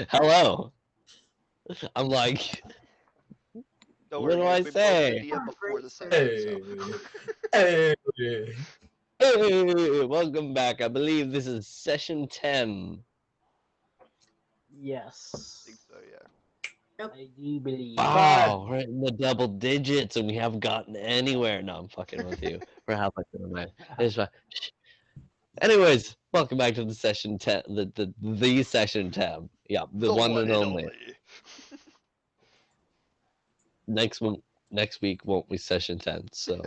Hello. I'm like, Don't what worry, do I guys. We broke the say? idea before the Hey, session, hey. Hey, welcome back. I believe this is session 10. I Yes, think so. Yeah. I do believe. Wow, we're in the double digits and we haven't gotten anywhere. No, I'm fucking with you. We're halfway through, man. It's fine. Shh. Anyways, welcome back to the session 10, the session tab. Yeah, the one and only. Next week won't be session 10, so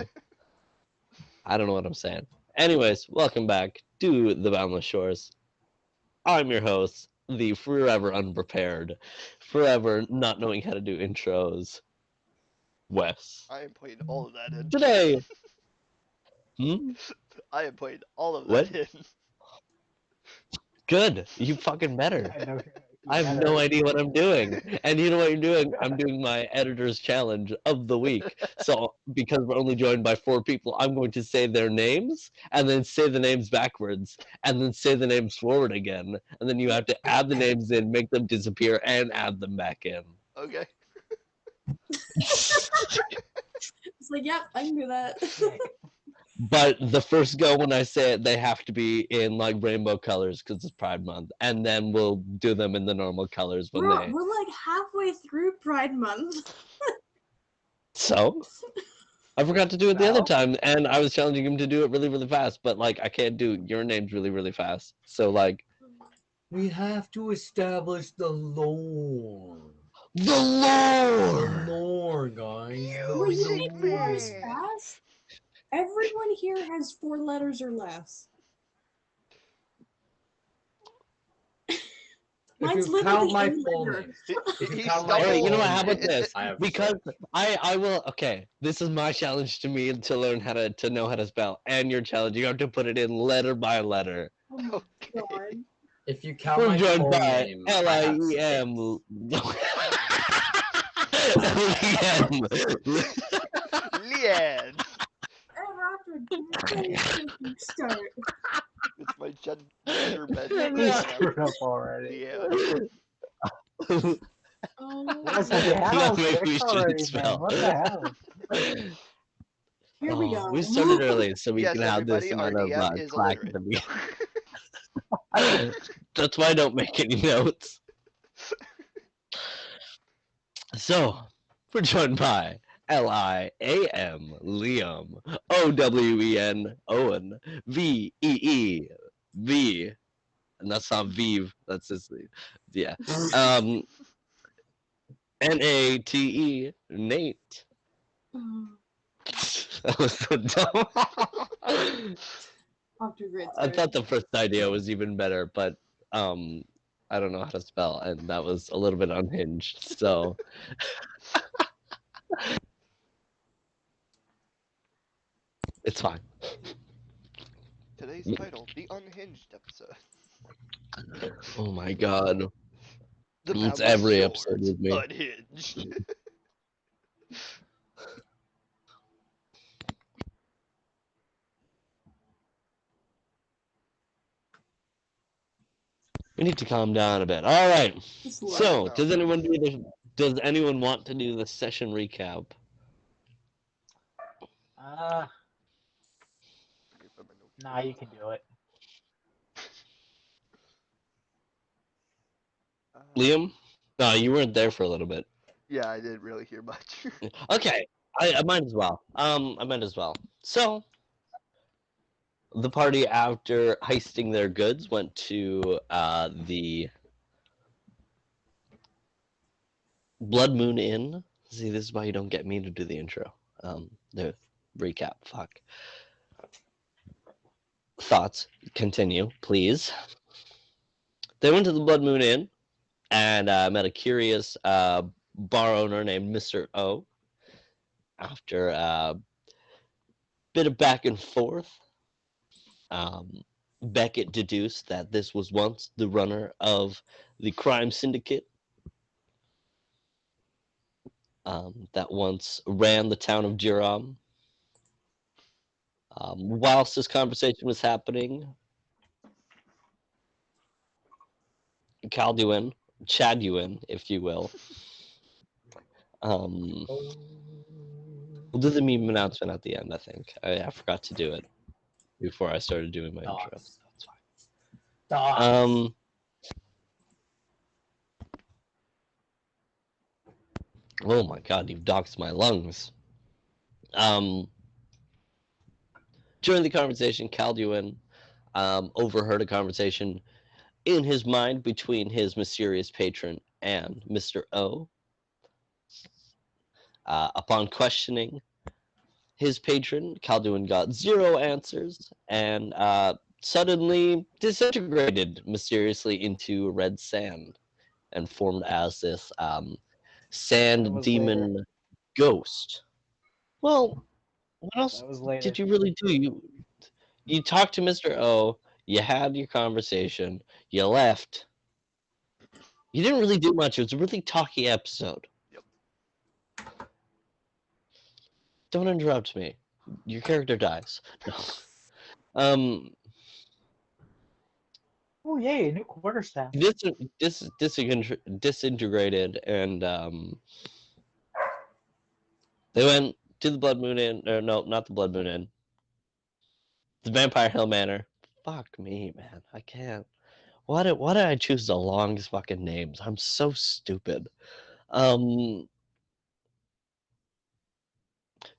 I don't know what I'm saying. Anyways, welcome back to the Boundless Shores. I'm your host, the forever unprepared, forever not knowing how to do intros, Wes. I am putting all of that in. Today, hmm? I am putting all of What? that in. Good. You fucking better. I know. I have no idea what I'm doing. And you know what you're doing? I'm doing my editor's challenge of the week. So, because we're only joined by 4 people, I'm going to say their names and then say the names backwards and then say the names forward again. And then you have to add the names in, make them disappear, and add them back in. Okay. It's like, yep, I can do that. But the first go when I say it, they have to be in like rainbow colors because it's Pride Month, and then we'll do them in the normal colors when we're, they. we're like halfway through Pride Month. So I forgot to do it the other Well. time, and I was challenging him to do it really, really fast. But like, I can't do your names really, really fast. So like, We have to establish the lore. the The lore. lore, guys. The Wait, you need lore. more as fast? Everyone here has 4 letters or less. Mine's If you count literally my a full letter. name. He If you count my All right, you know full what? How about name, this? I have Because 6. I will. Okay, this is my challenge to me to learn how to know how to spell, and your challenge. You have to put it in letter by letter. Oh my Okay. god. If you count We're my joined full by name, I have 6. LIEM. LIEM. Leanne. And after start. It's my gender bending. You Yeah. screwed up already. Leanne. Oh, I said you Now have maybe we 6 shouldn't already, man. spell. What the hell? here we go. We started early so we Yes, can have this everybody, amount our of DM is clack at illiterate. the beginning. That's why I don't make any notes. So, we're joined by LIAM, Liam, OWEN, Owen, VEE, V, and that's not Vive, that's his, yeah. NATE, Nate. That was so dumb. Off to a great I start. thought the first idea was even better, but I don't know how to spell, and that was a little bit unhinged. So it's fine. Today's title, The Unhinged Episode. Oh my god, The it's Boundless every Shores, episode with me. Unhinged. We need to calm down a bit. All right. Just love So it. does anyone do the? Does anyone want to do the session recap? Nah, you can do it. Liam? No, you weren't there for a little bit. Yeah, I didn't really hear much. Okay, I might as well. I might as well. So the party, after heisting their goods, went to the Blood Moon Inn. See, this is why you don't get me to do the intro. The recap. Fuck. Thoughts? Continue, please. They went to the Blood Moon Inn and met a curious bar owner named Mr. O. After a bit of back and forth, Beckett deduced that this was once the runner of the crime syndicate that once ran the town of Durham. Whilst this conversation was happening, Calduin Chaduin, if you will. Oh. We'll do the meme announcement at the end, I think. I forgot to do it before I started doing my intro. Dots. That's fine. Dots. Oh my god, you've doxed my lungs. During the conversation, Calduin overheard a conversation in his mind between his mysterious patron and Mr. O. Upon questioning his patron, Calduin got 0 answers and suddenly disintegrated mysteriously into red sand and formed as this That sand was later. demon ghost. Well, what else That was did later. you really do? You talked to Mr. O, you had your conversation, you left. You didn't really do much. It was a really talky episode. Yep. Don't interrupt me. Your character dies. No. Um, Oh yay, new quarterstaff. disintegrated, and they went to the Blood Moon Inn. Or no, not the Blood Moon Inn. The Vampire Hill Manor. Fuck me, man. I can't. Why did I choose the longest fucking names? I'm so stupid.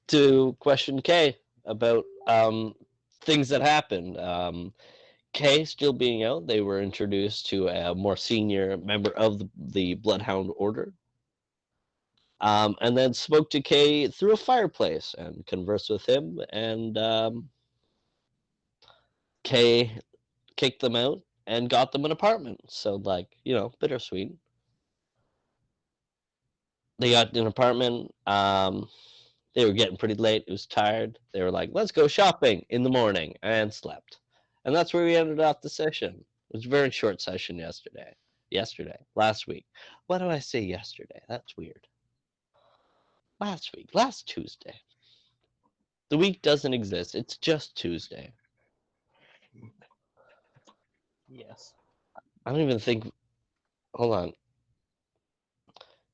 To question Kay about things that happened. Kay still being out, they were introduced to a more senior member of the Bloodhound Order. And then spoke to Kay through a fireplace and conversed with him. And Kay kicked them out and got them an apartment. So, like, bittersweet. They got an apartment. They were getting pretty late. It was tired. They were like, let's go shopping in the morning, and slept. And that's where we ended off the session. It was a very short session yesterday. Last week. Why do I say yesterday? That's weird. Last week. Last Tuesday. The week doesn't exist. It's just Tuesday. Yes. I don't even think. Hold on.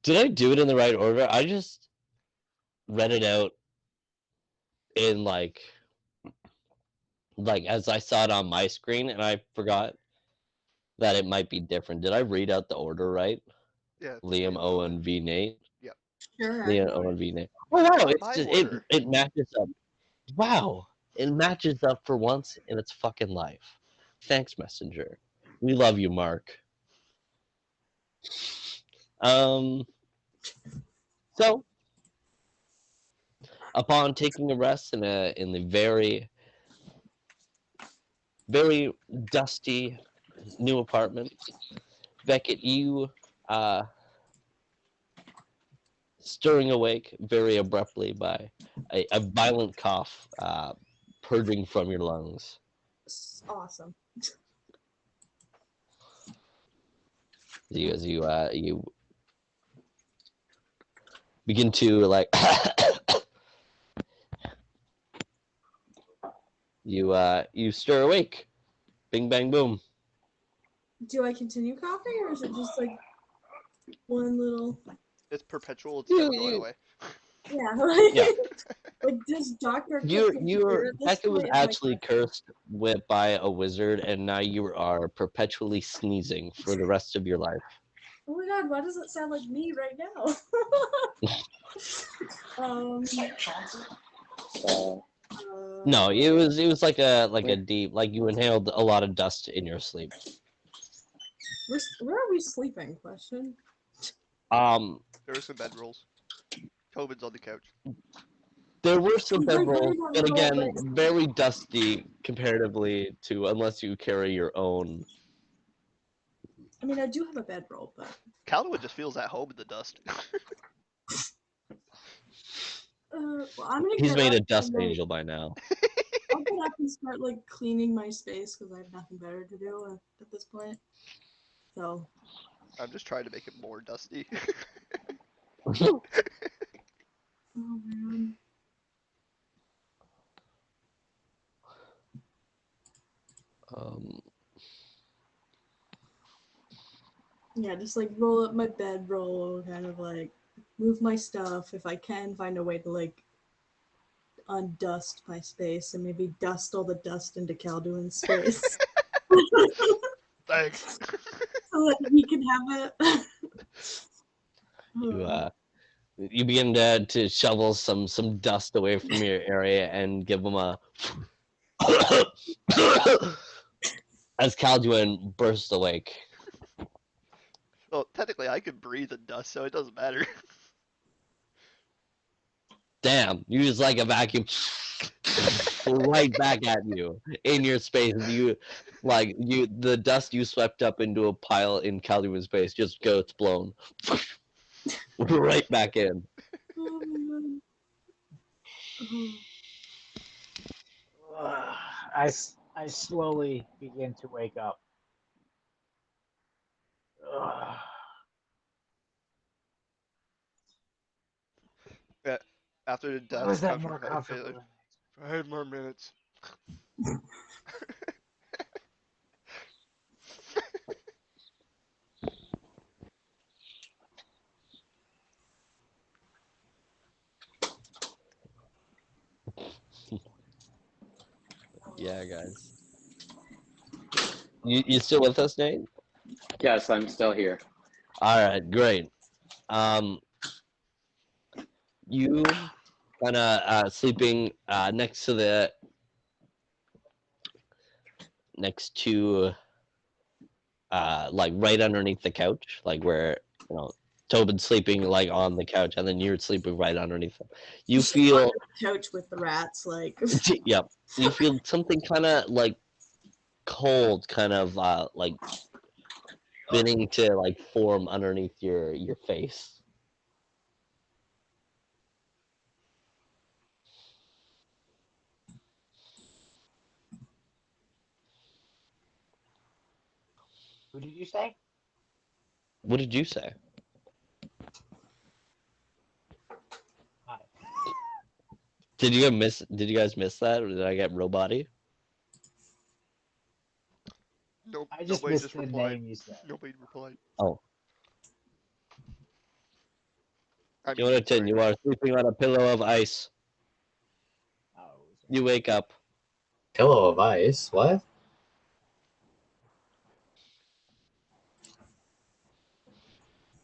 Did I do it in the right order? I just read it out in like as I saw it on my screen, and I forgot that it might be different. Did I read out the order right? Yeah, it's Liam, Owen, V, Nate. Yep. Sure. Liam, Owen, V, Nate. Oh wow! Not It's my just order. it matches up. Wow! It matches up for once in its fucking life. Thanks, Messenger. We love you, Mark. So upon taking a rest in the very very dusty new apartment, Beckett, you stirring awake very abruptly by a violent cough purging from your lungs. Awesome. You begin to like you stir awake. Bing bang boom. Do I continue coughing, or is it just like one little? It's perpetual. It's You- never going you- away. Yeah. Like, Yeah. like does Doctor You're at this Becca was point? actually cursed by a wizard, and now you are perpetually sneezing for the rest of your life. Oh my god, why does it sound like me right now? No, it was like a deep, like you inhaled a lot of dust in your sleep. Where are we sleeping? Question. There are some bedrolls. Tobin's on the couch. There were some He's like bedrolls, laying on but the roll again, next to me. very dusty comparatively to unless you carry your own. I mean, I do have a bedroll, but Calderwood just feels at home in the dust. well, I'm gonna He's get made up a dust and, like, angel by now. I'll get up and start like cleaning my space because I have nothing better to do at this point. So. I'm just trying to make it more dusty. Oh man. Um, Yeah, just like roll up my bedroll, kind of like move my stuff if I can find a way to like undust my space and maybe dust all the dust into Calduin's space. Thanks. So that he can have it. You begin to shovel some dust away from your area and give him a as Calduin bursts awake. Well, technically, I can breathe in dust, so it doesn't matter. Damn, you just like a vacuum right back at you in your space. The dust you swept up into a pile in Calduin's space just gets blown right back in. Oh my god. I slowly begin to wake up. Ugh. Yeah, after the Why death was that comes more comfortable? failure. 5 more minutes. Yeah, guys. You still with us, Nate? Yes, I'm still here. All right, great. You kind of sleeping next to like right underneath the couch, like where Tobin's sleeping like on the couch, and then you're sleeping right underneath him. You feel Couch with the rats, like. yep. You feel something kind of like cold, kind of like beginning to like form underneath your face. Who did you say? What did you say? Hi. Did you guys miss that, or did I get robot-y? Nope, I just nobody missed just the replied. name you said. Nobody replied. Oh, I mean, Jonathan, sorry. you are sleeping on a pillow of ice. Oh, You wake up. Pillow of ice? What?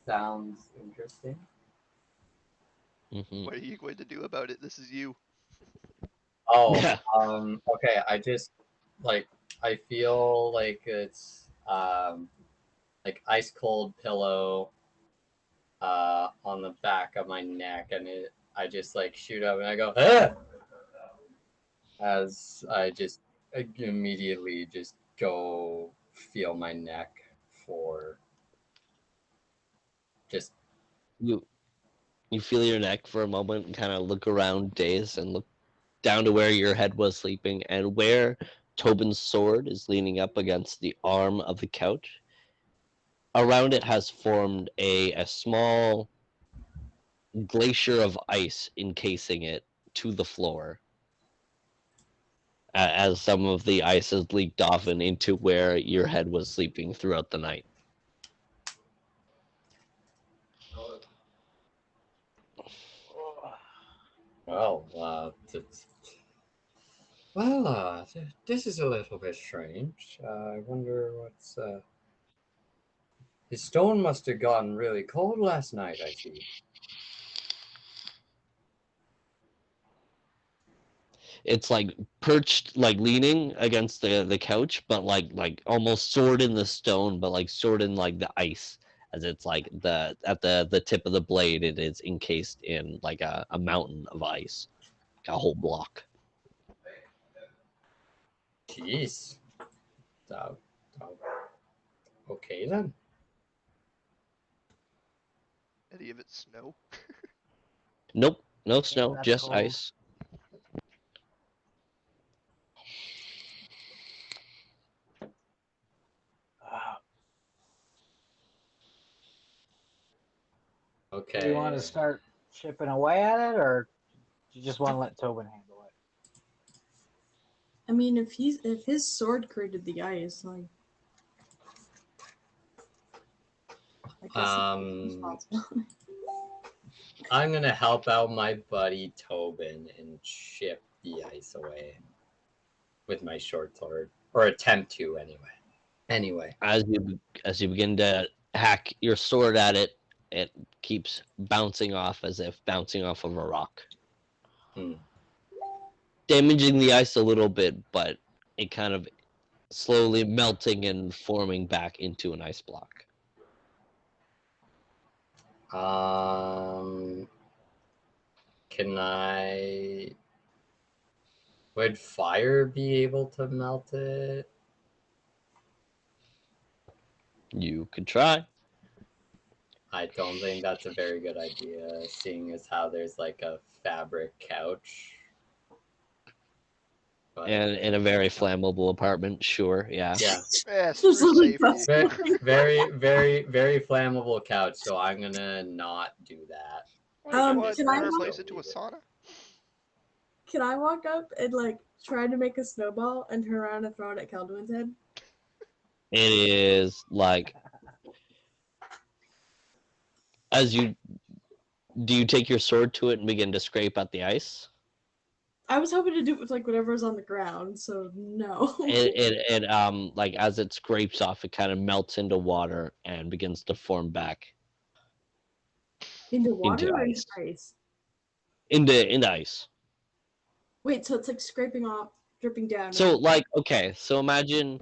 Sounds interesting. Mm-hmm. What are you going to do about it? This is you. Oh, Yeah. okay. I feel like it's like ice cold pillow on the back of my neck, and I just like shoot up and I go, ah! As I just immediately just go feel my neck for just You feel your neck for a moment and kind of look around dazed and look down to where your head was sleeping and where Tobin's sword is leaning up against the arm of the couch. Around it has formed a small glacier of ice encasing it to the floor as some of the ice has leaked off and into where your head was sleeping throughout the night. well, this is a little bit strange. I wonder what's the stone must have gotten really cold last night, I see. It's like perched, like leaning against the couch, but like almost stored in the stone, but like stored in like the ice, as it's like the tip of the blade, it is encased in like a mountain of ice, a whole block. Jeez. Uh, uh, okay then. Any of it snow? Nope, no yeah, snow, that's just cold. ice. Okay. Do you want to start chipping away at it, or do you just want to let Tobin handle it? I mean, if his sword created the ice, like. I guess it's responsibility. I'm gonna help out my buddy Tobin and chip the ice away with my short sword, or attempt to anyway. As you begin to hack your sword at it, it keeps bouncing off as if bouncing off of a rock, damaging the ice a little bit, but it kind of slowly melting and forming back into an ice block. Can I? Would fire be able to melt it? You could try. I don't think that's a very good idea, seeing as how there's like a fabric couch. But And in a very flammable apartment, sure, yeah. yeah, Yes, There's for only safety. very flammable couch. So I'm gonna not do that. Wait, what? can I Turn a walk- place into a sauna? Can I walk up and like try to make a snowball and turn around and throw it at Calduin's head? It is like do you take your sword to it and begin to scrape at the ice? I was hoping to do it with like whatever's on the ground, so no. It like as it scrapes off, it kind of melts into water and begins to form back Into water into or ice. into ice? into ice. Wait, so it's like scraping off, dripping down. So like okay, so imagine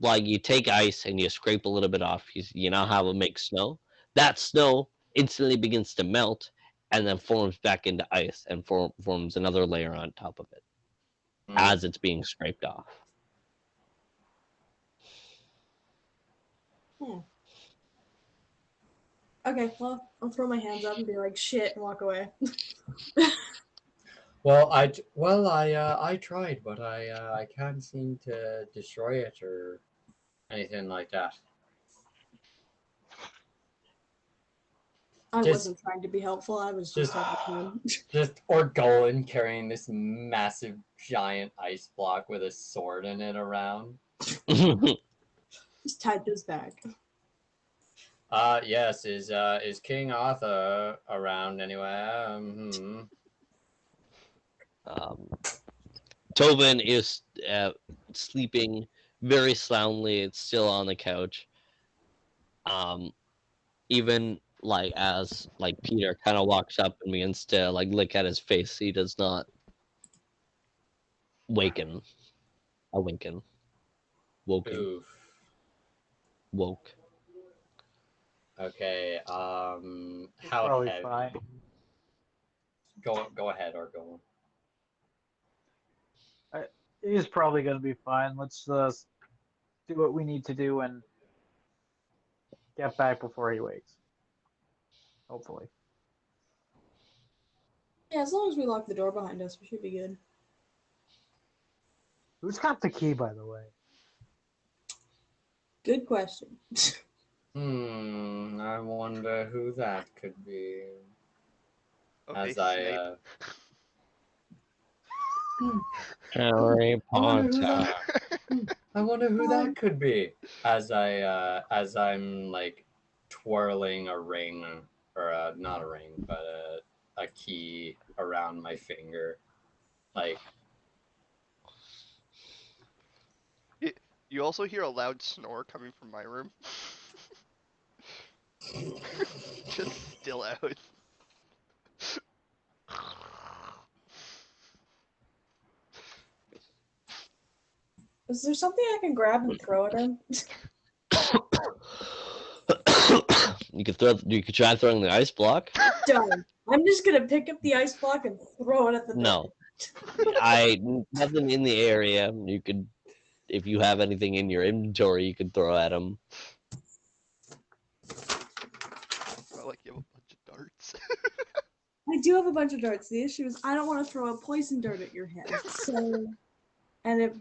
like you take ice and you scrape a little bit off. You know how it makes snow? That snow instantly begins to melt and then forms back into ice and forms another layer on top of it as it's being scraped off. Okay, well, I'll throw my hands up and be like, shit, and walk away. Well, I tried, but I can't seem to destroy it or anything like that. I Just- wasn't trying to be helpful, I was just having Just Orgolan carrying this massive giant ice block with a sword in it around. just tied to his back. Yes, is King Arthur around anywhere? Tobin is sleeping very soundly. It's still on the couch. Even like as like Peter kind of walks up and begins to like lick at his face, he does not awaken. Oof. Woke. Okay. It's How probably heavy? fine. Go ahead, Orgolan. He's probably gonna be fine. Let's do what we need to do and get back before he wakes. Hopefully. Yeah, as long as we lock the door behind us, we should be good. Who's got the key, by the way? Good question. I wonder who that could be. Okay, As I Snape. Harry Potter. I wonder who that could be. As I'm like twirling a ring, or not a ring, but a key around my finger, like. You also hear a loud snore coming from my room. Just still out. Is there something I can grab and throw at him? You could try throwing the ice block. Done. I'm just gonna pick up the ice block and throw it at the door. No. Nothing in the area. You could, if you have anything in your inventory, you could throw at him. Well, like you have a bunch of darts. I do have a bunch of darts. The issue is I don't want to throw a poison dart at your head. So, and if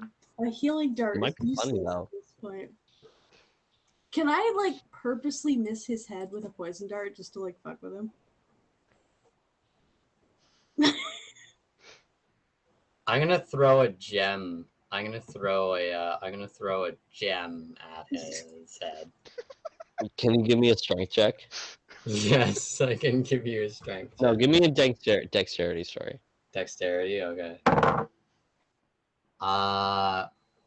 a healing dart It might is be funny, useless though. at this point. Can I like purposely miss his head with a poison dart just to like fuck with him? I'm gonna throw a gem. I'm gonna throw a gem at his head. Can you give me a strength check? Yes, I can give you a strength No, check. give me a dexterity. Sorry. Dexterity, okay.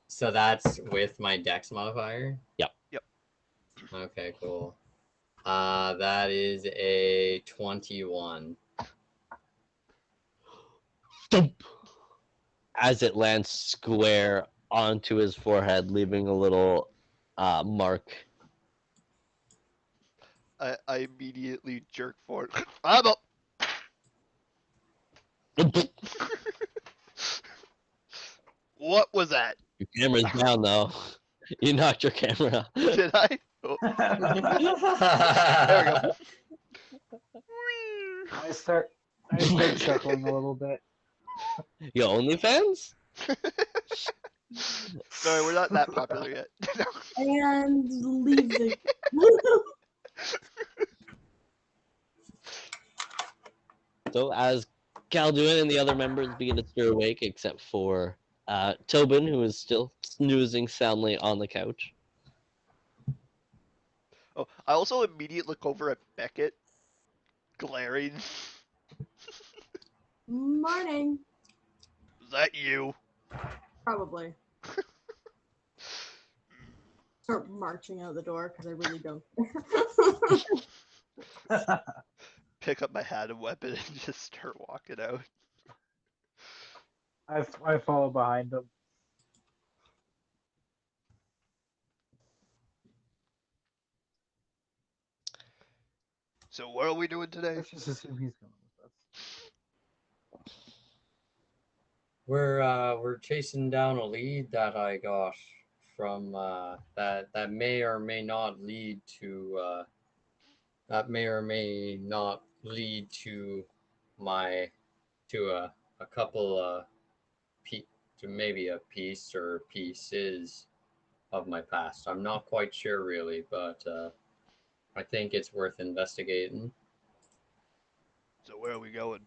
So that's with my dex modifier? Yep. Yep. Okay, cool. That is a 21. Thump! As it lands square onto his forehead, leaving a little mark. I immediately jerk forward. I'm up. What was that? Your camera's down though. You knocked your camera. Did I? Oh, there we go. I start chuckling a little bit. You OnlyFans? Sorry, we're not that popular yet. And leave the. So as Calduin and the other members begin to stir awake, except for Tobin, who is still snoozing soundly on the couch. Oh, I also immediately look over at Beckett, glaring. Morning. Is that you? Probably. Start marching out the door because I really don't. Pick up my hat and weapon and just start walking out. I follow behind him. So what are we doing today? Let's just assume he's coming with us. We're chasing down a lead that I got from that may or may not lead to a couple to maybe a piece or pieces of my past. I'm not quite sure really, but I think it's worth investigating. So where are we going?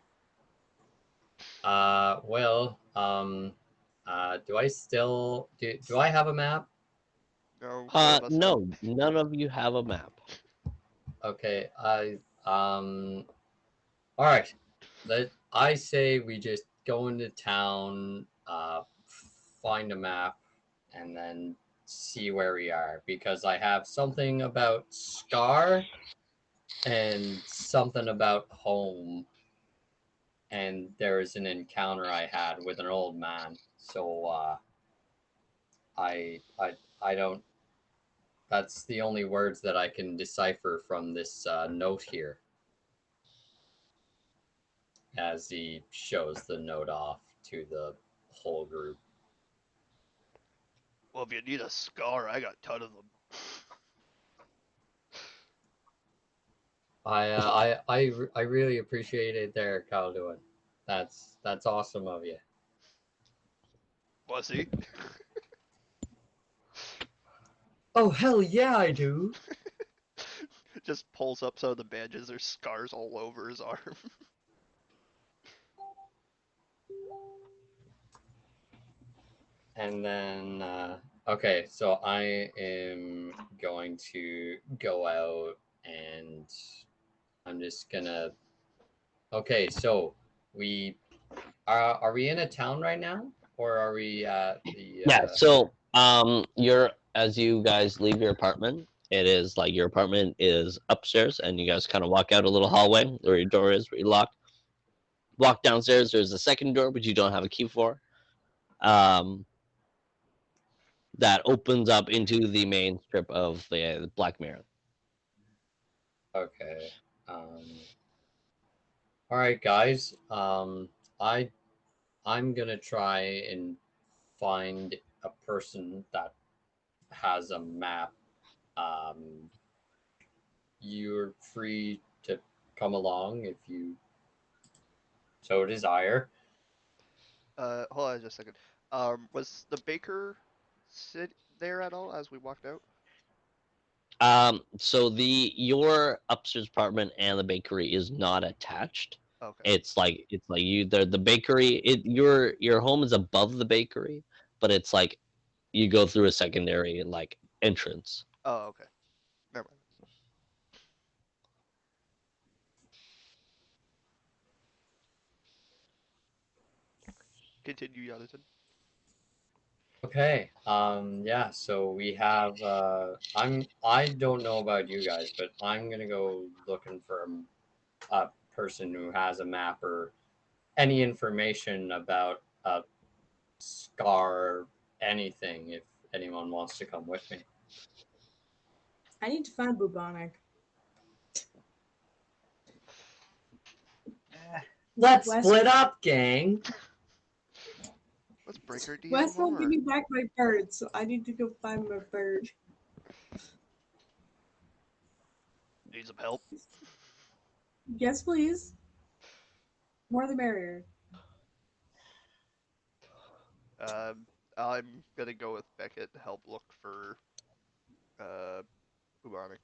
Do I still do I have a map? No, none of us No, none of you have a map. Okay, all right. I say we just go into town, find a map, and then see where we are, because I have something about Scar and something about home, and there's an encounter I had with an old man. So I don't. That's the only words that I can decipher from this note here, as he shows the note off to the whole group. Well, if you need a scar, I got a ton of them. I really appreciate it there, Calduin. That's awesome of you. Pussy. Oh hell yeah, I do. Just pulls up some of the badges. There's scars all over his arm. And then okay, so I am going to go out and I'm just gonna. Okay, so we are we in a town right now, or are we at the? Yeah. So you're as you guys leave your apartment. It is like your apartment is upstairs, and you guys kind of walk out a little hallway where your door is, where you locked. Walk downstairs. There's a second door, which you don't have a key for. That opens up into the main strip of the Black Mirror. Okay. All right, guys. I'm gonna try and find a person that has a map. You're free to come along if you so desire. Hold on just a second. Was the baker sit there at all as we walked out? So your upstairs apartment and the bakery is not attached. Okay. It's like you the bakery. Your home is above the bakery, but it's like you go through a secondary like entrance. Oh, okay. Never mind. continue, Jonathan. Okay. Yeah. So we have. I don't know about you guys, but I'm gonna go looking for a person who has a map or any information about a scar, anything. If anyone wants to come with me. I need to find bubonic. Let's West- split up, gang. Let's break her DM Wes won't more. give me back my bird, so I need to go find my bird. Need some help? Yes, please. More the merrier. I'm gonna go with Beckett to help look for bubonic.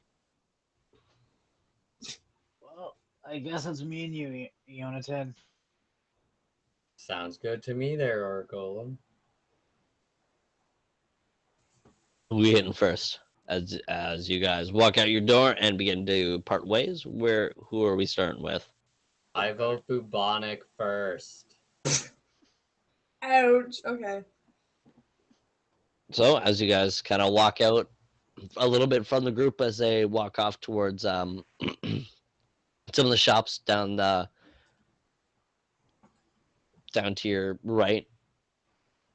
Well, I guess it's me and you, Jonathan. Sounds good to me, there, Golem. Who we hitting first? As you guys walk out your door and begin to part ways, who are we starting with? I vote bubonic first. Ouch. Okay. So as you guys kind of walk out a little bit from the group as they walk off towards some of the shops down to your right,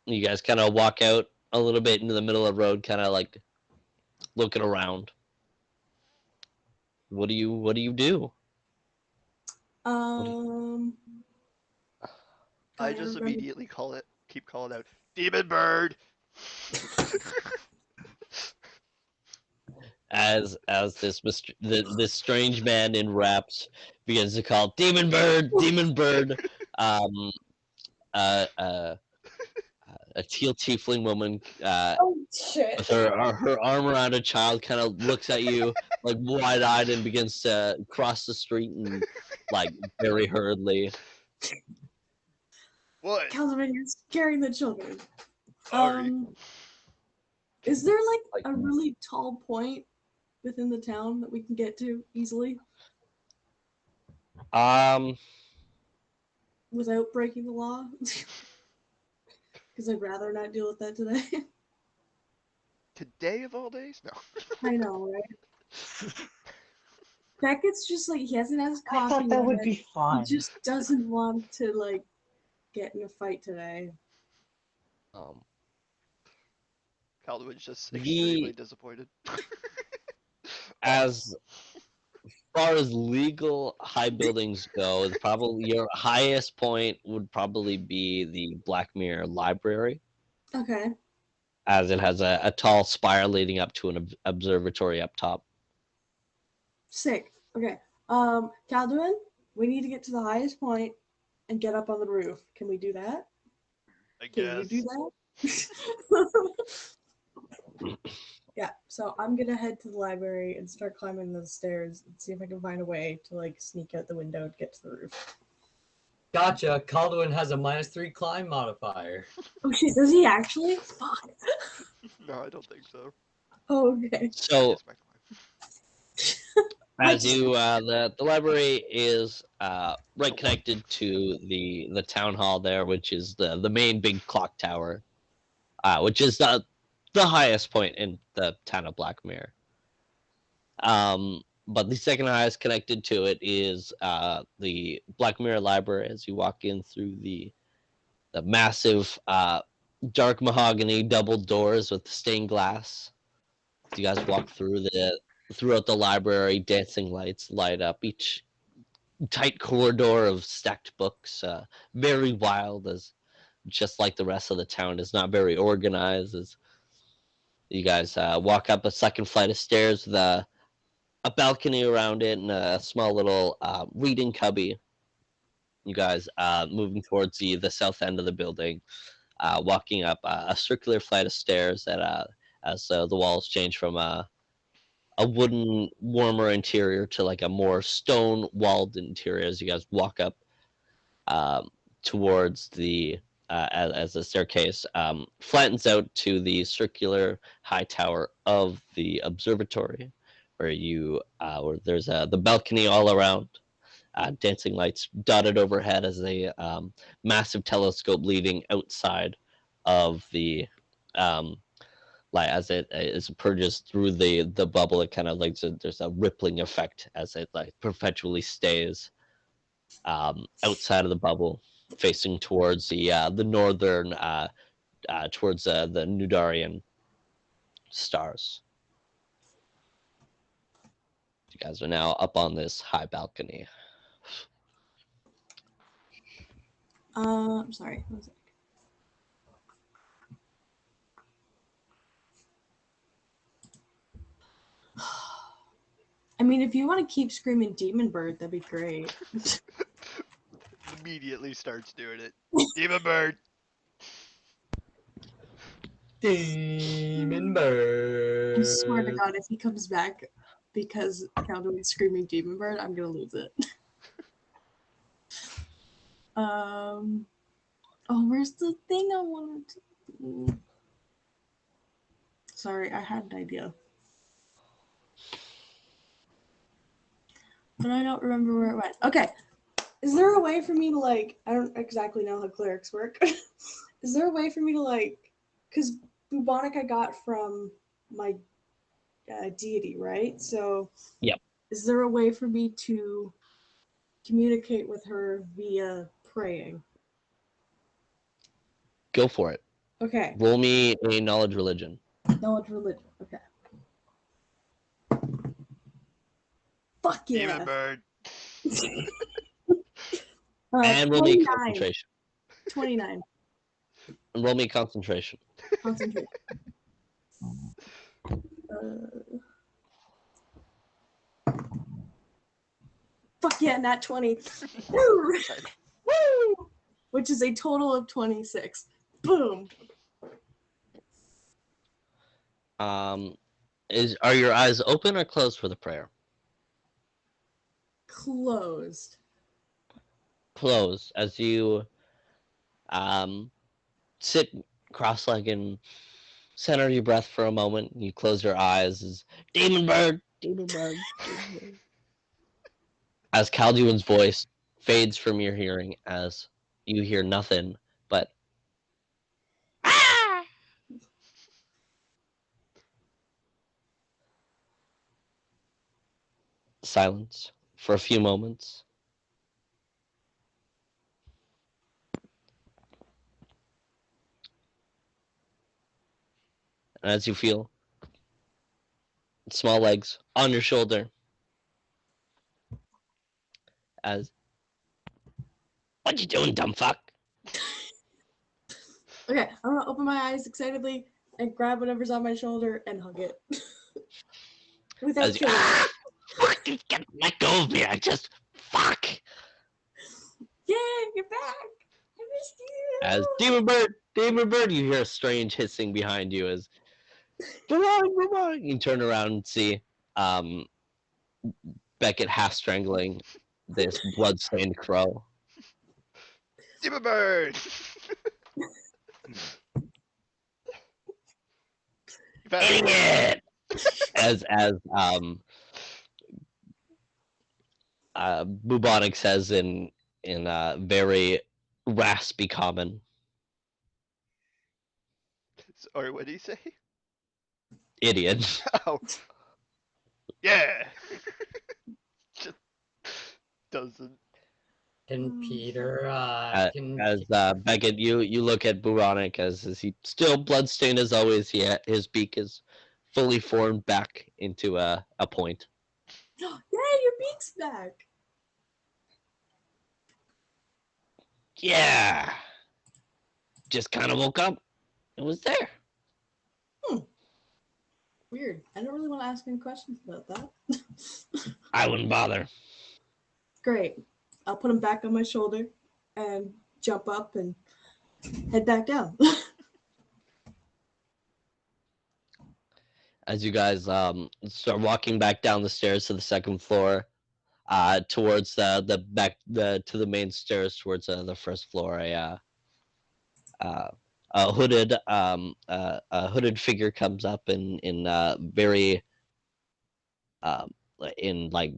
you guys kind of walk out a little bit into the middle of the road, kind of like looking around. What do you do? I just immediately keep calling out, Demon Bird! As this strange man in wraps begins to call Demon Bird, Demon Bird. A teal tiefling woman Oh shit. with her arm around a child kind of looks at you like wide-eyed and begins to cross the street and like very hurriedly. What? Calvin, you're scaring the children. Sorry. Is there like a really tall point within the town that we can get to easily without breaking the law? Because I'd rather not deal with that today. Today of all days? No. I know, right? Beckett's just like, he hasn't had his I coffee thought that would yet. be fun. He just doesn't want to like get in a fight today. Calduin's just The- extremely disappointed. As far as legal high buildings go, probably your highest point would probably be the Black Mirror Library, Okay. as it has a tall spire leading up to an observatory up top. Sick. Okay. Calduin, we need to get to the highest point and get up on the roof. Can we do that? I Can guess. you do that? Yeah, so I'm gonna head to the library and start climbing the stairs and see if I can find a way to like sneak out the window and get to the roof. Gotcha. Calduin has a -3 climb modifier. Oh shit, does he actually? Fuck. No, I don't think so. Oh, okay. So Yes, my climb. as you the library is right connected to the town hall there, which is the main big clock tower, which is the highest point in the town of Blackmere. But the second highest connected to it is the Blackmere Library. As you walk in through the massive dark mahogany double doors with stained glass, you guys walk throughout the library. Dancing lights light up each tight corridor of stacked books. Very wild, as just like the rest of the town is not very organized. As you guys walk up a second flight of stairs with a balcony around it and a small little reading cubby. You guys moving towards the south end of the building, walking up a circular flight of stairs that as the walls change from a wooden warmer interior to like a more stone walled interior as you guys walk up towards the as the staircase flattens out to the circular high tower of the observatory, where there's the balcony all around, dancing lights dotted overhead as a massive telescope leading outside of the like as it purges through the bubble. It kind of like there's a rippling effect as it like perpetually stays outside of the bubble, facing towards the northern towards the Nudarian stars. You guys are now up on this high balcony. I'm sorry. What was it? I mean, if you want to keep screaming Demon Bird, that'd be great. Immediately starts doing it. Demon Bird. Demon Bird. I swear to God, if he comes back because Calduin's screaming Demon Bird, I'm gonna lose it. Oh, where's the thing I wanted to... Sorry, I had an idea. But I don't remember where it went. Okay. Is there a way for me to, like... I don't exactly know how clerics work. Is there a way for me to, like... Because bubonic I got from my deity, right? So... Yep. Is there a way for me to communicate with her via praying? Go for it. Okay. Roll me a knowledge religion. Knowledge religion. Okay. Fuck yeah. Demon Bird. And roll me 29. concentration. 29. And roll me concentration. Concentration. Fuck yeah, nat 20. Woo! Woo! Which is a total of 26. Boom. Are your eyes open or closed for the prayer? Closed. Closed as you sit cross-legged and center your breath for a moment. You close your eyes as Demon Bird, Demon Bird, Demon Bird. As Calduin's voice fades from your hearing as you hear nothing but ah! Silence for a few moments. And as you feel small legs on your shoulder, as what you doing, dumb fuck? Okay, I'm gonna open my eyes excitedly and grab whatever's on my shoulder and hug it. Without As you, killing it. fucking let go of me! I just fuck. Yeah, you're back. I missed you. As Demon Bird, you hear a strange hissing behind you as you turn around and see Beckett half strangling this blood-stained crow. Demon Bird. Idiot! as Bubonic says in very raspy common. Sorry, what did he say? Idiot. Oh. Yeah. Just doesn't. Can Peter, As can Beckett, you look at Bubonic as he still bloodstained as always. His beak is fully formed back into a point. Yeah, your beak's back. Yeah. Just kind of woke up. It was there. Weird. I don't really want to ask any questions about that. I wouldn't bother. Great. I'll put him back on my shoulder and jump up and head back down. As you guys start walking back down the stairs to the second floor, towards the back to the main stairs towards the first floor, a hooded figure comes up in very in like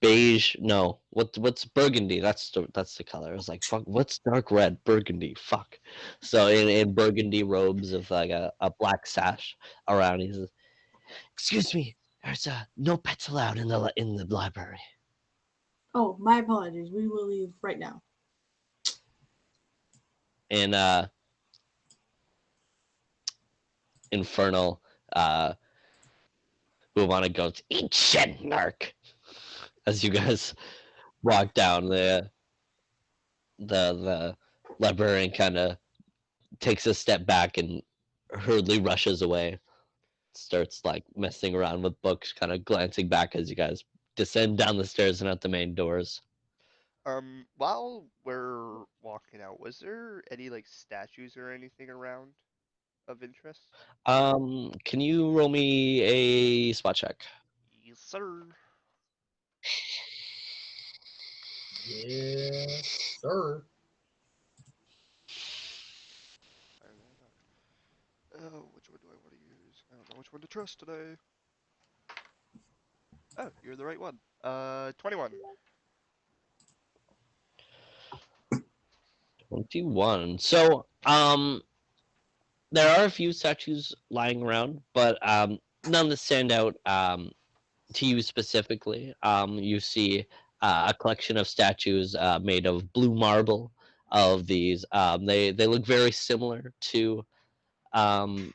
beige. No, what's burgundy? That's the color. I was like, fuck. What's dark red? Burgundy. Fuck. So in burgundy robes with like a black sash around, he says, "Excuse me, there's no pets allowed in the library." Oh, my apologies. We will leave right now. And Infernal we want to go to eat shit, narc. As you guys walk down, the librarian kind of takes a step back and hurriedly rushes away. Starts like messing around with books, kind of glancing back as you guys descend down the stairs and out the main doors. While we're walking out, was there any like statues or anything around of interest? Can you roll me a spot check? Yes, sir. Yes, sir. Oh, which one do I want to use? I don't know which one to trust today. Oh, you're the right one. 21. 21. So, there are a few statues lying around, but none that stand out to you specifically. You see a collection of statues made of blue marble. Of these, they look very similar to. Um,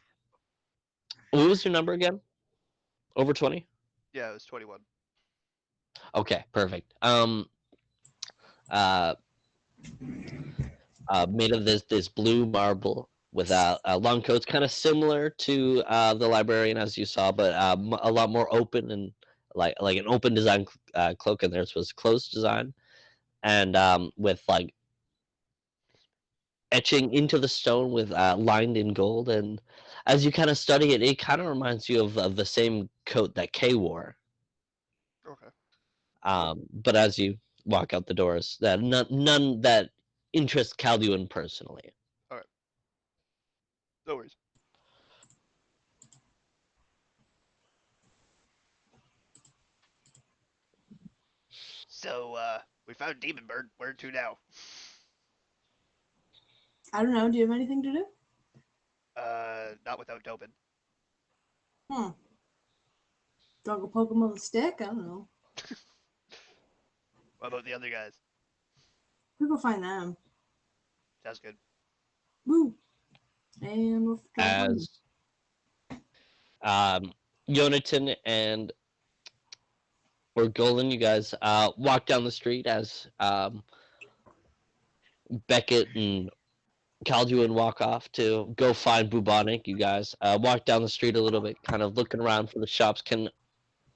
what was your number again? Over 20? Yeah, it was 21. Okay, perfect. Uh, made of this blue marble with long coats, kind of similar to the librarian as you saw, but a lot more open and like an open design cloak, and theirs was closed design, and with like etching into the stone with lined in gold. And as you kind of study it, it kind of reminds you of the same coat that Kay wore. Okay. But as you walk out the doors, that none that interest Calduin personally. Alright. No worries. So, we found Demon Bird. Where to now? I don't know. Do you have anything to do? Not without Tobin. Hmm. Do I go poke him with a stick? I don't know. What about the other guys? We go find them. Sounds good. Woo. And we'll try to find them. As Yonatan and or Golan, you guys walk down the street as Beckett and Calduin walk off to go find Bubonic. You guys walk down the street a little bit, kind of looking around for the shops.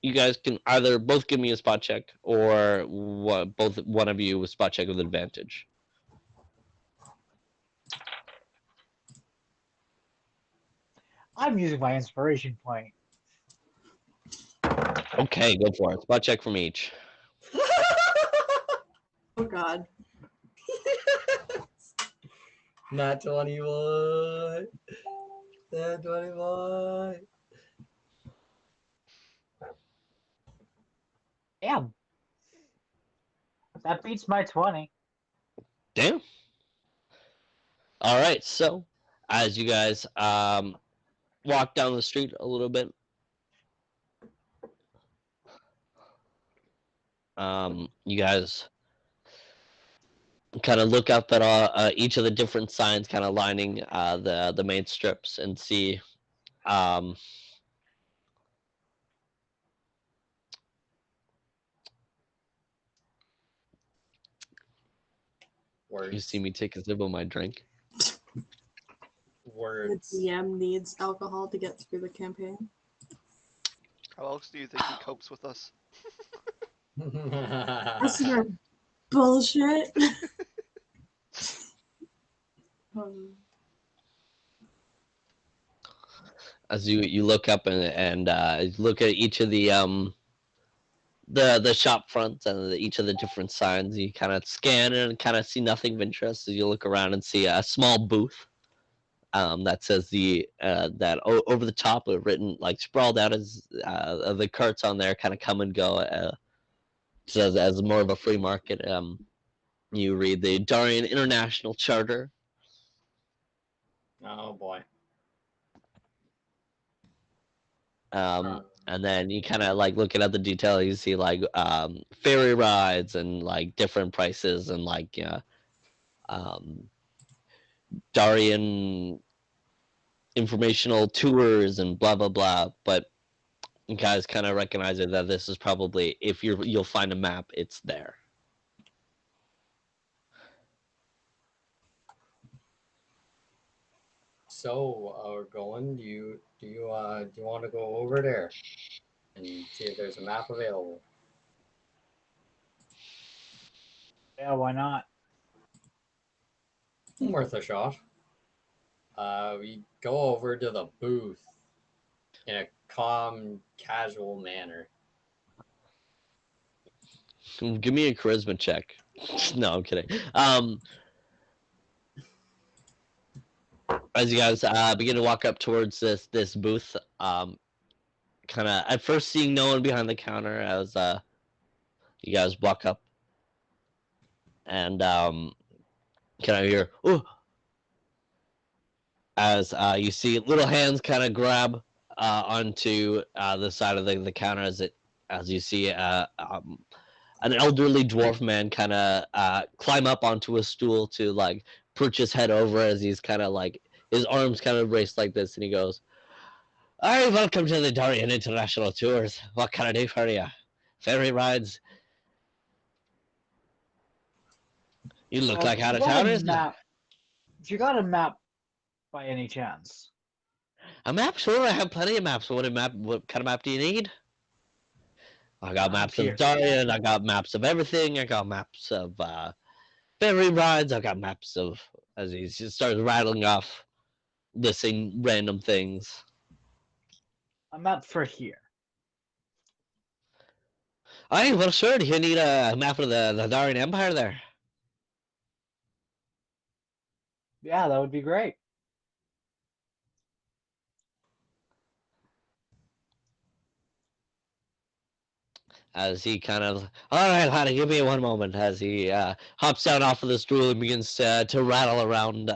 You guys can either both give me a spot check, or both one of you with spot check with advantage. I'm using my inspiration point. Okay, go for it. Spot check from each. Oh God. Not 21. Not 21. Damn. That beats my 20. Damn. All right, so as you guys walk down the street a little bit, you guys kind of look up at each of the different signs, kind of lining the main strips, and see Words. you see me take a sip of my drink. The Words. DM needs alcohol to get through the campaign. How else do you think he copes with us? That's your bullshit. As you look up and look at each of the shop fronts and each of the different signs, you kind of scan and kind of see nothing of interest. As you look around and see a small booth that says over the top, written like sprawled out as the carts on there kind of come and go. So as more of a free market, you read the Darien International Charter. Oh boy. And then you kind of like looking at the detail, you see like ferry rides and like different prices and like um, Darien informational tours and blah blah blah. But you guys kind of recognize it that this is probably, if you'll find a map, it's there. So, Golan, do you want to go over there and see if there's a map available? Yeah, why not? Worth a shot. We go over to the booth in a calm, casual manner. Give me a charisma check. No, I'm kidding. As you guys begin to walk up towards this booth, kind of at first seeing no one behind the counter as you guys walk up, and kind of hear oh, as you see little hands kind of grab onto the side of the counter as you see an elderly dwarf man kind of climb up onto a stool to like perch his head over as he's kind of like his arms kind of braced like this, and he goes, "All right, welcome to the Darien International Tours. What can I do for you? Ferry rides? You look like out of town, isn't it? If you got a map by any chance? A map? Sure, I have plenty of maps. What kind of map do you need? I got maps of Darien. I got maps of everything. I got maps of ferry rides. I got maps of, as he just starts rattling off, listing random things. A map for here. Aye, well, sure. Do you need a map of the Darien Empire there? Yeah, that would be great. As he kind of, all right, honey, give me one moment. As he hops down off of the stool and begins to rattle around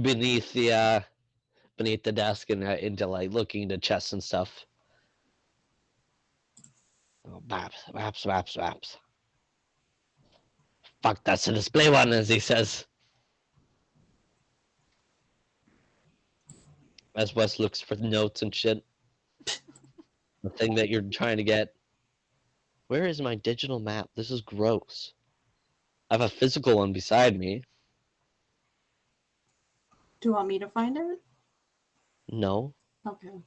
beneath the desk and into like looking into chests and stuff. Oh, maps. Fuck, that's a display one, as he says. As Wes looks for notes and shit. The thing that you're trying to get. Where is my digital map? This is gross. I have a physical one beside me. Do you want me to find it? No. Okay.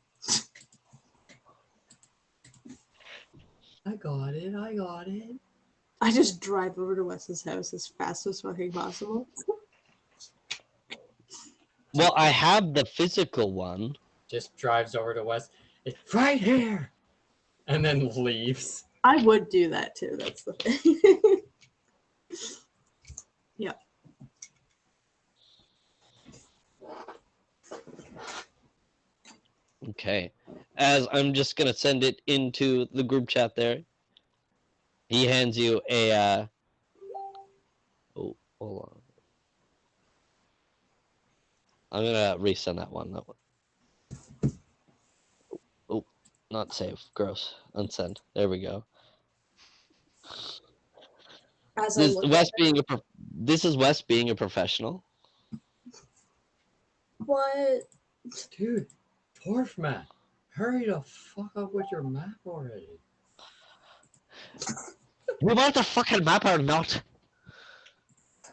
I got it. I just drive over to Wes's house as fast as fucking possible. Well, I have the physical one. Just drives over to West. It's right here! And then leaves. I would do that too, that's the thing. Yep. Okay. As I'm just going to send it into the group chat there. He hands you a... Oh, hold on. I'm going to resend that one. Oh, not save. Gross. Unsend. There we go. As This is Wes being a professional. What? Dude, Dwarf Man, hurry the fuck up with your map already. You want the fucking map or not?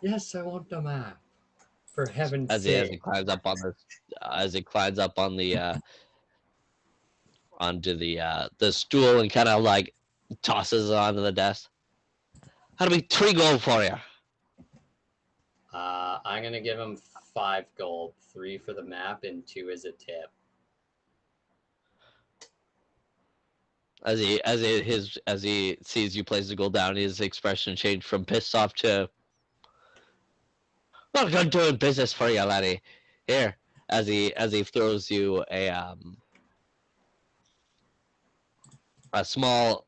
Yes, I want the map. For heaven's As sake. he climbs up on the onto the stool and kind of like tosses it onto the desk. That'll be 3 gold for you. I'm gonna give him 5 gold, 3 for the map and 2 as a tip. As he sees you place the gold down, his expression changed from pissed off to, "Not good doing business for you, laddie." Here, as he throws you a small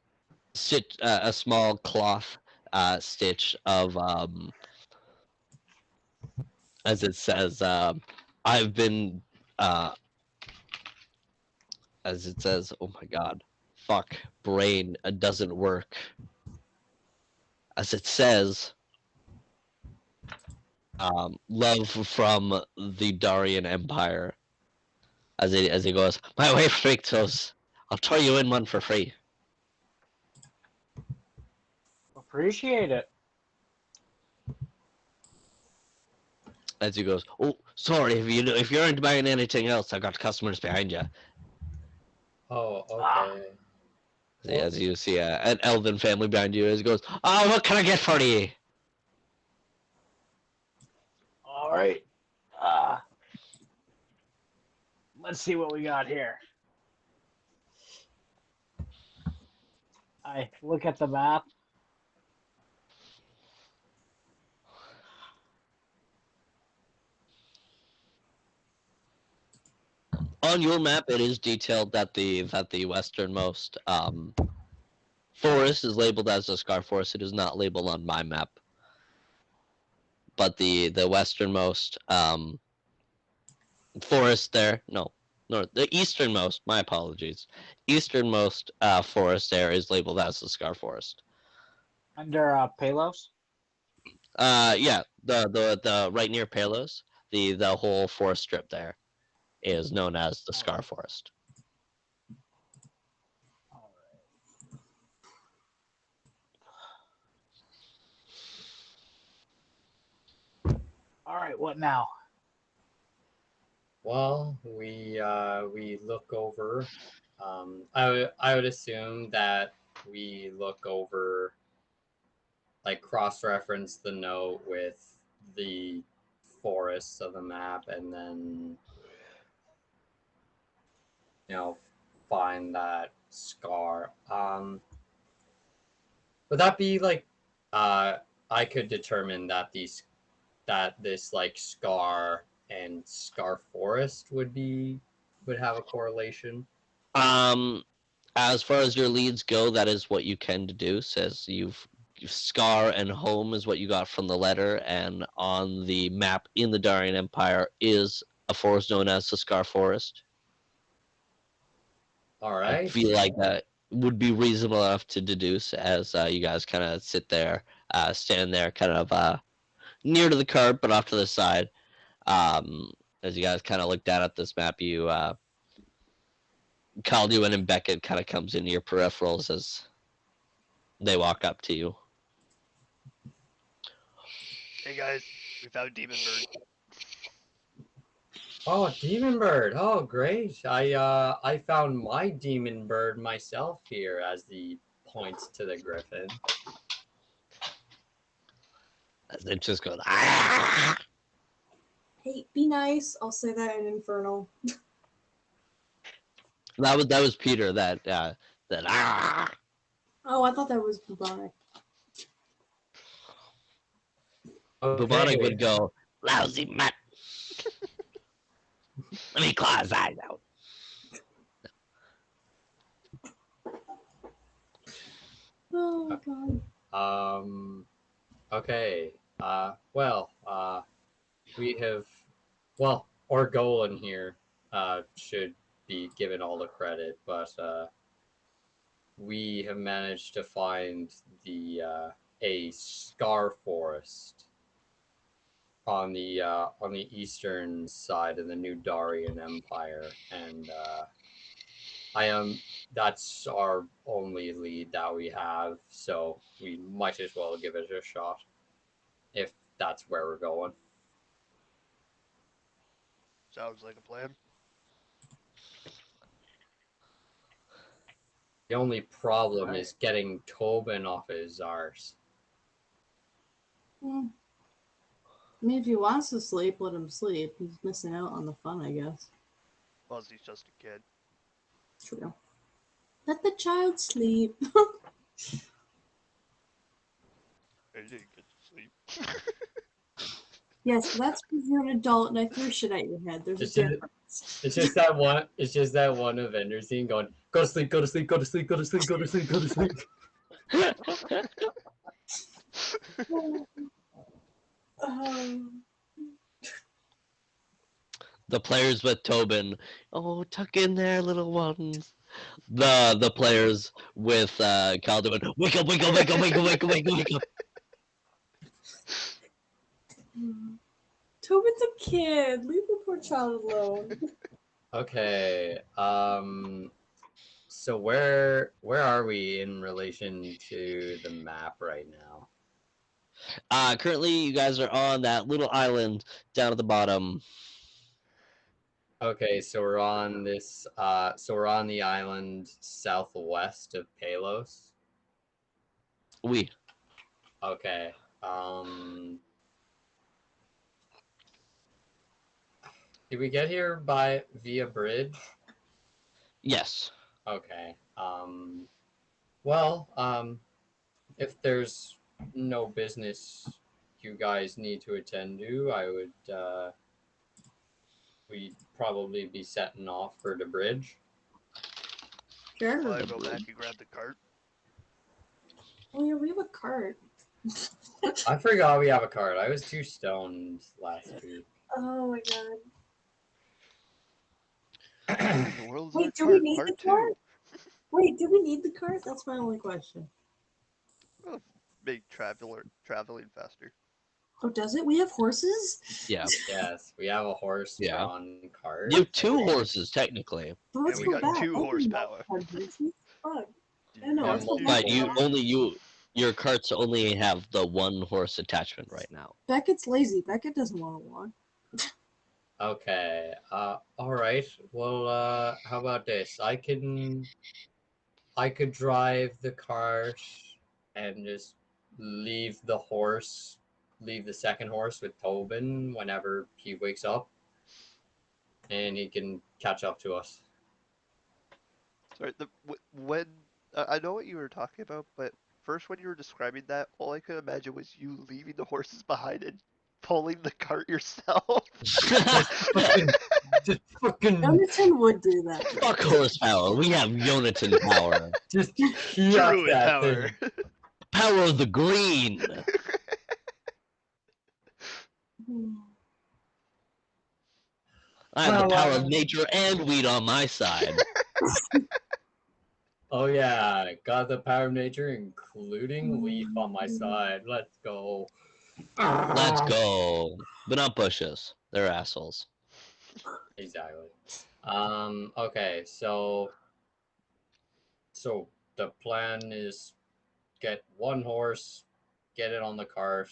stitch, a small cloth stitch of as it says, I've been as it says. Oh my God, fuck, brain doesn't work. As it says, love from the Darian Empire. As he goes, my wife freaked us. I'll throw you in one for free. Appreciate it. As he goes, oh, sorry, if you aren't buying anything else, I got customers behind you. Oh, Ah. okay. As you see an elven family behind you, as he goes, oh, what can I get for you? All right. Let's see what we got here. I look at the map. On your map, it is detailed that the westernmost forest is labeled as the Scar Forest. It is not labeled on my map, but the westernmost forest there, no, the easternmost. My apologies. Easternmost forest there is labeled as the Scar Forest. Under Palos. Yeah, the right near Palos, the whole forest strip there is known as the Scar Forest. All right, what now? Well, we look over. I would assume that we look over, like cross-reference the note with the forests of the map, and then find that scar. Would that be like, I could determine that this like scar and scar forest would have a correlation. As far as your leads go, that is what you can deduce. As you've Scar and home is what you got from the letter, and on the map in the Darian Empire is a forest known as the Scar Forest. All I right. feel like that would be reasonable enough to deduce as you guys kind of sit there, stand there, kind of near to the curb, but off to the side. As you guys kind of look down at this map, you Calduin and Beckett kind of comes into your peripherals as they walk up to you. Hey guys, we found Demon Bird. Oh, demon bird. Oh, great. I found my demon bird myself here, as the points to the griffin. As it just goes, ah! Hey, be nice. I'll say that in Infernal. That was Peter. That ah! Oh, I thought that was bubonic. Bubonic would go, lousy mutt. Let me claw his eyes out. Oh my god. Okay. Well, we have, well, Orgolan here should be given all the credit, but we have managed to find a scar forest on the eastern side of the New Darian Empire, and that's our only lead that we have, so we might as well give it a shot if that's where we're going. Sounds like a plan. The only problem is getting Tobin off his arse. I mean, if he wants to sleep, let him sleep. He's missing out on the fun, I guess. Plus, he's just a kid. True. Let the child sleep. I didn't get to sleep. Yes, that's because you're an adult and I threw shit at your head. There's a It's just- difference. It's just that one. It's just that one Avengers scene going, "Go to sleep, go to sleep, go to sleep, go to sleep, go to sleep, go to sleep." The players with Tobin. Oh, tuck in there, little ones. The players with Calduin. Wake up, wake up, wake up, wake up, wake up, wake up, wake up. Tobin's a kid. Leave the poor child alone. Okay. So where are we in relation to the map right now? Currently, you guys are on that little island down at the bottom. Okay, so we're on this. So we're on the island southwest of Palos. We. Okay. Did we get here by via bridge? Yes. Okay. Well, if there's no business you guys need to attend to, I would we'd probably be setting off for the bridge. Sure. Well, I go back and grab the cart. Oh yeah, we have a cart. I forgot we have a card. I was too stoned last week. Oh my god. The world's Wait, our do we cart, need part the 2. cart? Wait, do we need the cart? That's my only question. Make traveling faster. Oh, does it? We have horses? Yeah. Yes, we have a horse-drawn cart. You have 2 horses, technically. So let's we go got back. 2 I didn't know horsepower. we had horses. Fuck. Do I know, you let's go have back. two But your carts only have the 1 horse attachment right now. Beckett's lazy. Beckett doesn't want to walk. Okay. All right. Well, how about this? I could drive the cart and just leave the second horse with Tobin whenever he wakes up, and he can catch up to us. Sorry, when I know what you were talking about, but first when you were describing that, all I could imagine was you leaving the horses behind and pulling the cart yourself. Just fucking Jonathan would do that. Fuck horsepower. We have Yonatan power. just Druid power. Power of the green. I have the power of nature and weed on my side. Oh yeah, got the power of nature, including leaf on my side. Let's go. Let's go. But not bushes. They're assholes. Exactly. Okay, so the plan is get 1 horse, get it on the cart.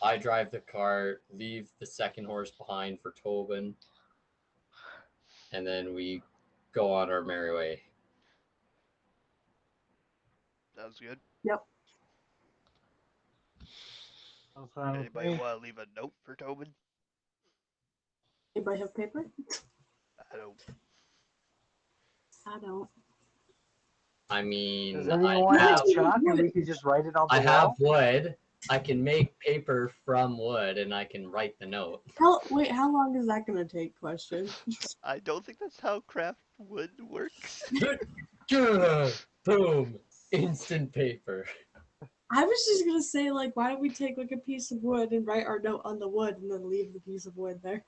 I drive the cart, leave the second horse behind for Tobin, and then we go on our merry way. Sounds good. Sounds fine with Anybody me. want to leave a note for Tobin? Anybody have paper? I don't. I don't. I mean, Does anyone I have have, chalk and we could just write it on the I have wall? wood. I can make paper from wood, and I can write the note. Wait, how long is that gonna take? Question. I don't think that's how craft wood works. Boom! Instant paper. I was just gonna say, like, why don't we take like a piece of wood and write our note on the wood and then leave the piece of wood there?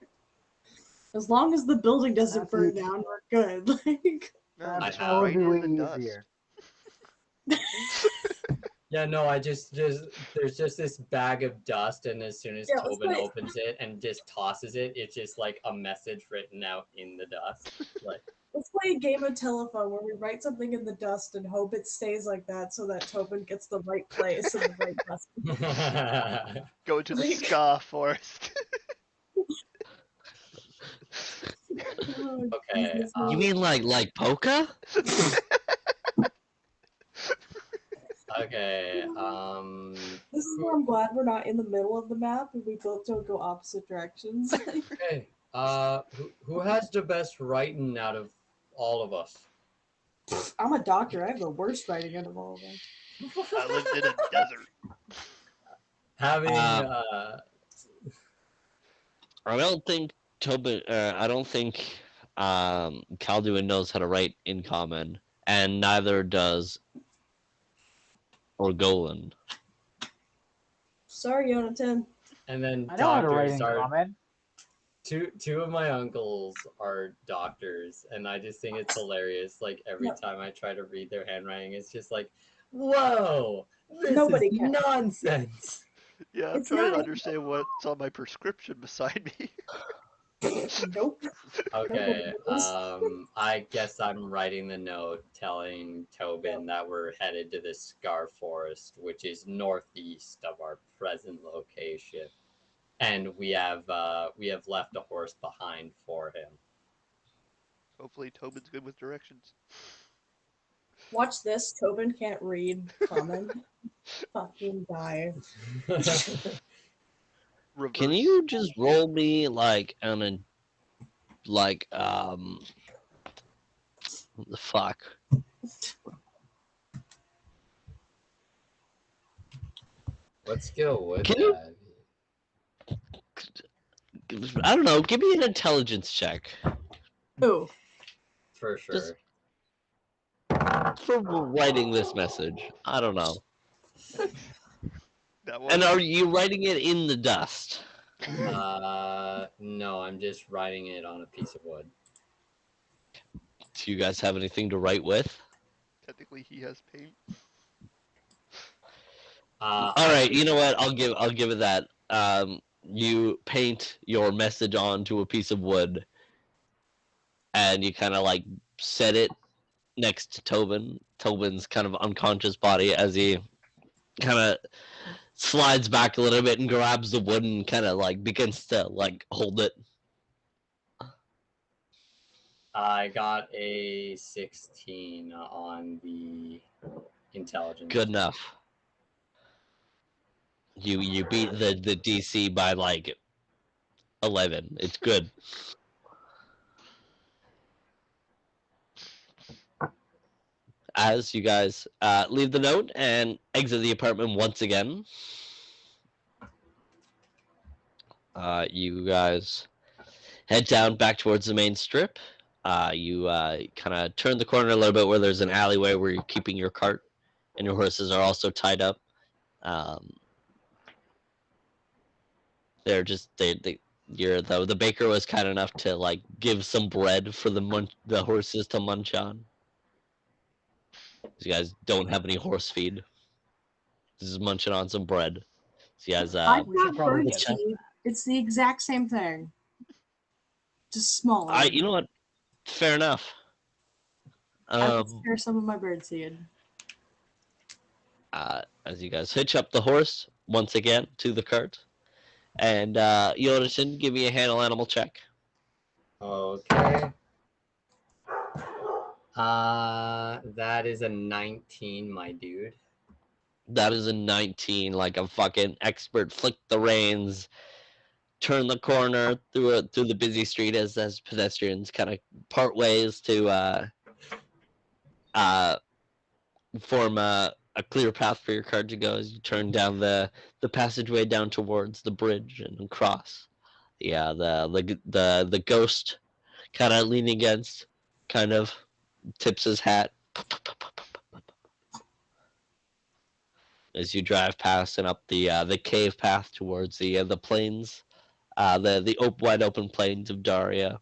As long as the building doesn't burn down, we're good. Like, No, I just have- write That it would in be the way dust. easier. Yeah, no, I just there's just this bag of dust, and as soon as Yeah, let's Tobin wait. opens it and just tosses it, it's just like a message written out in the dust. Like, let's play a game of telephone where we write something in the dust and hope it stays like that so that Tobin gets the right place and the right dust. Go into the Like- ska forest. Oh, Okay, Jesus, You mean like polka? okay, This is where I'm glad we're not in the middle of the map and we both don't go opposite directions. okay. Who has the best writing out of all of us? I'm a doctor. I have the worst writing out of all of them. I lived in a desert. Having I don't think Tobin. I don't think Calduin knows how to write in common, and neither does Orgolan. Sorry, Jonathan. And then I know how to write doctors in are common. two of my uncles are doctors, and I just think it's hilarious. Like every Yep. time I try to read their handwriting, it's just like, whoa, this Nobody is can. nonsense. Yeah, I'm It's trying to not- understand what's on my prescription beside me. Nope. Okay, knows. I guess I'm writing the note telling Tobin that we're headed to the Scar Forest, which is northeast of our present location, and we have left a horse behind for him. Hopefully Tobin's good with directions. Watch this. Tobin can't read common. Fucking die. Reverse. Can you just roll me like what the fuck? What skill would Can you- that be? I don't know. Give me an intelligence check Ooh. For sure. Just- for writing this message. I don't know. That one. And are you writing it in the dust? No, I'm just writing it on a piece of wood. Do you guys have anything to write with? Technically, he has paint. All right, you know what? I'll give it that. You paint your message onto a piece of wood, and you kind of like set it next to Tobin. Tobin's kind of unconscious body as he kind of slides back a little bit and grabs the wood and kind of like begins to like hold it. I got a 16 on the intelligence. Good enough. You beat the DC by like 11. It's good. As you guys leave the note and exit the apartment once again, you guys head down back towards the main strip. You kind of turn the corner a little bit where there's an alleyway where you're keeping your cart, and your horses are also tied up. They're just the baker was kind enough to like give some bread for the horses to munch on. You guys don't have any horse feed. This is munching on some bread. So you guys, I've We should got probably bird get seed. It's the exact same thing. Just smaller. you know what? Fair enough. I would spare some of my bird seed. As you guys hitch up the horse once again to the cart, and Yonatan, give me a handle animal check. Okay. That is a 19, my dude. That is a 19, like a fucking expert. Flick the reins, turn the corner through the busy street as pedestrians kind of part ways to form a clear path for your cart to go as you turn down the passageway down towards the bridge and across. Yeah, the ghost kind of leaning against, kind of tips his hat as you drive past and up the cave path towards the plains, the wide open plains of Daria.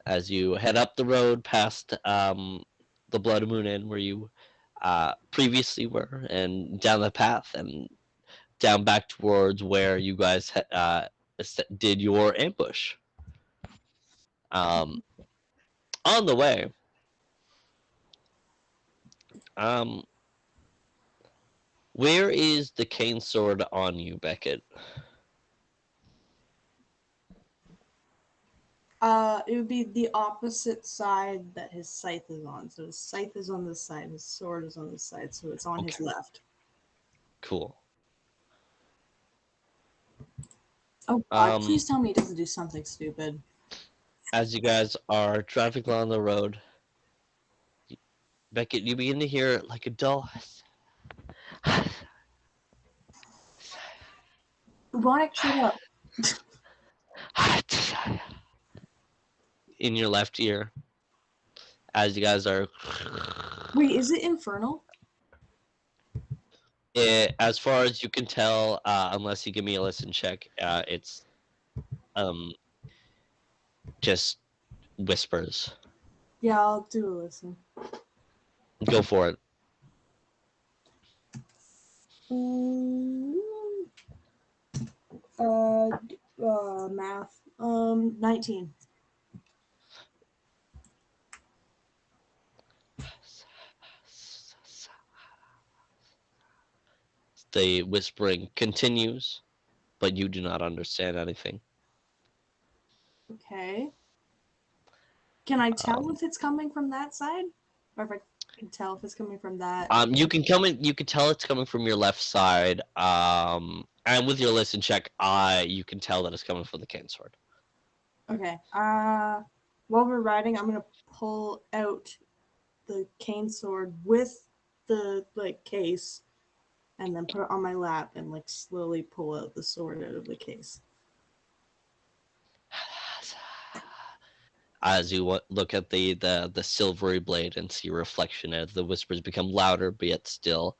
As you head up the road past the Blood Moon Inn where you previously were, and down the path and down back towards where you guys did your ambush. On the way, where is the cane sword on you, Beckett? It would be the opposite side that his scythe is on. So his scythe is on this side, his sword is on this side, so it's on his Okay. left. Cool. Oh God, please tell me he doesn't do something stupid. As you guys are driving along the road, Beckett, you begin to hear like a dull. Ronick, shut up. In your left ear, as you guys are. Wait, is it infernal? As far as you can tell, unless you give me a listen check, it's um just whispers. Yeah, I'll do a listen. Go for it. Math. 19. The whispering continues, but you do not understand anything. Okay. Can I tell if it's coming from that side? Or if I can tell if it's coming from that? You can you can tell it's coming from your left side. And with your listen check, you can tell that it's coming from the cane sword. Okay. While we're riding, I'm gonna pull out the cane sword with the case, and then put it on my lap and slowly pull out the sword out of the case. As you look at the silvery blade and see a reflection as the whispers become louder, but yet still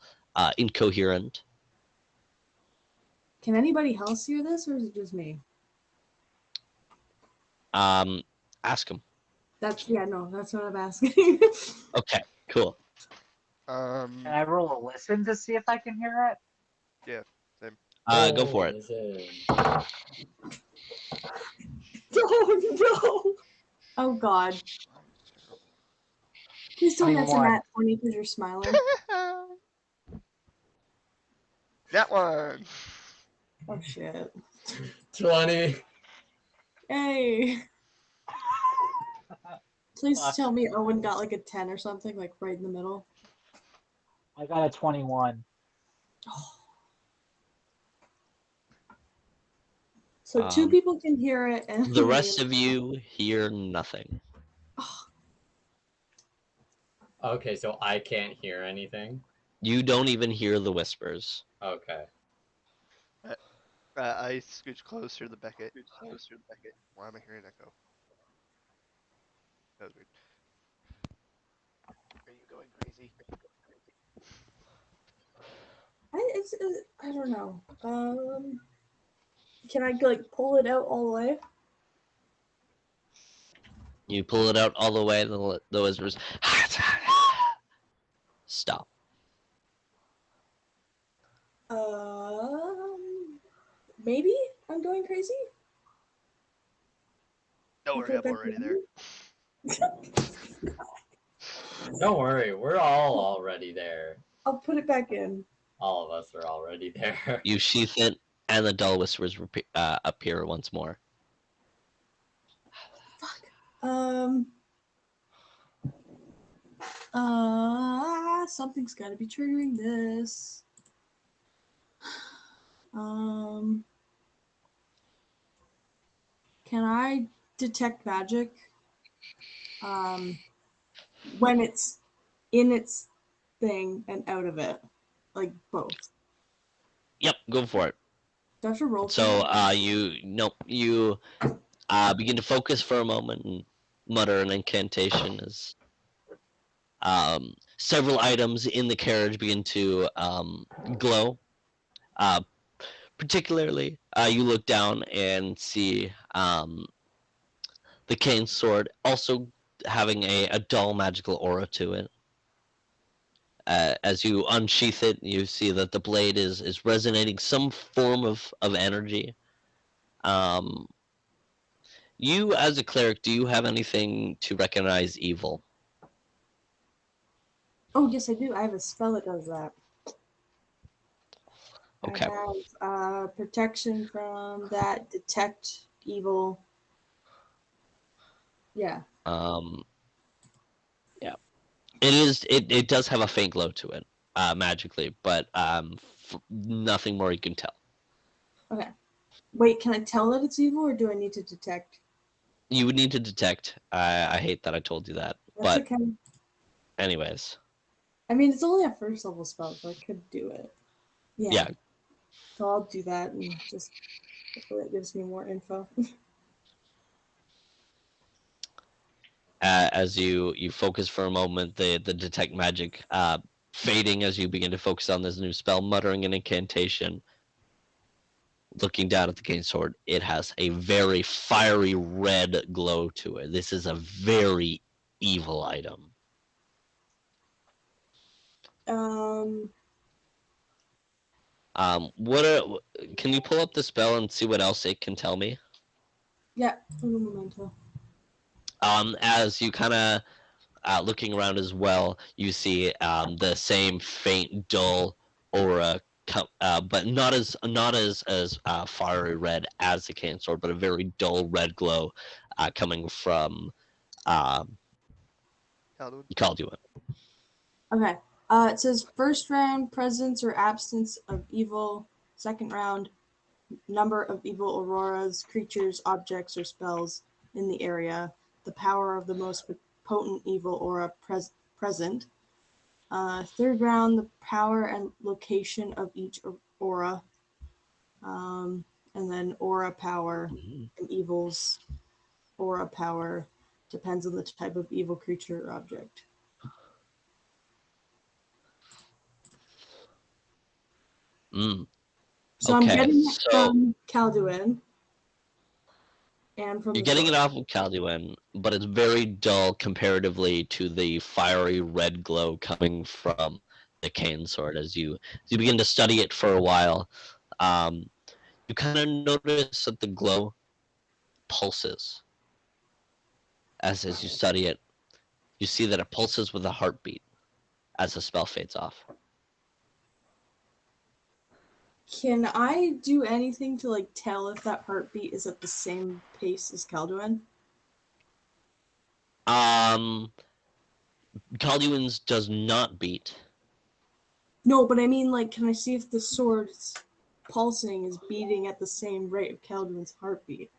incoherent. Can anybody else hear this, or is it just me? Ask him. That's what I'm asking. Okay, cool. Can I roll a listen to see if I can hear it? Yeah, same. Go for it. Oh no! Oh god. Please tell me that's a 21. nat 20 because you're smiling. That one. Oh shit. 20. Hey. Please Fuck. tell me Owen got a 10 or something, right in the middle. I got a 21. So two people can hear it, and The rest of you hear nothing. Okay, so I can't hear anything. You don't even hear the whispers. Okay. I scooch closer to Beckett. Why am I hearing echo? That was weird. Are you going crazy? I don't know. Can I pull it out all the way? You pull it out all the way, the whispers stop. Maybe I'm going crazy. Don't I'll worry, put it I'm back already in. there. Don't worry, we're all already there. I'll put it back in. All of us are already there. You sheath it, and the dull whispers appear once more. Fuck. Something's got to be triggering this. Can I detect magic? When it's in its thing and out of it, both. Yep, go for it. Do I have to roll? So you begin to focus for a moment and mutter an incantation as several items in the carriage begin to glow. Particularly, you look down and see the cane sword also having a dull magical aura to it. As you unsheath it, you see that the blade is resonating some form of energy. You, as a cleric, do you have anything to recognize evil? Oh, yes, I do. I have a spell that does that. Okay. I have protection from that, detect evil. Yeah. Yeah. It does have a faint glow to it, magically, but nothing more you can tell. Okay. Wait, can I tell that it's evil, or do I need to detect? You would need to detect. I hate that I told you that, That's but okay. anyways. I mean, it's only a first level spell, so I could do it. Yeah. Yeah. So I'll do that and just Hopefully that gives me more info. As you focus for a moment, the detect magic fading as you begin to focus on this new spell, muttering an incantation. Looking down at the cane sword, it has a very fiery red glow to it. This is a very evil item. Can you pull up the spell and see what else it can tell me? Yeah, un momento. As you kind of looking around as well, you see the same faint, dull aura, but not as fiery red as the cane sword, but a very dull red glow coming from Calduin? Calduin. Okay. It says first round, presence or absence of evil. Second round, number of evil auroras, creatures, objects, or spells in the area. The power of the most potent evil aura present. Third round, the power and location of each aura. And then aura power and evils. Aura power depends on the type of evil creature or object. So I'm Okay, getting it so from Calduin and from you're the getting sword. it off of Calduin, but it's very dull comparatively to the fiery red glow coming from the cane sword. As you begin to study it for a while, you kind of notice that the glow pulses. As you study it, you see that it pulses with a heartbeat as the spell fades off. Can I do anything to like tell if that heartbeat is at the same pace as Calduin? Calduin's does not beat. No, but I mean, like, can I see if the sword's pulsing is beating at the same rate of Calduin's heartbeat?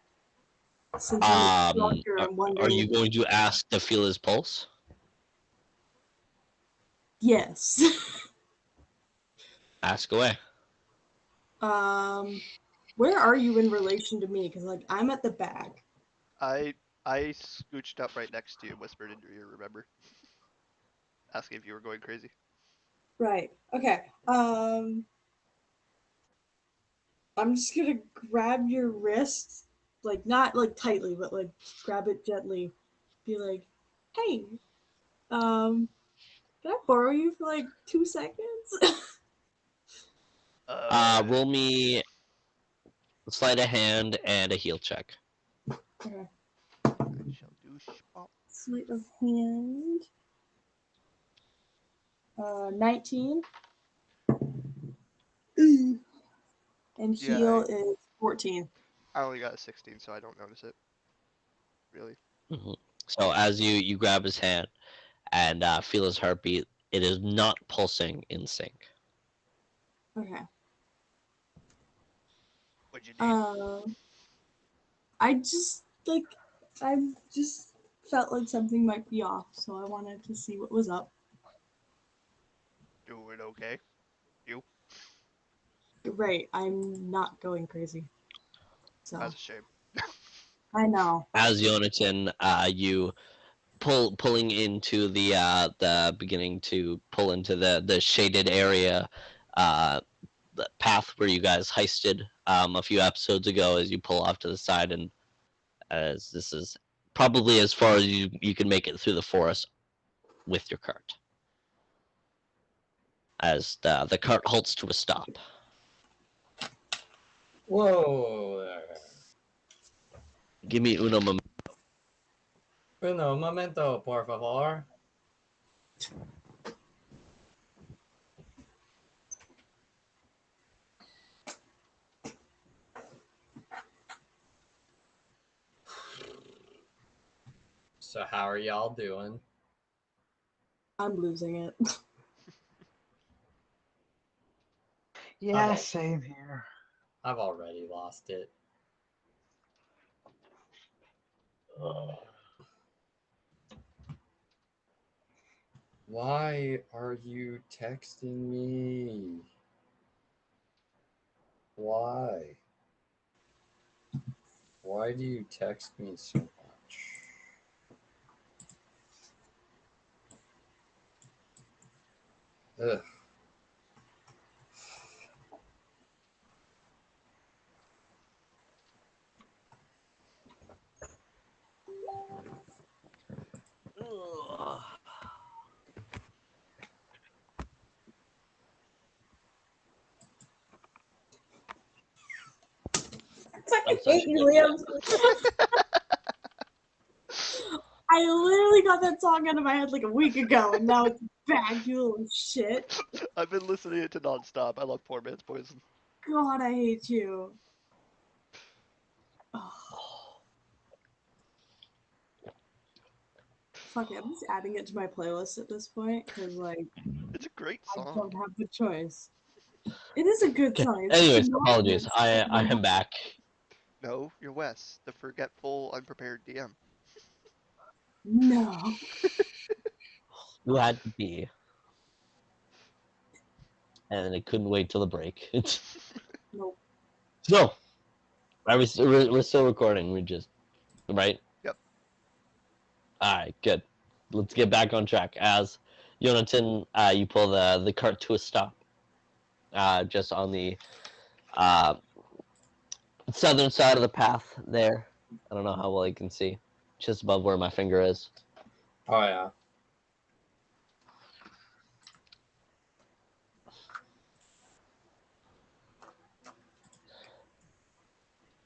Since I'm a doctor, I'm Are wondering you if... going to ask to feel his pulse? Yes. Ask away. Where are you in relation to me? Because, like, I'm at the back. I scooched up right next to you and whispered into your ear, remember? Asking if you were going crazy. Right. Okay. I'm just gonna grab your wrist, like not like tightly, but like grab it gently. Be like, hey, can I borrow you for like 2 seconds? Roll me sleight of hand and a heal check. Okay. I shall do spot. Sleight of hand. 19. And Yeah, heal is 14. I only got a 16, so I don't notice it. Really. Mm-hmm. So as you grab his hand and feel his heartbeat, it is not pulsing in sync. Okay. What'd you need? I just like I just felt like something might be off, so I wanted to see what was up. Doing okay? You? Right, I'm not going crazy. So That's a shame. I know. As Yonatan, you pulling into the beginning to pull into the shaded area, the path where you guys heisted a few episodes ago. As you pull off to the side, and as this is probably as far as you can make it through the forest with your cart. As the cart halts to a stop. Whoa. Give me uno moment. Uno momento, por favor. So how are y'all doing? I'm losing it. Yeah, Oh. same here. I've already lost it. Why are you texting me? Why? Why do you text me so much? Ugh. I such hate a you, good Liam. I literally got that song out of my head like a week ago, and now it's back, you little shit. I've been listening to nonstop. I love Poor Man's Poison. God, I hate you. Oh. Fuck it, I'm just adding it to my playlist at this point, because, like, It's a great I song. don't have the choice. It is a good Okay. song. It's Anyways, just apologies. I am back. No, you're Wes, the forgetful, unprepared DM. No. You had to be. And I couldn't wait till the break. Nope. So, we're still recording. We just, right? Yep. All right, good. Let's get back on track. As Jonathan, you pull the cart to a stop, just on the southern side of the path there. I don't know how well you can see, just above where my finger is. Oh yeah.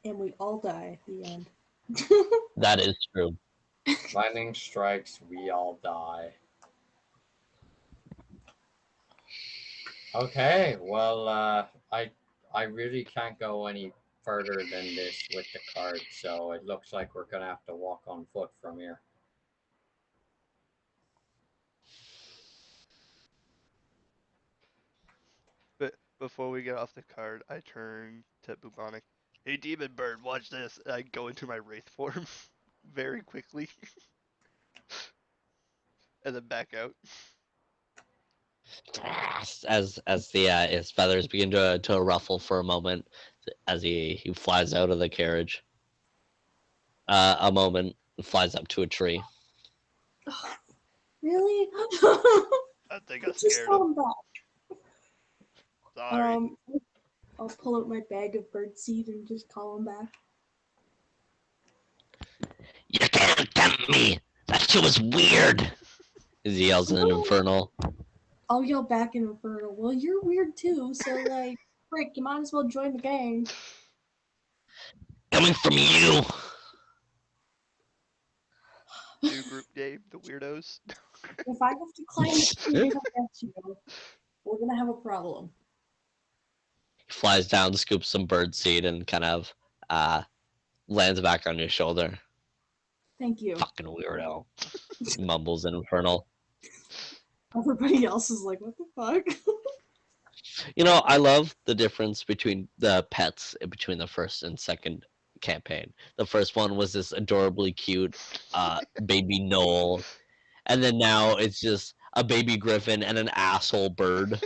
And we all die at the end. That is true. Lightning strikes, we all die. Okay, well, I really can't go any further than this with the cart, so it looks like we're gonna have to walk on foot from here. But before we get off the card, I turn to Bubonic. Hey, Demon Bird, watch this. I go into my Wraith form very quickly. And then back out. As his feathers begin to ruffle for a moment, as he flies out of the carriage. A moment, flies up to a tree. Really? I think I Just scared call him. him back. Sorry. I'll pull out my bag of birdseed and just call him back. You can't tempt me! That shit was weird! As he yells in an infernal. I'll yell back in Infernal. Well, you're weird too, so like, frick, you might as well join the gang. Coming from you! New group name, the Weirdos. If I have to climb the tree to get you, we're gonna have a problem. He flies down, scoops some bird seed, and kind of lands back on your shoulder. Thank you. Fucking weirdo. He mumbles in infernal. Everybody else is like, what the fuck? You know, I love the difference between the pets between the first and second campaign. The first one was this adorably cute baby Noel, and then now it's just a baby griffin and an asshole bird.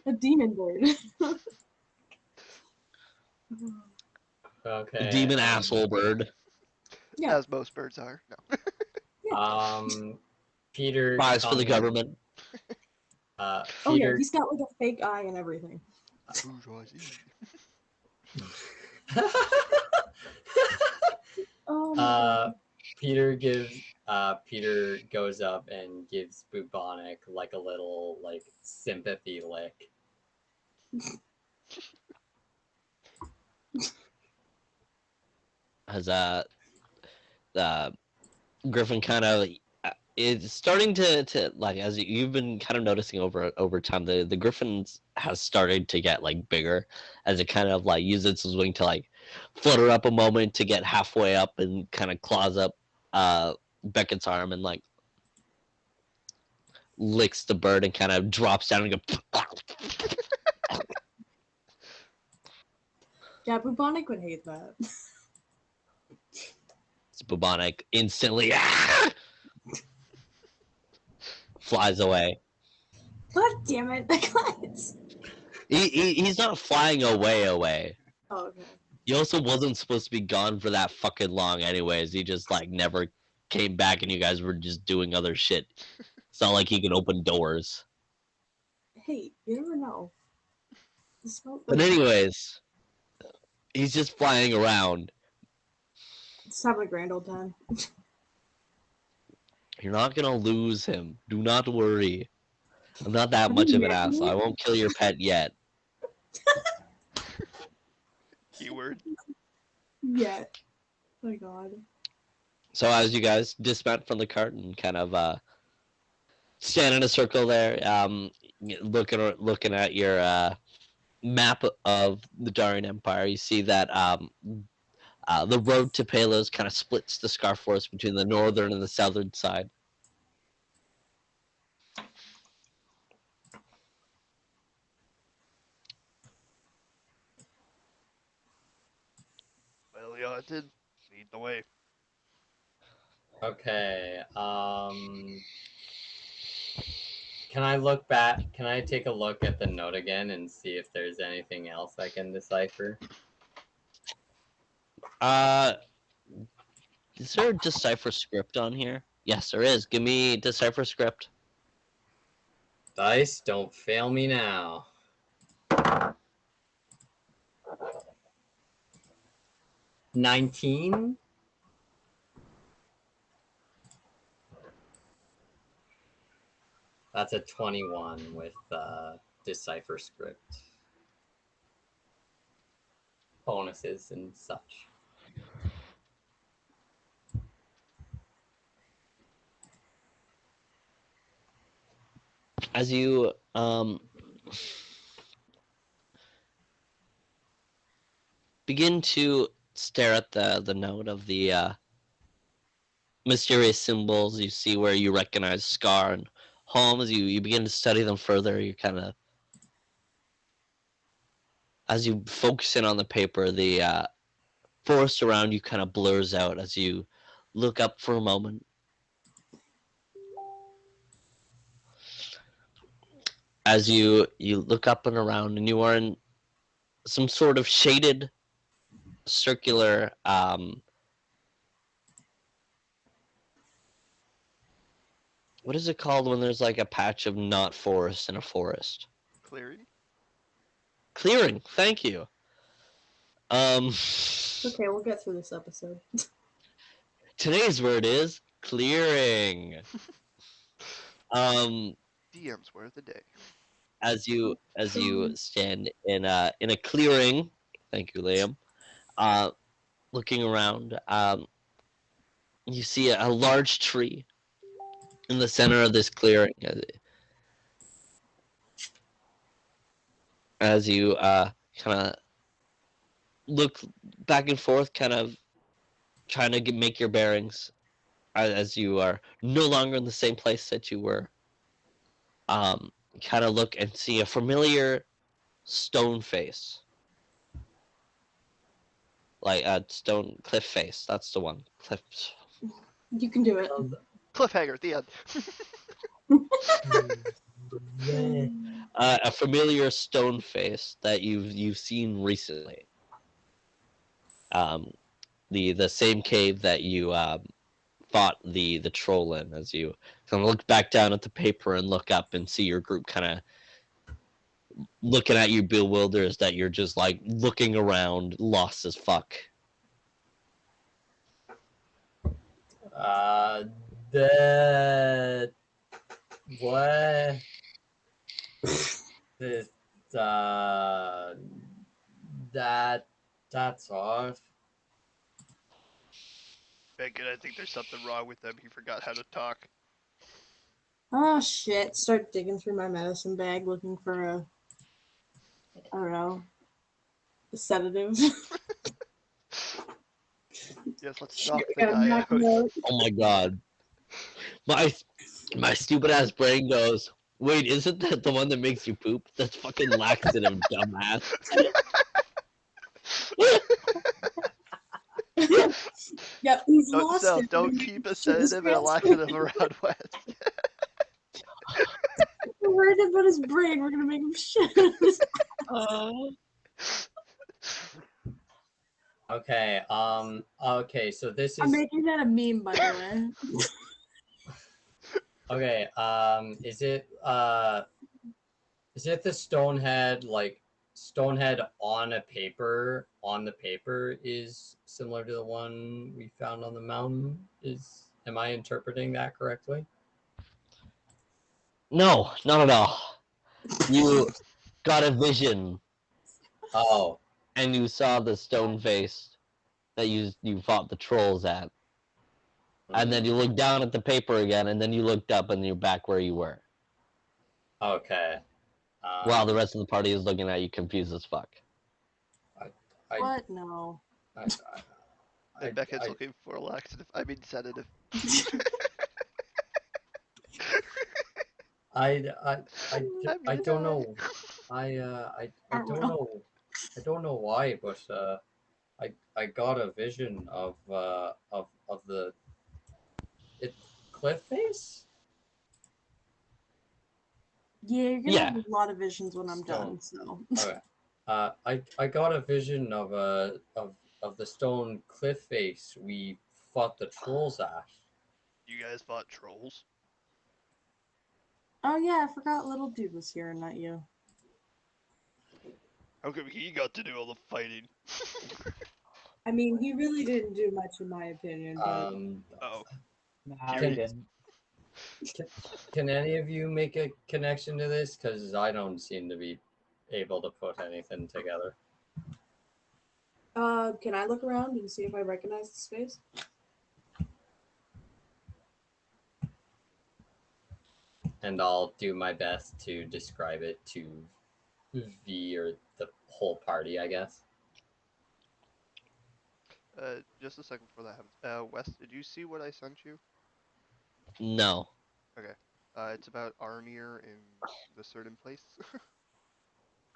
A demon bird. Okay. Demon asshole bird. Yeah. As most birds are. No. Peter. Spies for the comes- government. Oh yeah, Peter. he's got like a fake eye and everything. Bourgeoisie. Oh my god. Peter goes up and gives Bubonic like a little like sympathy lick. As Griffin kind of is starting to like, as you've been kind of noticing over time, the Griffins has started to get like bigger as it kind of like uses its wing to like flutter up a moment to get halfway up and kind of claws up Beckett's arm and like licks the bird and kind of drops down and goes. Yeah, Bubonic would hate that. It's Bubonic instantly flies away. God damn it, guys. He's not flying away. Oh, okay. He also wasn't supposed to be gone for that fucking long anyways. He just like never came back and you guys were just doing other shit. It's not like he could open doors. Hey, you never know. It's not But like anyways, he's just flying around. it's having a grand old time. You're not gonna lose him. Do not worry. I'm not that much of an asshole. I won't kill your pet yet. Keyword. Yeah. Oh my god. So as you guys dismount from the cart and kind of stand in a circle there, looking at your map of the Darian Empire, you see that the road to Palos kind of splits the Scar Forest between the northern and the southern side. Well, you hunted. Lead the way. Okay. Can I look back? Can I take a look at the note again and see if there's anything else I can decipher? Is there a decipher script on here? Yes, there is. Give me decipher script. Dice, don't fail me now. 19. That's a 21 with decipher script. Bonuses and such. As you begin to stare at the note of the mysterious symbols, you see where you recognize Scar and Home. As you begin to study them further, you kind of, as you focus in on the paper, the forest around you kind of blurs out as you look up for a moment. As you look up and around, and you are in some sort of shaded, circular what is it called when there's like a patch of not forest in a forest? Clearing. Clearing. Thank you. Okay, we'll get through this episode. Today's word is clearing. DM's word of the day. As you stand in a clearing, thank you, Liam. Looking around, you see a large tree in the center of this clearing. As you kind of look back and forth, kind of trying to make your bearings, as you are no longer in the same place that you were. Kind of look and see a familiar stone face, like a stone cliff face. That's the one. Cliff. You can do it. Cliffhanger at the end. A familiar stone face that you've seen recently. The same cave that you fought the troll in. As you kind of look back down at the paper and look up and see your group kind of looking at you, bewildered, that you're just like looking around, lost as fuck. The what? This that's off. Bacon, I think there's something wrong with him. He forgot how to talk. Oh shit. Start digging through my medicine bag looking for a, I don't know, a sedative. Yes, let's knock the Gotta guy knock out. him out. Oh my god. My stupid ass brain goes, wait, isn't that the one that makes you poop? That's fucking laxative, dumbass. Yep, he's Note lost self, it. don't keep a sedative and a laxative around West. We're worried about his brain. We're gonna make him shit. Okay. Okay. So this I'm is making that a meme, by the way. okay. Is it the Stonehead like Stonehead on a paper on the paper is similar to the one we found on the mountain? Am I interpreting that correctly? No, not at all. You got a vision, Oh. and you saw the stone face that you fought the trolls at, and then you looked down at the paper again, and then you looked up, and you're back where you were. Okay. While the rest of the party is looking at you, confused as fuck. I, What? No. And Beckett's looking for a laxative. I mean sedative. I I'm gonna don't die. know. I don't know. I don't know why, but I got a vision of the cliff face. Yeah, you're gonna Yeah. have a lot of visions when I'm Stone. done. So. Okay. I got a vision of the stone cliff face we fought the trolls at. You guys fought trolls? Oh yeah, I forgot little dude was here, not you. How come he got to do all the fighting? I mean, he really didn't do much, in my opinion. But Oh. Nah, Can- he didn't. Can any of you make a connection to this? Because I don't seem to be able to put anything together. can I look around and see if I recognize the space? And I'll do my best to describe it to V or the whole party, I guess. Just a second before that happens. Wes, did you see what I sent you? No. Okay. It's about Arnir in the certain place.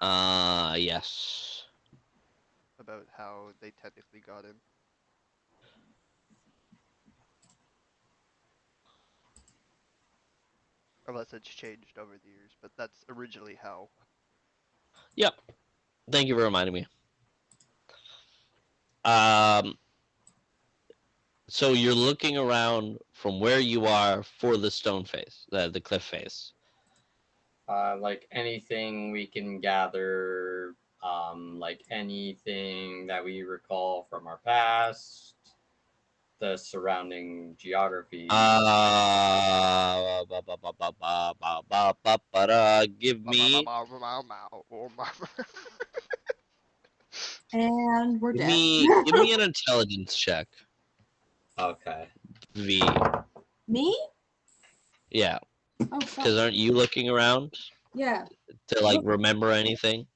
Yes. About how they technically got in. Unless it's changed over the years, but that's originally how. Yep. Thank you for reminding me. Um. So you're looking around from where you are for the stone face, the cliff face. Like anything we can gather, like anything that we recall from our past, the surrounding geography. Give me, And we're dead. give me an intelligence check, Okay. V. Me? Yeah, Oh fuck. because aren't you looking around Yeah. to like remember anything?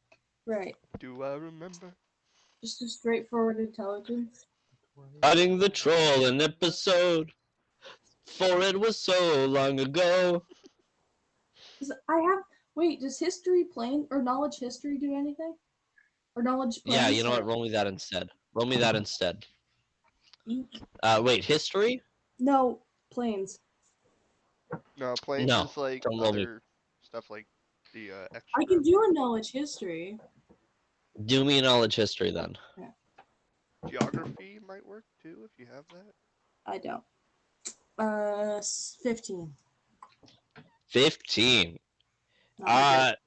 Right. Do I remember? Just a straightforward intelligence. Fighting the troll an episode, for it was so long ago. I have. Wait, does history plane or knowledge history do anything? Or knowledge planes? Yeah, you know what? Roll me that instead. Roll me that instead. Eek. Wait, history? No, planes. No, planes No, is like don't roll me. other stuff like the extra. I can do a knowledge history. Do me knowledge history then. Geography might work too if you have that. I don't. 15. 15. Not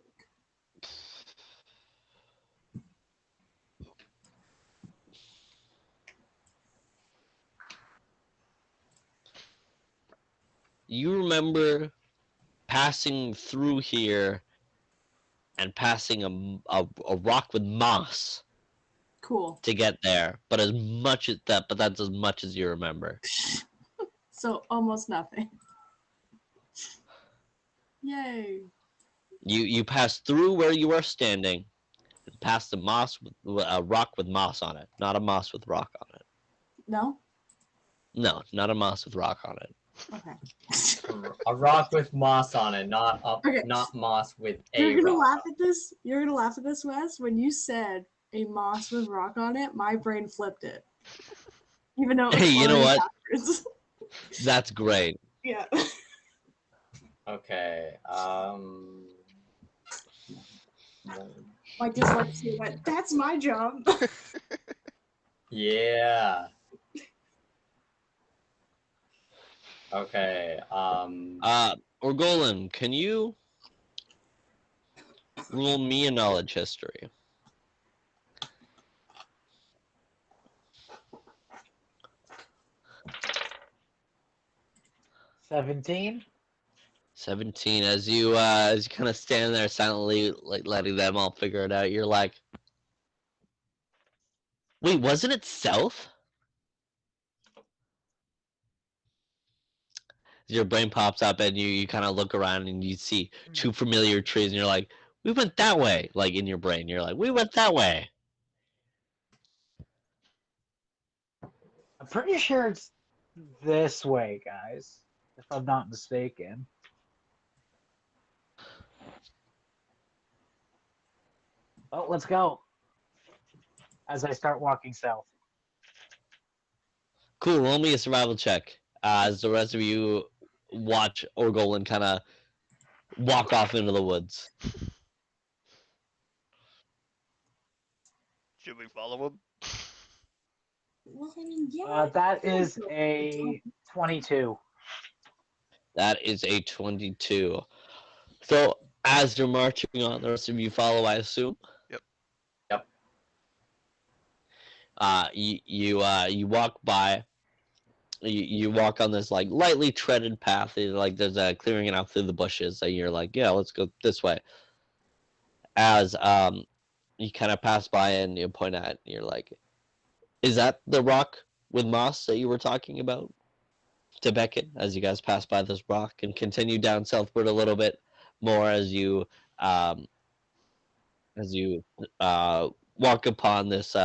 You remember passing through here and passing a rock with moss cool. to get there, but that's as much as you remember. So almost nothing. Yay. You pass through where you are standing, and past a rock with moss on it, not a moss with rock on it. No? No, not a moss with rock on it. Okay. A rock with moss on it, not Okay. not moss with a You're gonna rock. laugh at this. You're gonna laugh at this, Wes. When you said a moss with rock on it, my brain flipped it. Even though it was Hey, you know already what? backwards. That's great. Yeah. Okay. My dyslexia went, that's my job. Yeah. Okay. Orgolan, can you roll me a knowledge history? $17. 17. As you kind of stand there silently, like letting them all figure it out, you're like, wait, wasn't it south? Your brain pops up and you kind of look around and you see two familiar trees and you're like, we went that way. Like in your brain, you're like, we went that way. I'm pretty sure it's this way, guys, if I'm not mistaken. Oh, let's go. As I start walking south. Cool, roll me a survival check. As the rest of you watch Orgolan kind of walk off into the woods. Should we follow him? Well, I mean, yeah. That is a 22. That is a 22. So as you're marching on, the rest of you follow, I assume. Yep. Yep. You walk by. You walk on this like lightly treaded path. Like there's a clearing it out through the bushes, and you're like, yeah, let's go this way. As you kind of pass by and you point at, and you're like, is that the rock with moss that you were talking about? To beckon as you guys pass by this rock and continue down southward a little bit more um, as you walk upon this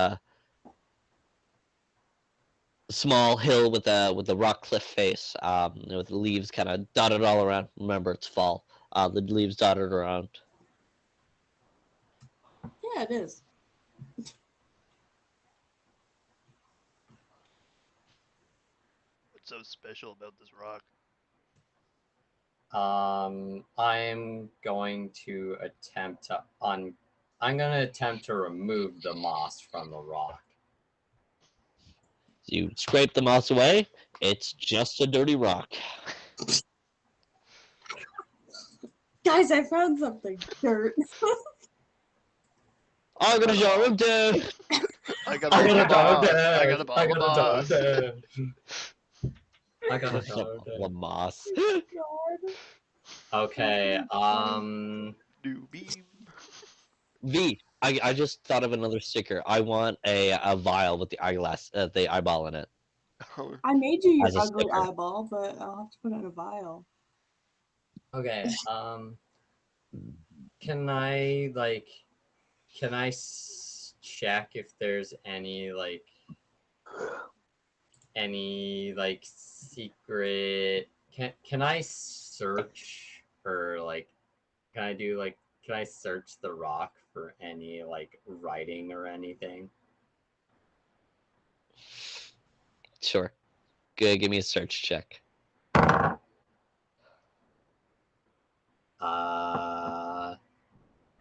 small hill with a rock cliff face with the leaves kind of dotted all around. Remember, it's fall. The leaves dotted around. Yeah, it is. What's so special about this rock? I'm going to attempt to I'm gonna attempt to remove the moss from the rock. You scrape the moss away. It's just a dirty rock. Guys, I found something. Dirt. I'm gonna show him too. I got a dog moss. I got a I got a dog moss. I got a dog The moss. God. Okay, New beam. V. I just thought of another sticker. I want a vial with the eyeglass, the eyeball in it. I made you your As a ugly sticker. eyeball, but I'll have to put it in a vial. okay, can I check if there's any secret can I search or can I search the rock for any writing or anything? Sure. Good. Give me a search check.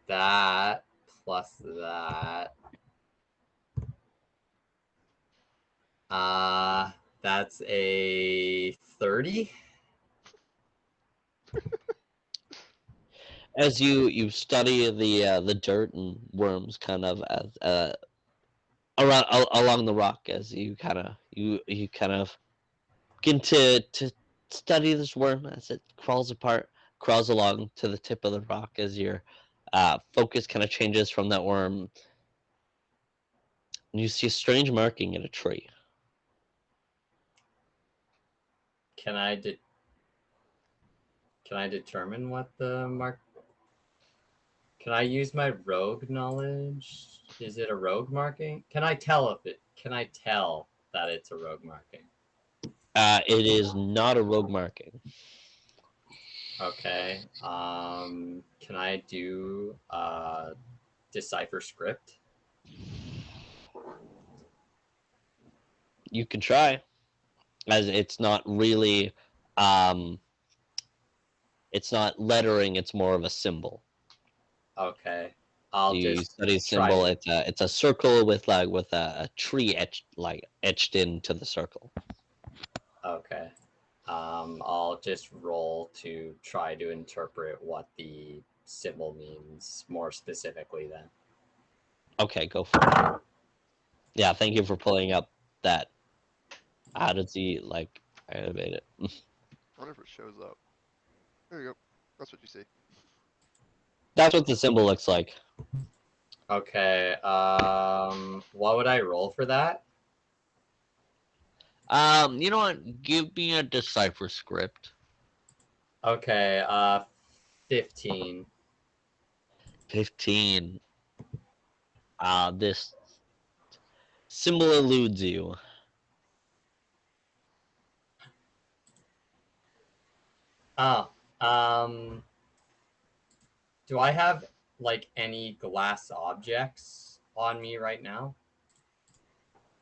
That plus that. That's a 30. As you study the dirt and worms kind of as around along the rock, as you kind of begin to study this worm as it crawls along to the tip of the rock, as your focus kind of changes from that worm, and you see a strange marking in a tree. Can I determine what the mark? Can I use my rogue knowledge? Is it a rogue marking? Can I tell that it's a rogue marking? It is not a rogue marking. Okay. Can I do decipher script? You can try, as it's not really it's not lettering, it's more of a symbol. Okay. I'll You just study try symbol. to. It's a circle with a tree etched into the circle. Okay. I'll just roll to try to interpret what the symbol means more specifically then. Okay, go for it. Yeah, thank you for pulling up that. How does he animate it? I wonder if it shows up. There you go. That's what you see. That's what the symbol looks like. Okay. What would I roll for that? You know what? Give me a decipher script. Okay. 15. 15. This symbol eludes you. Oh. Do I have like any glass objects on me right now?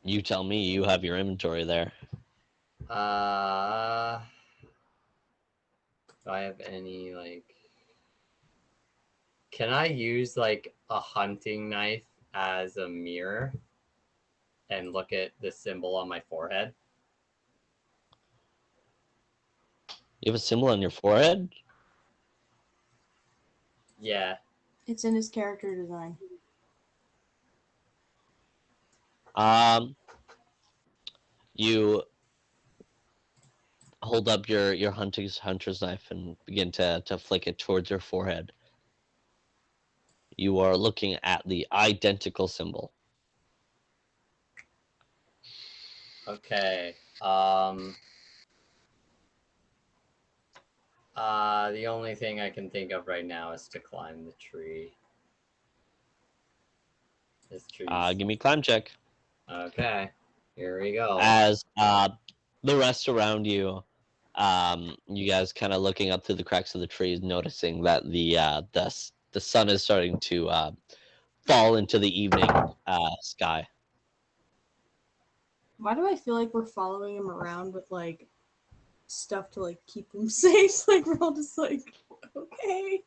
You tell me. You have your inventory there. Do I have any like? Can I use like a hunting knife as a mirror and look at the symbol on my forehead? You have a symbol on your forehead? Yeah. It's in his character design. You hold up your hunter's knife and begin to flick it towards your forehead. You are looking at the identical symbol. Okay. The only thing I can think of right now is to climb the tree. This tree. Give me a climb check. Okay. Here we go. As the rest around you, you guys kind of looking up through the cracks of the trees, noticing that the sun is starting to fall into the evening sky. Why do I feel like we're following him around with like stuff to like keep him safe? Like we're all just like, okay.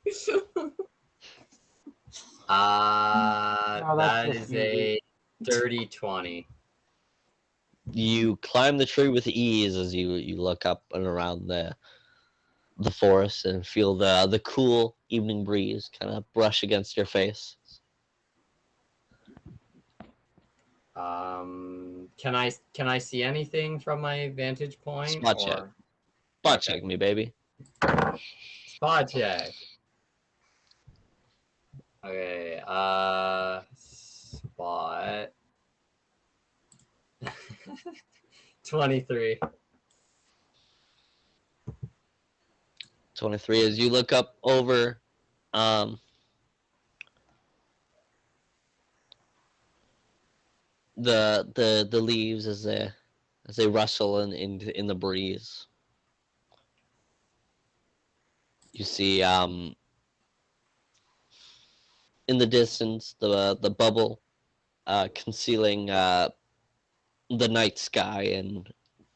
No, that's That just is easy. a dirty 20. You climb the tree with ease as you look up and around the forest and feel the cool evening breeze kind of brush against your face. Can I see anything from my vantage point? Spot check. Spot check me, baby. Spot check. Okay, spot. 23. 23 as you look up over the leaves as they rustle in the breeze. You see in the distance the bubble concealing the night sky, and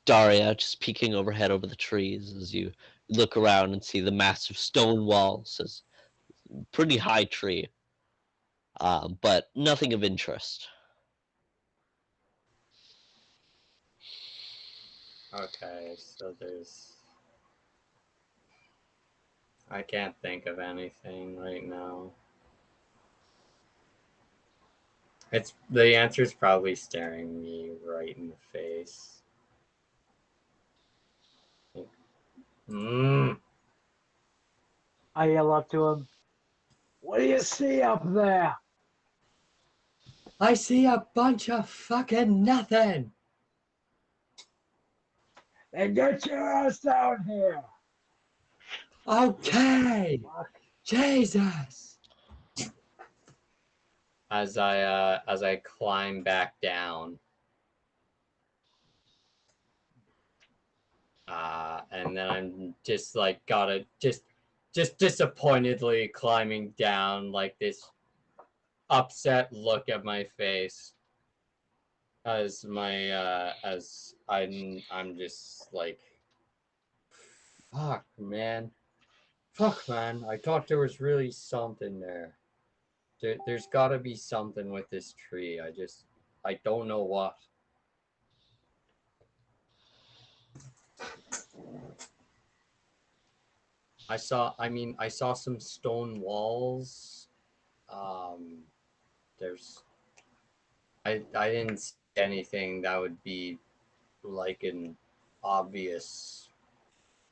Daria just peeking overhead over the trees as you look around and see the massive stone walls. It's a pretty high tree, but nothing of interest. Okay, so there's. I can't think of anything right now. It's the answer's probably staring me right in the face. I yell up to him, "What do you see up there?" I see a bunch of fucking nothing. Then get your ass down here. Okay. Fuck. Jesus. As I climb back down. And then I'm just like just disappointedly climbing down, like this upset look at my face as I'm just like, fuck man, I thought there was really something there. There's got to be something with this tree. I don't know what. I saw some stone walls. There's I didn't see anything that would be like an obvious,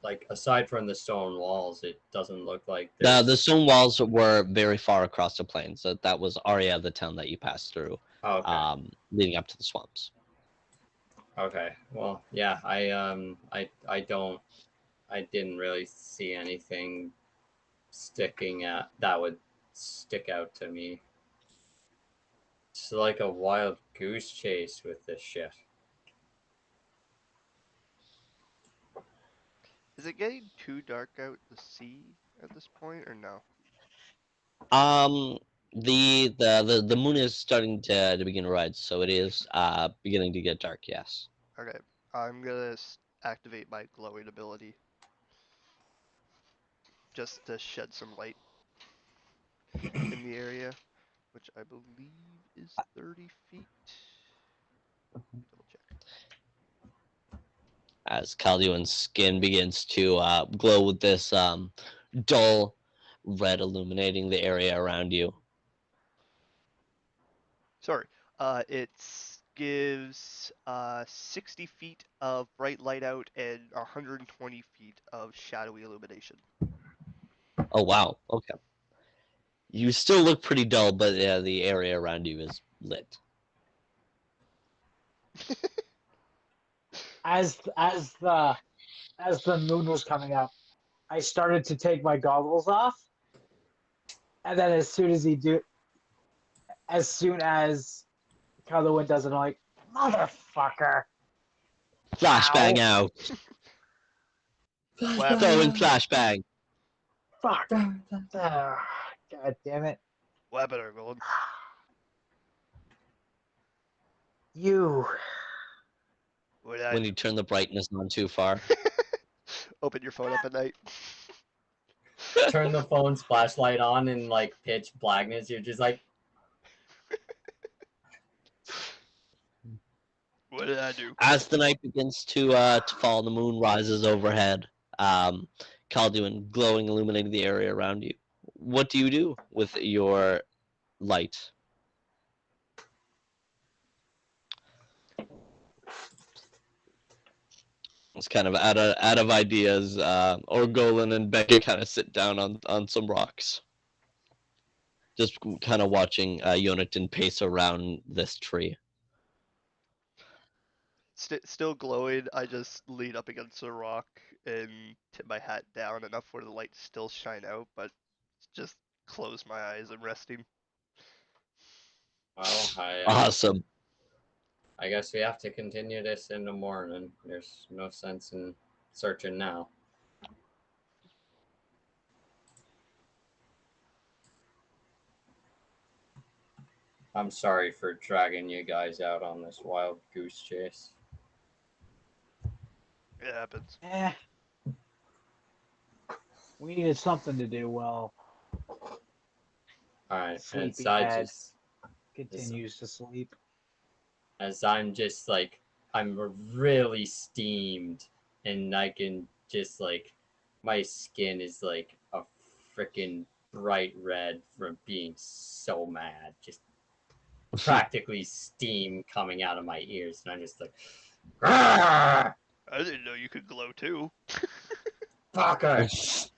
like aside from the stone walls, it doesn't look like The there's. stone walls were very far across the plains. So that was Aria, the town that you passed through, Oh, okay. leading up to the swamps. Okay. Well, yeah, I didn't really see anything sticking at that would stick out to me. It's like a wild goose chase with this shit. Is it getting too dark out to sea at this point, or no? Um, the moon is starting to begin to rise, so it is beginning to get dark. Yes. Okay, I'm gonna activate my glowing ability just to shed some light in the area, which I believe is 30 feet. Double check. As Calduin's skin begins to glow with this dull red illuminating the area around you. Sorry, it gives 60 feet of bright light out and 120 feet of shadowy illumination. Oh wow. Okay. You still look pretty dull, but the area around you is lit. As the moon was coming up, I started to take my goggles off, and then as soon as Colorwin does it, I'm like, motherfucker! Flashbang Ow. out. Flashbang. Throwing flashbang. Fuck! God damn it! Weapon are going. You. What did I When do? you turn the brightness on too far. Open your phone up at night. Turn the phone's flashlight on in like pitch blackness. You're just like, What did I do? As the night begins to fall, the moon rises overhead. Calduin glowing, illuminating the area around you. What do you do with your light? It's kind of out of ideas. Orgolan and Becky kind of sit down on some rocks, just kind of watching Yonatan pace around this tree. Still glowing, I just lean up against a rock and tip my hat down enough where the light still shine out, but just close my eyes and resting. well, Awesome. I guess we have to continue this in the morning. There's no sense in searching now. I'm sorry for dragging you guys out on this wild goose chase. It happens. We needed something to do while Alright, and Sleepyhead continues to sleep. as I'm just like, I'm really steamed, and I can just like, my skin is like a freaking bright red from being so mad. Just practically steam coming out of my ears, and I'm just like, "Grrr! I didn't know you could glow too. Fucker!"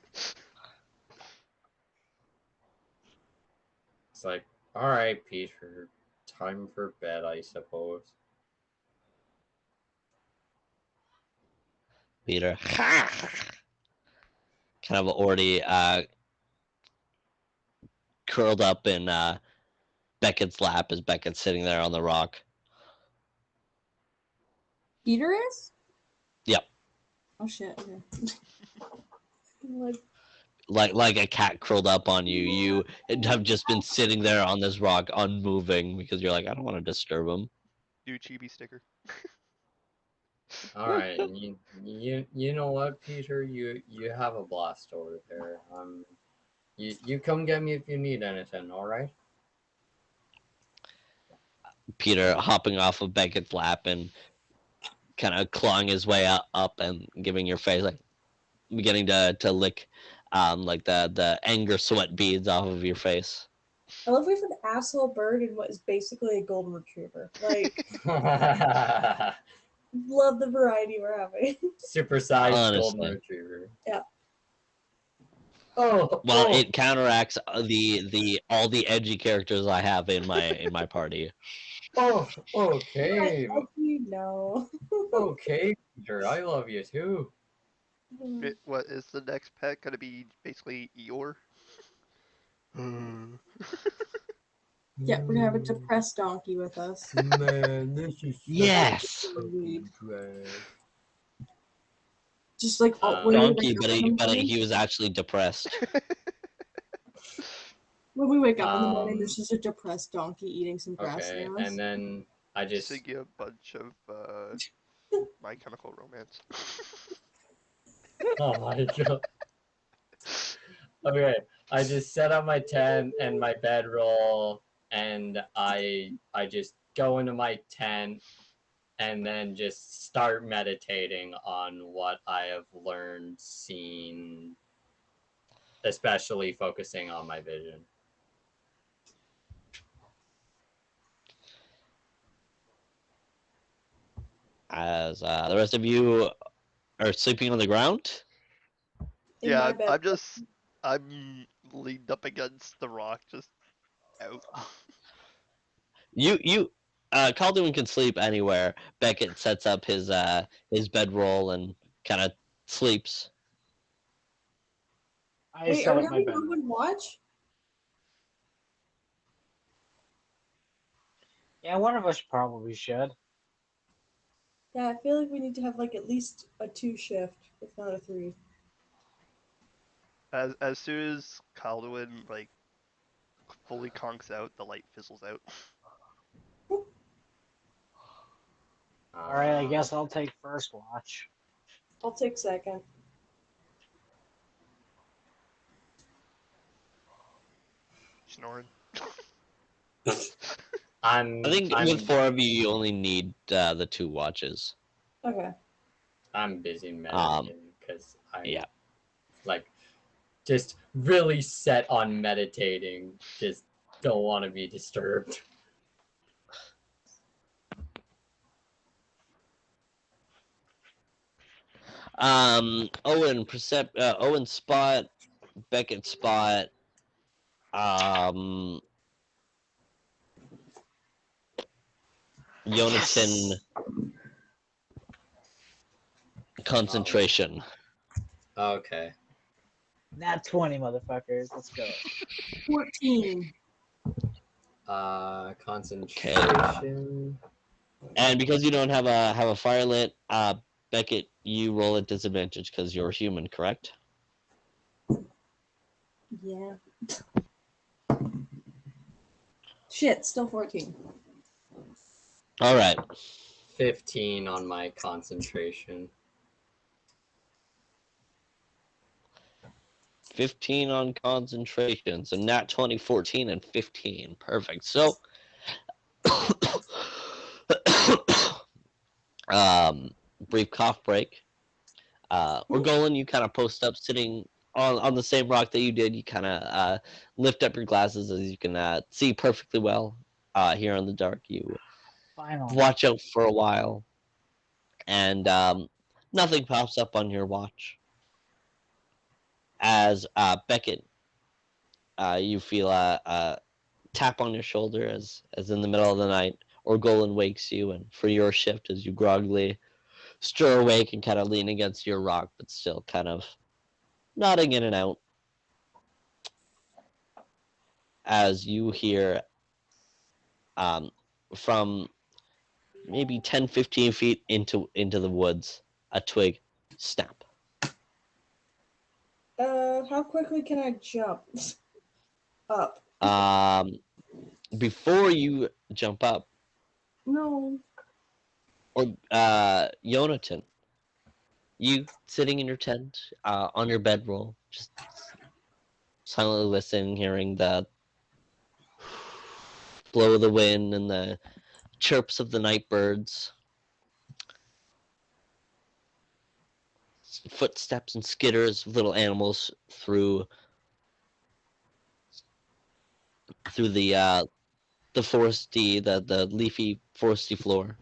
It's like, alright, Peter, time for bed, I suppose. Peter, kind of already curled up in Beckett's lap as Beckett's sitting there on the rock. Peter is? Yep. Oh shit, okay. Like a cat curled up on you. You have just been sitting there on this rock, unmoving, because you're like, I don't want to disturb him. New chibi sticker. Alright, you know what, Peter? You have a blast over there. You come get me if you need anything, alright? Peter hopping off of Beckett's lap and kind of clawing his way up and giving your face like beginning to lick like the anger sweat beads off of your face. I love we have an asshole bird and what is basically a golden retriever. Like, love the variety we're having. Supersized golden Honestly. retriever. Yeah. Oh, Well, oh. it counteracts the all the edgy characters I have in my party. Oh, okay. I know. Okay, Peter, I love you too. What is the next pet gonna be? Basically Eeyore. Yeah, we're gonna have a depressed donkey with us. Man, this is Yes, Just like when we donkey, wake up in the but morning, he was actually depressed. when we wake up in the morning, there's just a depressed donkey eating some grass Okay, near us. and then I just Singing a bunch of My Chemical Romance. oh my god. Okay, I just set up my tent and my bedroll, and I just go into my tent and then just start meditating on what I have learned, seen, especially focusing on my vision. As the rest of you are sleeping on the ground. In Yeah, my bed. I'm leaned up against the rock, just out. You Calduin can sleep anywhere. Beckett sets up his bedroll and kind of sleeps. I Wait, set are we up my having bed. no one watch? Yeah, one of us probably should. Yeah, I feel like we need to have like at least a 2 shift, if not a 3. As soon as Calduin like fully conks out, the light fizzles out. All right, I guess I'll take first watch. I'll take second. Snoring. I think with 4 of you, you only need the 2 watches. Okay. I'm busy meditating because I'm Yeah. like just really set on meditating. Just don't want to be disturbed. Owen spot, Beckett spot, Jonathan concentration. Okay. Nat 20, motherfuckers. Let's go. 14. Concentration. And because you don't have a fire lit, Beckett, you roll at disadvantage because you're human, correct? Yeah. Shit, still 14. All right. 15 on my concentration. 15 on concentration. So nat 20, 14, and 15. Perfect. So, brief cough break. Orgolan, you kind of post up sitting on the same rock that you did. You kind of lift up your glasses as you can see perfectly well here in the dark. You Finally. watch out for a while, and nothing pops up on your watch. As Beckett, you feel a tap on your shoulder as in the middle of the night, Orgolan wakes you, and for your shift, as you groggily stir awake and kind of lean against your rock, but still kind of nodding in and out, as you hear from maybe 10, 15 feet into the woods, a twig snap. How quickly can I jump? Up. Before you jump up, No. or Jonathan, you sitting in your tent on your bedroll, just silently listening, hearing the blow of the wind and the chirps of the night birds, footsteps and skitters of little animals through the foresty, the leafy foresty floor.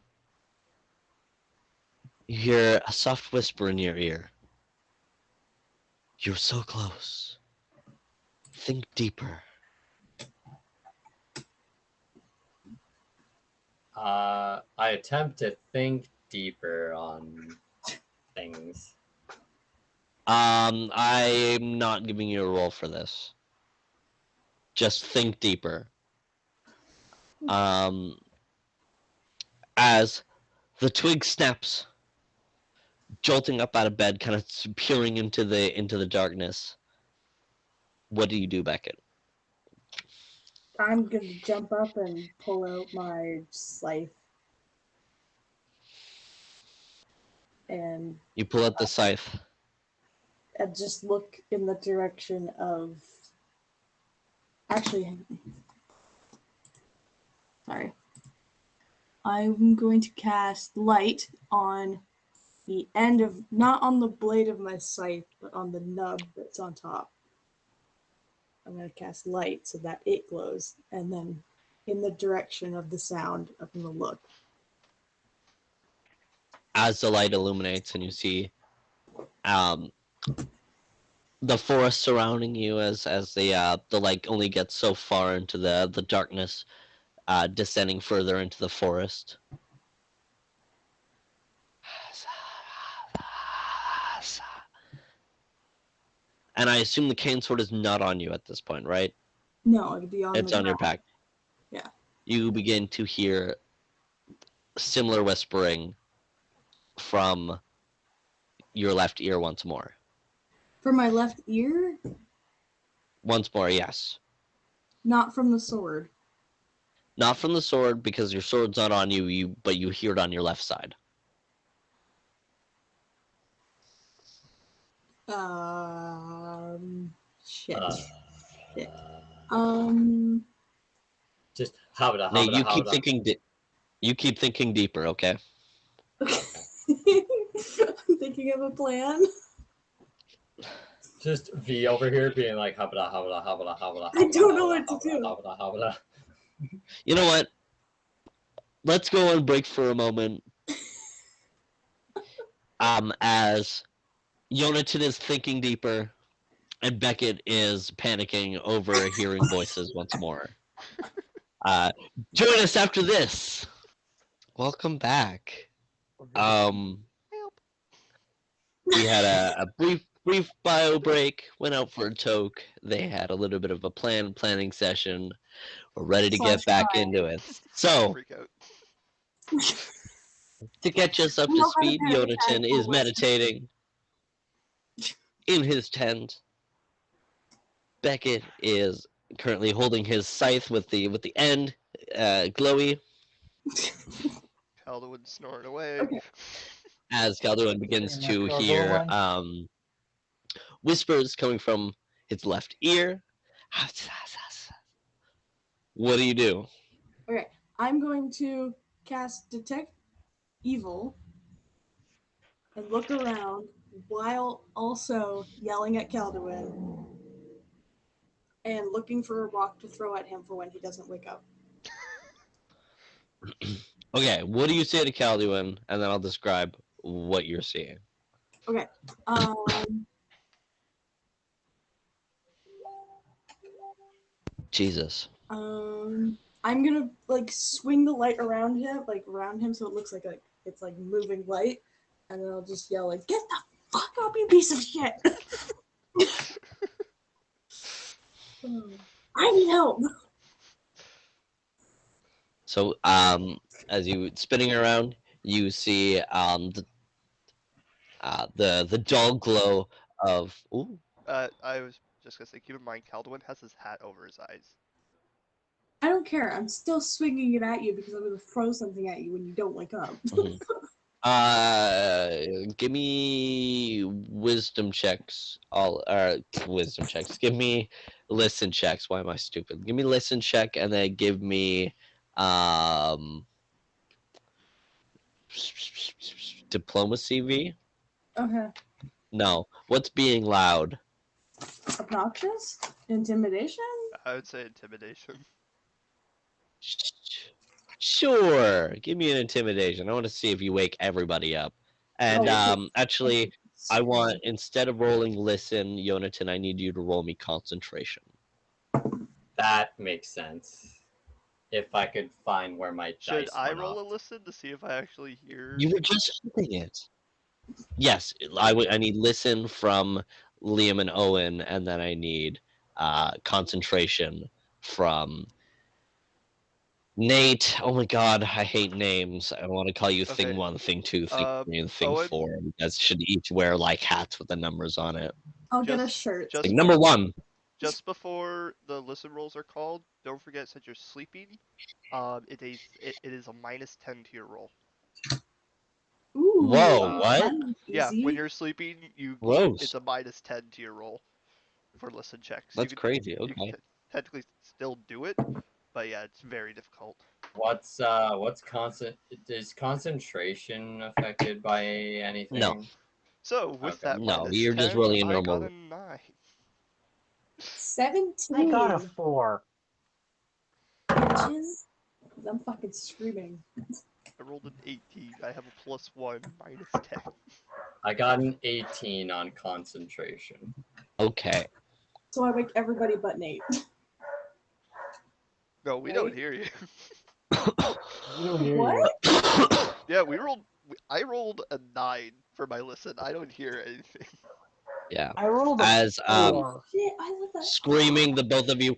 You hear a soft whisper in your ear. You're so close. Think deeper. I attempt to think deeper on things. I'm not giving you a roll for this. Just think deeper. As the twig snaps, jolting up out of bed, kind of peering into the darkness. What do you do, Beckett? I'm gonna jump up and pull out my scythe. And You pull out the scythe. just look in the direction of. Actually, sorry. I'm going to cast light on the end of, not on the blade of my scythe, but on the nub that's on top. I'm going to cast light so that it glows, and then in the direction of the sound, I'm going to look. As the light illuminates and you see the forest surrounding you as the light only gets so far into the darkness, descending further into the forest. And I assume the cane sword is not on you at this point, right? No, it'd be on It's the on your ground. pack. Yeah. You begin to hear similar whispering from your left ear once more. For my left ear, Once more, yes. not from the sword. Not from the sword, because your sword's not on you, but you hear it on your left side. Shit. Shit. Just habita, Now, habita, habita. you keep thinking deeper, okay? Okay. I'm thinking of a plan. Just V over here being like habita, habita, habita, habita. I don't know what to do. Habita, habita. You know what? Let's go on break for a moment. As Yonatan is thinking deeper, and Beckett is panicking over hearing voices once more. Join us after this. Welcome back. We had a brief bio break. Went out for a toke. They had a little bit of a planning session. We're ready to get back into it. So, Freak out. to catch us up to speed, Yonatan is meditating in his tent. Beckett is currently holding his scythe with the end glowy. Calduin snoring away. Okay. As Calduin begins to hear whispers coming from his left ear. What do you do? Okay, I'm going to cast Detect Evil and look around while also yelling at Calduin and looking for a rock to throw at him for when he doesn't wake up. Okay, what do you say to Calduin, and then I'll describe what you're seeing. Okay. Jesus. I'm gonna like swing the light around him, so it looks like it's like moving light, and then I'll just yell like, "Get the fuck up, you piece of shit!" I need help. So, as you spinning around, you see the dull glow of. Ooh. I was just gonna say, keep in mind, Calduin has his hat over his eyes. I don't care. I'm still swinging it at you because I'm gonna throw something at you when you don't wake up. Mhm. Give me wisdom checks. Wisdom checks. Give me listen checks. Why am I stupid? Give me listen check, and then give me Diplomacy V? Okay. No. What's being loud? Obnoxious? Intimidation? I would say intimidation. Sure. Give me an intimidation. I want to see if you wake everybody up. And actually, I want, instead of rolling listen, Yonatan, I need you to roll me concentration. That makes sense. If I could find where my Should dice I went roll off. a listen to see if I actually hear? You were just hoping it. Yes, I need listen from Liam and Owen, and then I need concentration from Nate. Oh my god, I hate names. I want to call you Thing Okay. 1, Thing 2, Thing 3, and Thing Owen? 4. You guys should each wear like hats with the numbers on it. I'll get a Just- shirt. just Like, number 1. Just before the listen rolls are called, don't forget since you're sleeping, it is a -10 to your roll. Ooh, Whoa, what? that's Yeah, easy. when you're sleeping, Gross. it's a -10 to your roll for listen checks. That's crazy. You Okay. can technically still do it, but yeah, it's very difficult. What's is concentration affected by anything? No. So with Okay. that No, -10, you're just rolling a I got normal. a 9. 17. I got a 4. Bitches. I'm fucking screaming. I rolled an 18. I have a +1, -10. I got an 18 on concentration. Okay. So I wake everybody but Nate. No, we don't hear you. We don't hear What? you. Yeah, I rolled a 9 for my listen. I don't hear anything. Yeah. I rolled a As 4. Shit, I live that. screaming, the both of you.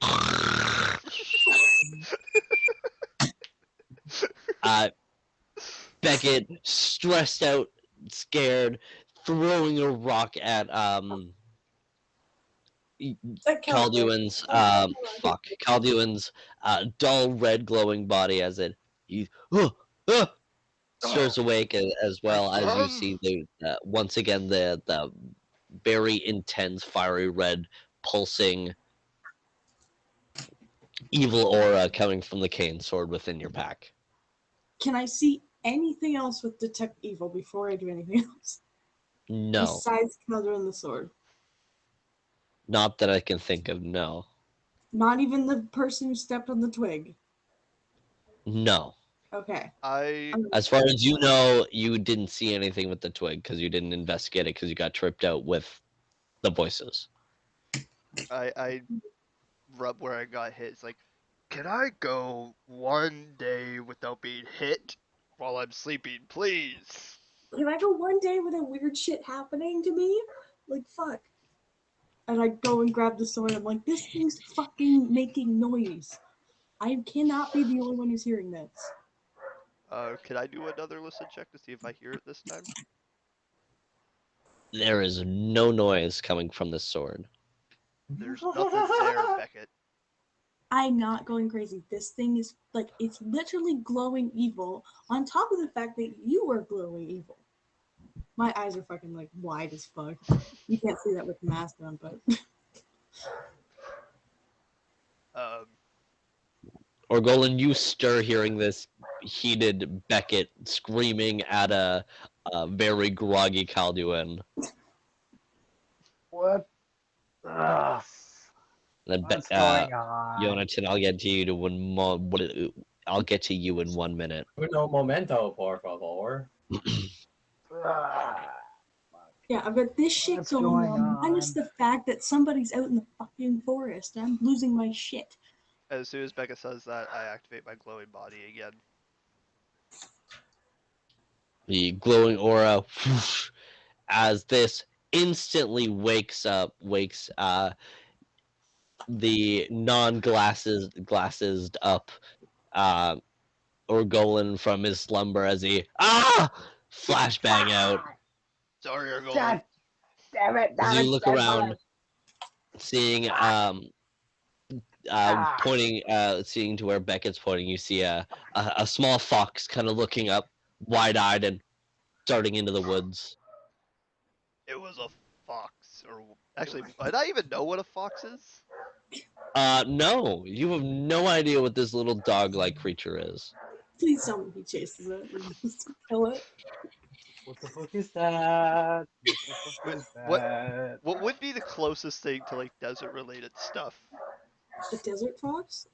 Beckett, stressed out, scared, throwing a rock at Calduin's Calduin's dull red glowing body as it stirs awake, as well as you see the once again the very intense fiery red pulsing evil aura coming from the cane sword within your pack. Can I see anything else with detect evil before I do anything else? No, Besides Calder and the sword. not that I can think of. No, Not even the person who stepped on the twig. no. Okay. As far as you know, you didn't see anything with the twig because you didn't investigate it because you got tripped out with the voices. I rub where I got hit. It's like, can I go one day without being hit while I'm sleeping, please? Can I go one day without weird shit happening to me? Like, fuck. And I go and grab the sword. I'm like, this thing's fucking making noise. I cannot be the only one who's hearing this. Can I do another listen check to see if I hear it this time? There is no noise coming from this sword. There's nothing there, Beckett. I'm not going crazy. This thing is like, it's literally glowing evil on top of the fact that you are glowing evil. My eyes are fucking like wide as fuck. You can't see that with the mask on, but Orgolan, you stir hearing this heated Beckett screaming at a very groggy Calduin. What? Ugh. Then What's going on? Yonatan, I'll get to you to I'll get to you in 1 minute. Uno momento, por favor. Ugh. yeah, but this shit What's going going on, minus on? the fact that somebody's out in the fucking forest and I'm losing my shit. As soon as Beckett says that, I activate my glowing body again. The glowing aura, whoosh, as this instantly wakes the glassed up Orgolan from his slumber as he flashbang out. Sorry, Argolan. God damn it! As you look around, seeing pointing seeing to where Beckett's pointing, you see a small fox kind of looking up, wide-eyed, and darting into the woods. It was a fox, or actually, would I even know what a fox is? No, you have no idea what this little dog-like creature is. Please tell me he chases it or just kill it. What the fuck is that? What the fuck Wait, is what that? what would be the closest thing to like desert related stuff? A desert fox?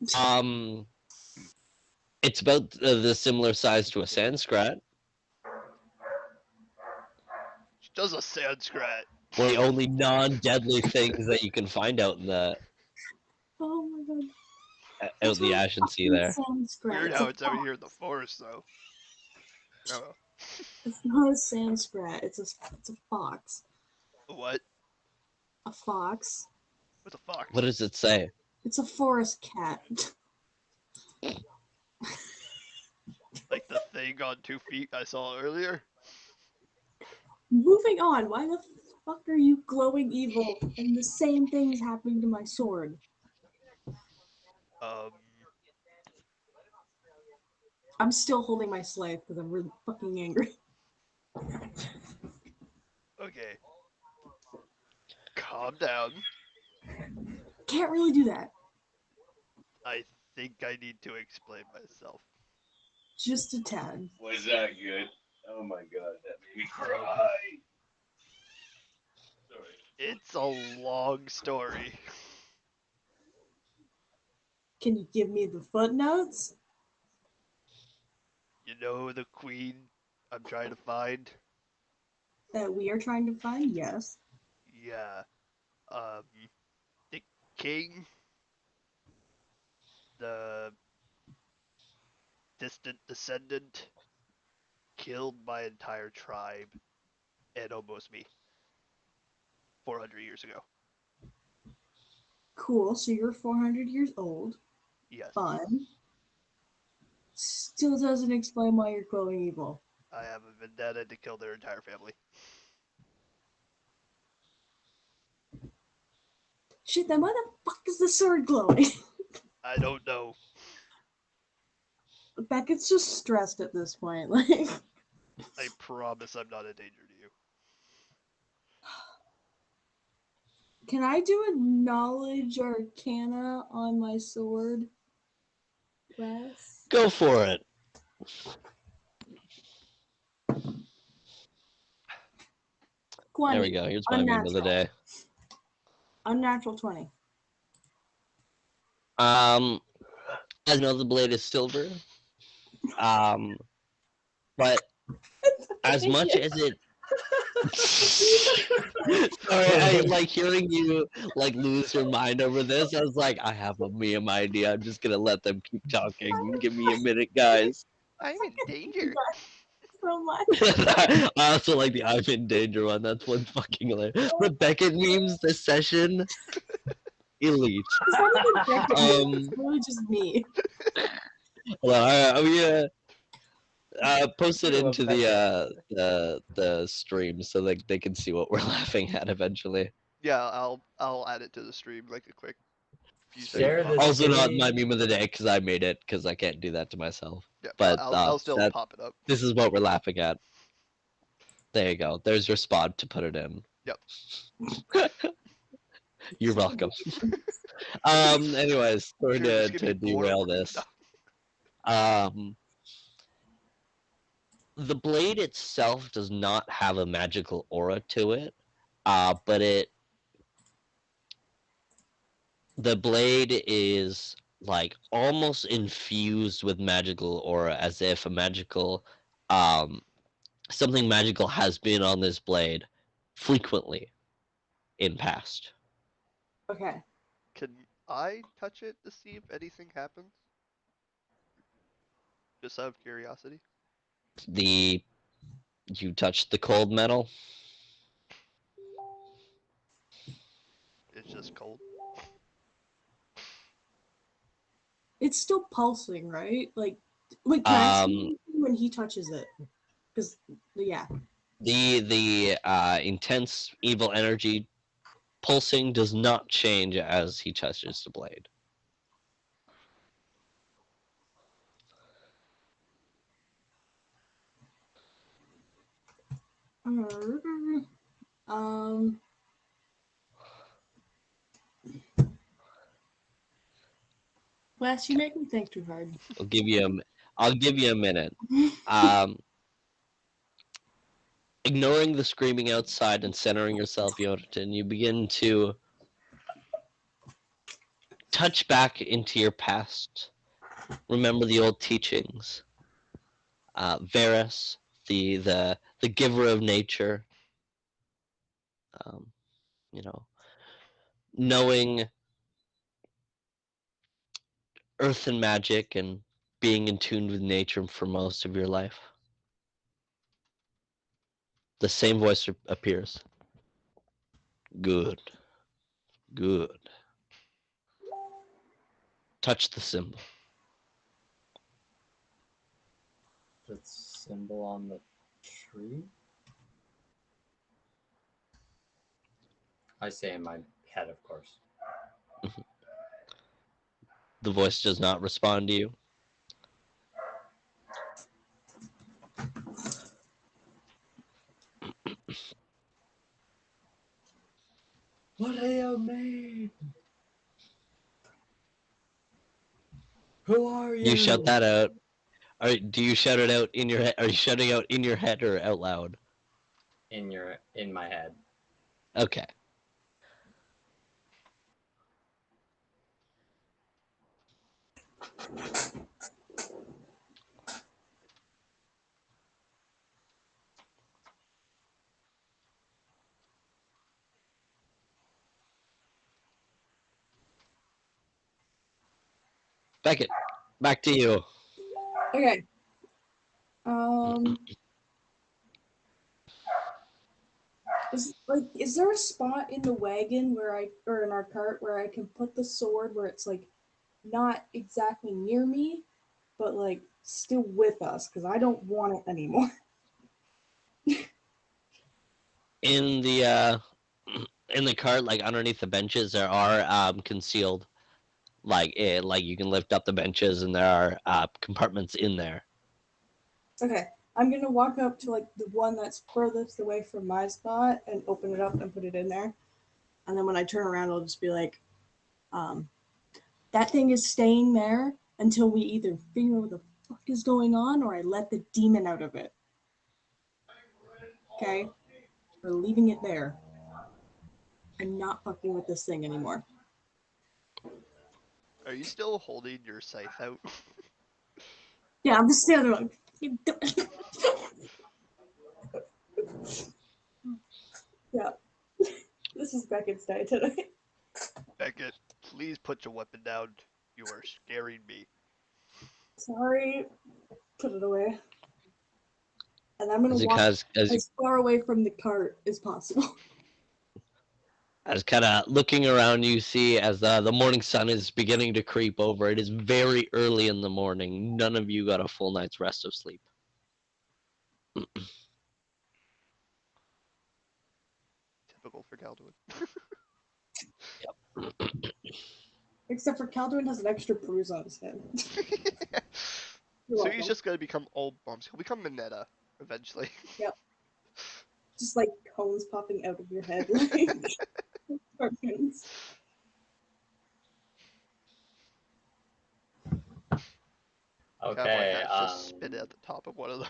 It's about the similar size to a sandskrat. Does a sandskrat? One of the only non-deadly things that you can find out in the Oh my god. out in the Ashen Sea there. Weird how it's out here in the forest though. Oh, It's not a sandskrat. It's a fox. what? A fox. What's a fox? What does it say? It's a forest cat. Like the thing on 2 feet I saw earlier? Moving on. Why the fuck are you glowing evil and the same thing's happening to my sword? I'm still holding my scythe because I'm really fucking angry. Okay. Calm down. Can't really do that. I think I need to explain myself. Just a tad. Was that good? Oh my god, that made me cry. Sorry. It's a long story. Can you give me the footnotes? You know the queen I'm trying to find? That we are trying to find? Yes. Yeah. The king, the distant descendant, killed my entire tribe and almost me 400 years ago. Cool. So you're 400 years old. Yes. Fun. Still doesn't explain why you're glowing evil. I have a vendetta to kill their entire family. Shit, then why the fuck is the sword glowing? I don't know. Beckett's just stressed at this point. Like, I promise I'm not a danger to you. can I do a knowledge arcana on my sword? Wes? Go for it. There we go. Here's my meme of the day. Unnatural 20. As you know, the blade is silver. But as much as it sorry, I like hearing you like lose your mind over this. I was like, I have a meme idea. I'm just gonna let them keep talking. Give me a minute, guys. I'm in danger. So much. I also like the I'm in danger one. That's one fucking hilarious. The Beckett memes this session, elite. It's not even Beckett, it's really just me. Well, I'm gonna post it I love into Beckett. the stream so like they can see what we're laughing at eventually. Yeah, I'll add it to the stream like a quick few Share seconds. this. Also, not Skinny- my meme of the day because I made it because I can't do that to myself. Yeah, But I'll still that- pop it up. this is what we're laughing at. There you go. There's your spot to put it in. Yep. You're welcome. Anyways, sorry Sure, this to could be derail boring. this. The blade itself does not have a magical aura to it, but the blade is like almost infused with magical aura, as if a magical something magical has been on this blade frequently in past. Okay. Can I touch it to see if anything happens? Just out of curiosity. You touch the cold metal. It's just cold. It's still pulsing, right? Like can I see anything when he touches it? Because, yeah. The intense evil energy pulsing does not change as he touches the blade. Wes, you make me think too hard. I'll give you I'll give you a minute. Ignoring the screaming outside and centering yourself, Yonatan, you begin to touch back into your past. Remember the old teachings. Varus, the giver of nature. Um, you know, knowing earth and magic and being in tune with nature for most of your life. The same voice appears. Good. Good. Touch the symbol. The symbol on the tree? I say in my head, of course. The voice does not respond to you. What are you made? Who are you? You shout that out. Do you shout it out in your head? Are you shouting out in your head or out loud? In my head. Okay. Beckett, back to you. Okay. Is there a spot in the wagon or in our cart where I can put the sword where it's like not exactly near me, but like still with us because I don't want it anymore. In the cart, like underneath the benches, there are concealed, like you can lift up the benches, and there are compartments in there. Okay, I'm gonna walk up to like the one that's furthest away from my spot and open it up and put it in there, and then when I turn around, I'll just be like, that thing is staying there until we either figure out what the fuck is going on or I let the demon out of it. Okay? We're leaving it there. I'm not fucking with this thing anymore. Are you still holding your scythe out? Yeah, I'm just standing there like, you don't- Yeah. This is Beckett's day today. Beckett, please put your weapon down. You are scaring me. Sorry. Put it away. And I'm gonna As walk as as far away from the cart as possible. As kind of looking around, you see as the morning sun is beginning to creep over. It is very early in the morning. None of you got a full night's rest of sleep. Typical for Calduin. Except for Calduin has an extra bruise on his head. So he's just gonna become old bumps. He'll become Mineta eventually. Yep. Just like cones popping out of your head, like cartoons. Okay. Cowboy hat just spit at the top of one of them.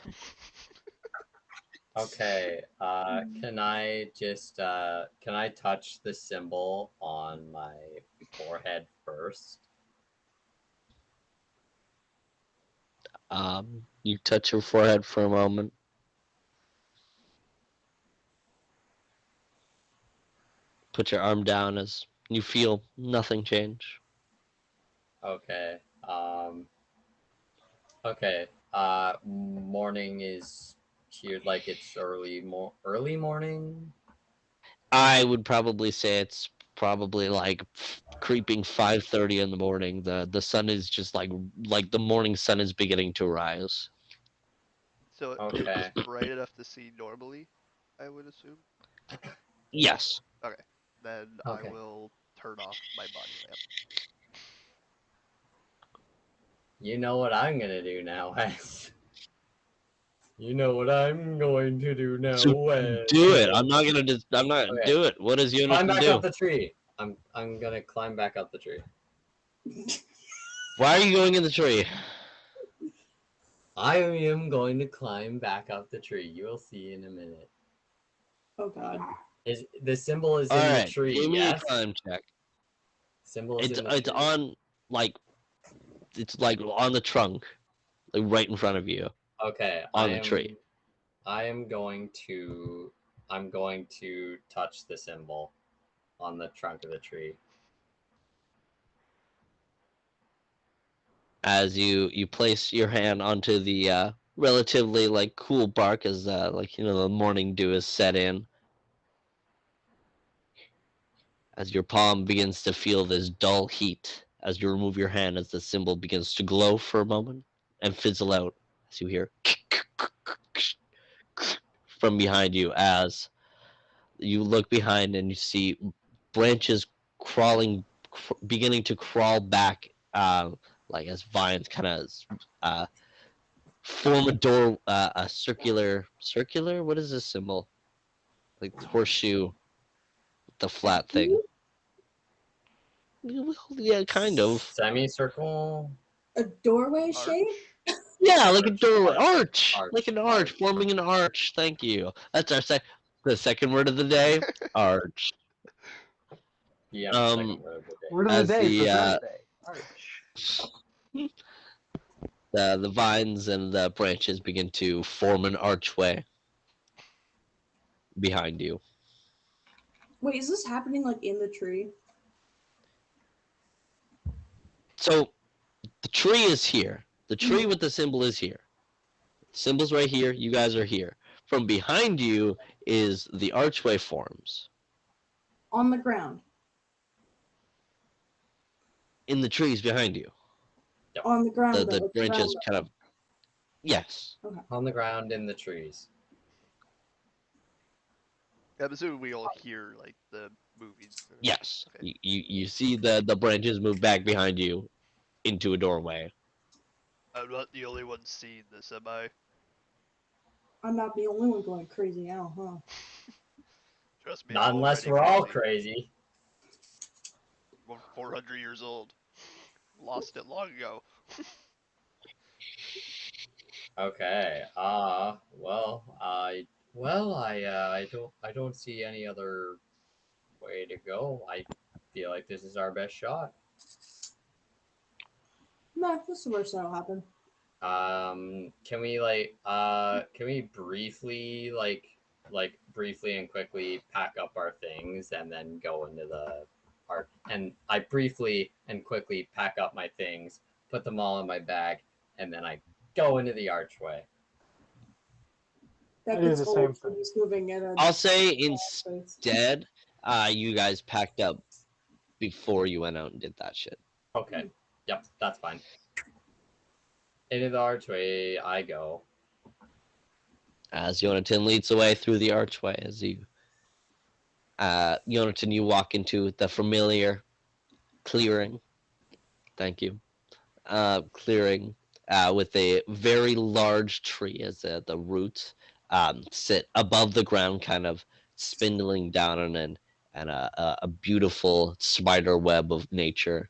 Okay. Can I just can I touch the symbol on my forehead first? You touch your forehead for a moment. Put your arm down as you feel nothing change. Okay. Okay. Morning is here, like it's early morning. I would probably say it's probably like creeping 5:30 in the morning. The sun is just like the morning sun is beginning to rise. So Okay. it's bright enough to see normally, I would assume. Yes. Okay. Then Okay. I will turn off my body lamp. You know what I'm gonna do now, Wes. You know what I'm going to do now, So Wes. do it. I'm not gonna Okay. do it. What does Climb Unison back do? up the tree. I'm gonna climb back up the tree. Why are you going in the tree? I am going to climb back up the tree. You will see in a minute. Oh god. The symbol is All in the right, tree, give me yes? a climb check. Symbol is It's in the it's tree. on like it's like on the trunk, like right in front of you Okay, on the tree. I'm going to touch the symbol on the trunk of the tree. As you place your hand onto the relatively like cool bark as like the morning dew is set in. As your palm begins to feel this dull heat, as you remove your hand, as the symbol begins to glow for a moment and fizzle out, as you hear from behind you, as you look behind and you see branches beginning to crawl back, like as vines kind of form a door, a circular. What is this symbol? Like horseshoe, the flat thing. Yeah, kind of. Semicircle? A doorway Arch? shape? Yeah, like a Arch. doorway. Arch. Like an arch, forming an arch. Thank you. That's the second word of the day. Arch. Yeah, Um, second word of the day. Word of the as day for the Thursday. Arch. the vines and the branches begin to form an archway behind you. Wait, is this happening like in the tree? So the tree is here. The tree with the symbol is here. The symbol's right here. You guys are here. From behind you is the archway forms. On the ground. In the trees behind you. On the ground. The though, branches ground. kind of. Yes. Okay. On the ground in the trees. I'm assuming we all hear like the movies. Yes. Okay. You see the branches move back behind you into a doorway. I'm not the only one seeing this, am I? I'm not the only one going crazy now, huh? Trust me. Not I'm unless already we're all crazy. crazy. We're 400 years old. Lost it long ago. Okay. I don't see any other way to go. I feel like this is our best shot. No, this is the worst that'll happen. Can we briefly briefly and quickly pack up our things and then go into the arch? And I briefly and quickly pack up my things, put them all in my bag, and then I go into the archway. That I do gets the old same when thing. he's moving at a I'll say space. instead, you guys packed up before you went out and did that shit. Okay. Yep, that's fine. Into the archway I go. As Yonatan leads the way through the archway, as Yonatan, you walk into the familiar clearing. Thank you. Clearing with a very large tree as the roots sit above the ground, kind of spindling down on it, and a beautiful spider web of nature.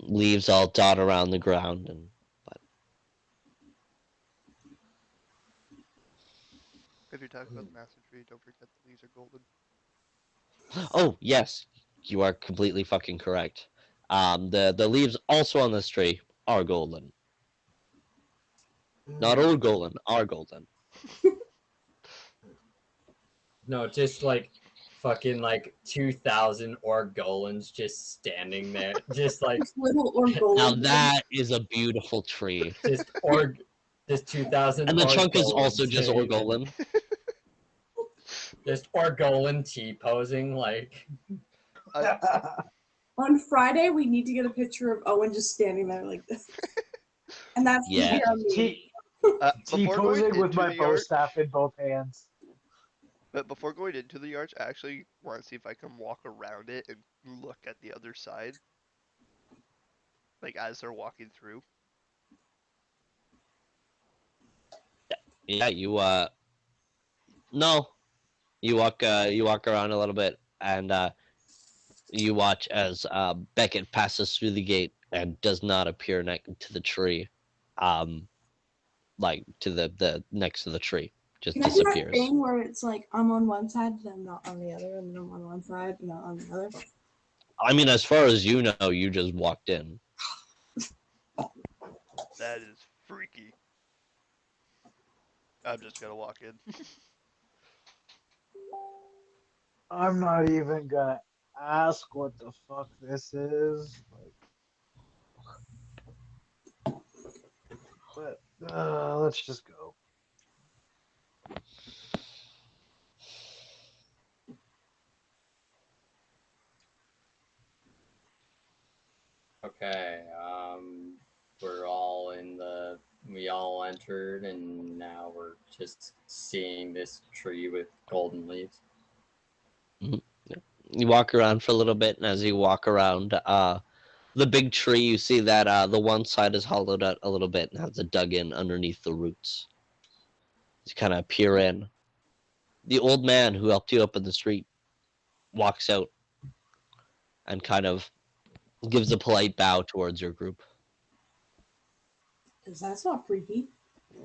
Leaves all dot around the ground, If you're talking about the master tree, don't forget the leaves are golden. oh yes, you are completely fucking correct. The leaves also on this tree are golden. Not old golden, are golden. No, just like fucking like 2,000 Orgolans just standing there, just like Little or golden. Now that is a beautiful tree. just 2,000. And the trunk is Orgolans also just standing there. Orgolan. Just Orgolan T-posing like. On Friday, we need to get a picture of Owen just standing there like this. And that's Yeah. Before going T-posing with into my the bow arch, staff in both hands. but before going into the arch, I actually want to see if I can walk around it and look at the other side, like as they're walking through. Yeah, no. You walk around a little bit and you watch as Beckett passes through the gate and does not appear next to the tree, like to the next to the tree, just Can I do that disappears. thing where it's like I'm on one side, then I'm not on the other, and then I'm on one side, and not on the other? I mean, as far as you know, you just walked in. That is freaky. I'm just gonna walk in. I'm not even gonna ask what the fuck this is. But let's just go. Okay, we all entered, and now we're just seeing this tree with golden leaves. You walk around for a little bit, and as you walk around, the big tree, you see that the one side is hollowed out a little bit and has a dug in underneath the roots. You kind of peer in. The old man who helped you up in the street walks out and kind of gives a polite bow towards your group. Because that's not creepy.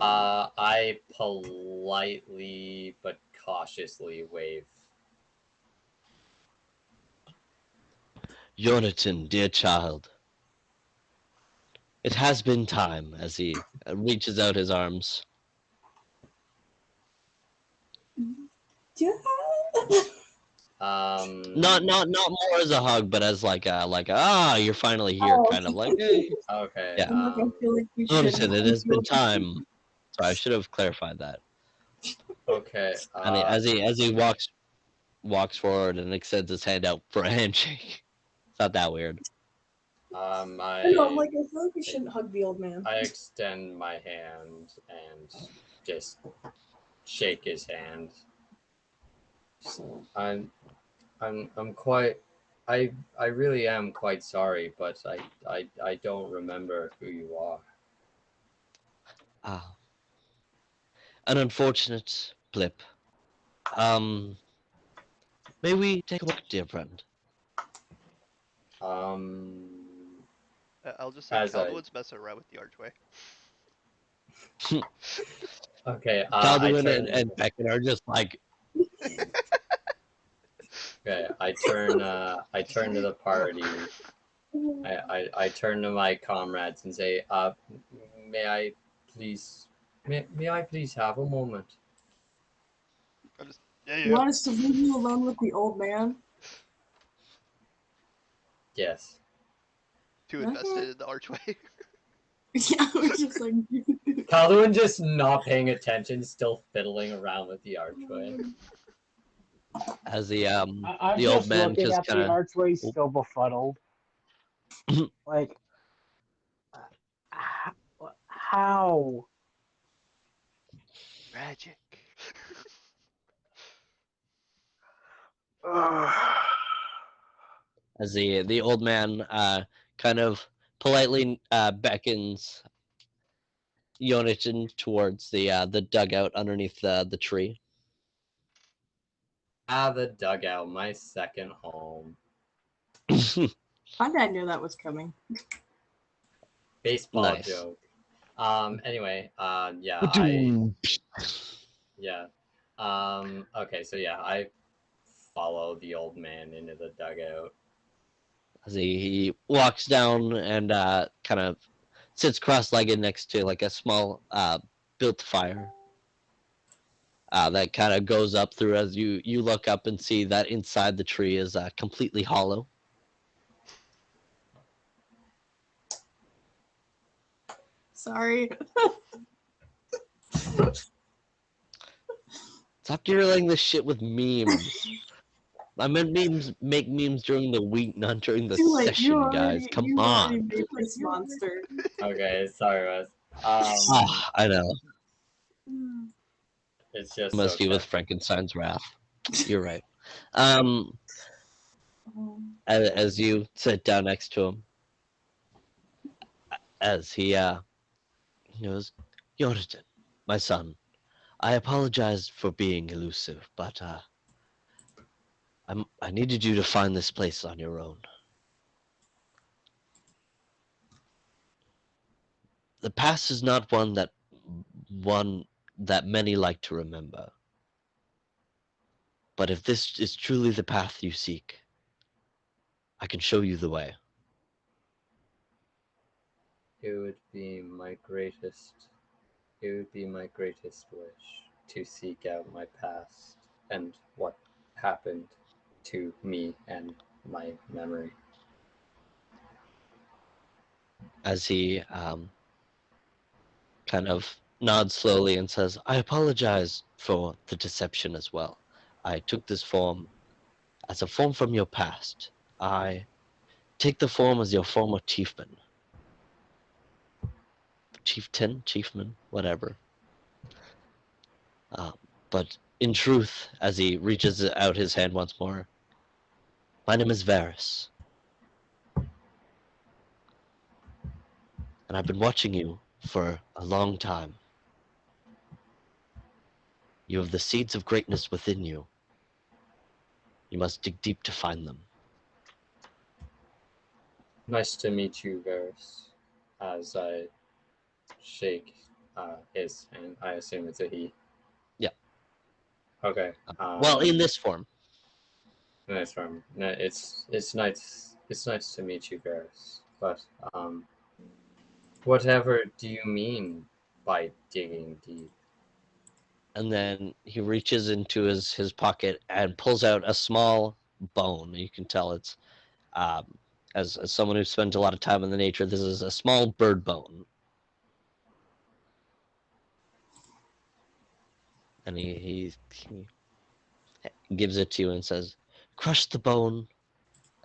I politely but cautiously wave. Jonathan, dear child, it has been time, as he reaches out his arms. Yeah. Not more as a hug, but as like a you're finally here, Oh. kind of like, hey. Okay. Yeah. I'm like, I feel like we should. Jonathan, it has been time. Sorry, I should have clarified that. Okay. And as he walks forward and extends his hand out for a handshake. It's not that weird. I know, I'm like, I feel like we shouldn't hug the old man. I extend my hand and just shake his hand. I'm quite. I really am quite sorry, but I don't remember who you are. Ah, an unfortunate blip. May we take a walk, dear friend? I'll just say As I- Calduin's messing around with the archway. Okay. Calduin and Beckon are just like, Okay, I turn to the party. I turn to my comrades and say, may I please have a moment? You want us to leave you alone with the old man? Yes. Too invested in the archway. Yeah, we're just like. Calduin just not paying attention, still fiddling around with the archway. as the I'm the just old man looking just at the kind of, archway, still befuddled. Like, how? Magic. as the old man kind of politely beckons Jonathan towards the dugout underneath the tree. The dugout, my second home. My dad knew that was coming. Baseball Nice. joke. Anyway, yeah. Okay, so yeah, I follow the old man into the dugout. As he walks down and kind of sits cross-legged next to like a small built fire that kind of goes up through as you look up and see that inside the tree is completely hollow. Sorry. Stop derailing this shit with memes. I meant make memes during the week, not during the session, guys. Come on. This monster. Okay, sorry, Wes. I know. It's just Must be okay. with Frankenstein's wrath. You're right. As you sit down next to him, as he goes, Jonathan, my son, I apologize for being elusive, but I needed you to find this place on your own. The past is not one that many like to remember. But if this is truly the path you seek, I can show you the way. It would be my greatest wish to seek out my past and what happened to me and my memory. As he kind of nods slowly and says, I apologize for the deception as well. I took this form as a form from your past. I take the form as your former chiefman. Chieftain, chiefman, whatever. But in truth, as he reaches out his hand once more, my name is Varys. And I've been watching you for a long time. You have the seeds of greatness within you. You must dig deep to find them. Nice to meet you, Varys. As I shake his hand, I assume it's a he. Yeah. Okay. Well, in this form. Nice from. No, it's nice. It's nice to meet you, Varys. But whatever do you mean by digging deep? And then he reaches into his pocket and pulls out a small bone. You can tell it's um, as someone who spends a lot of time in the nature, this is a small bird bone. And he gives it to you and says, crush the bone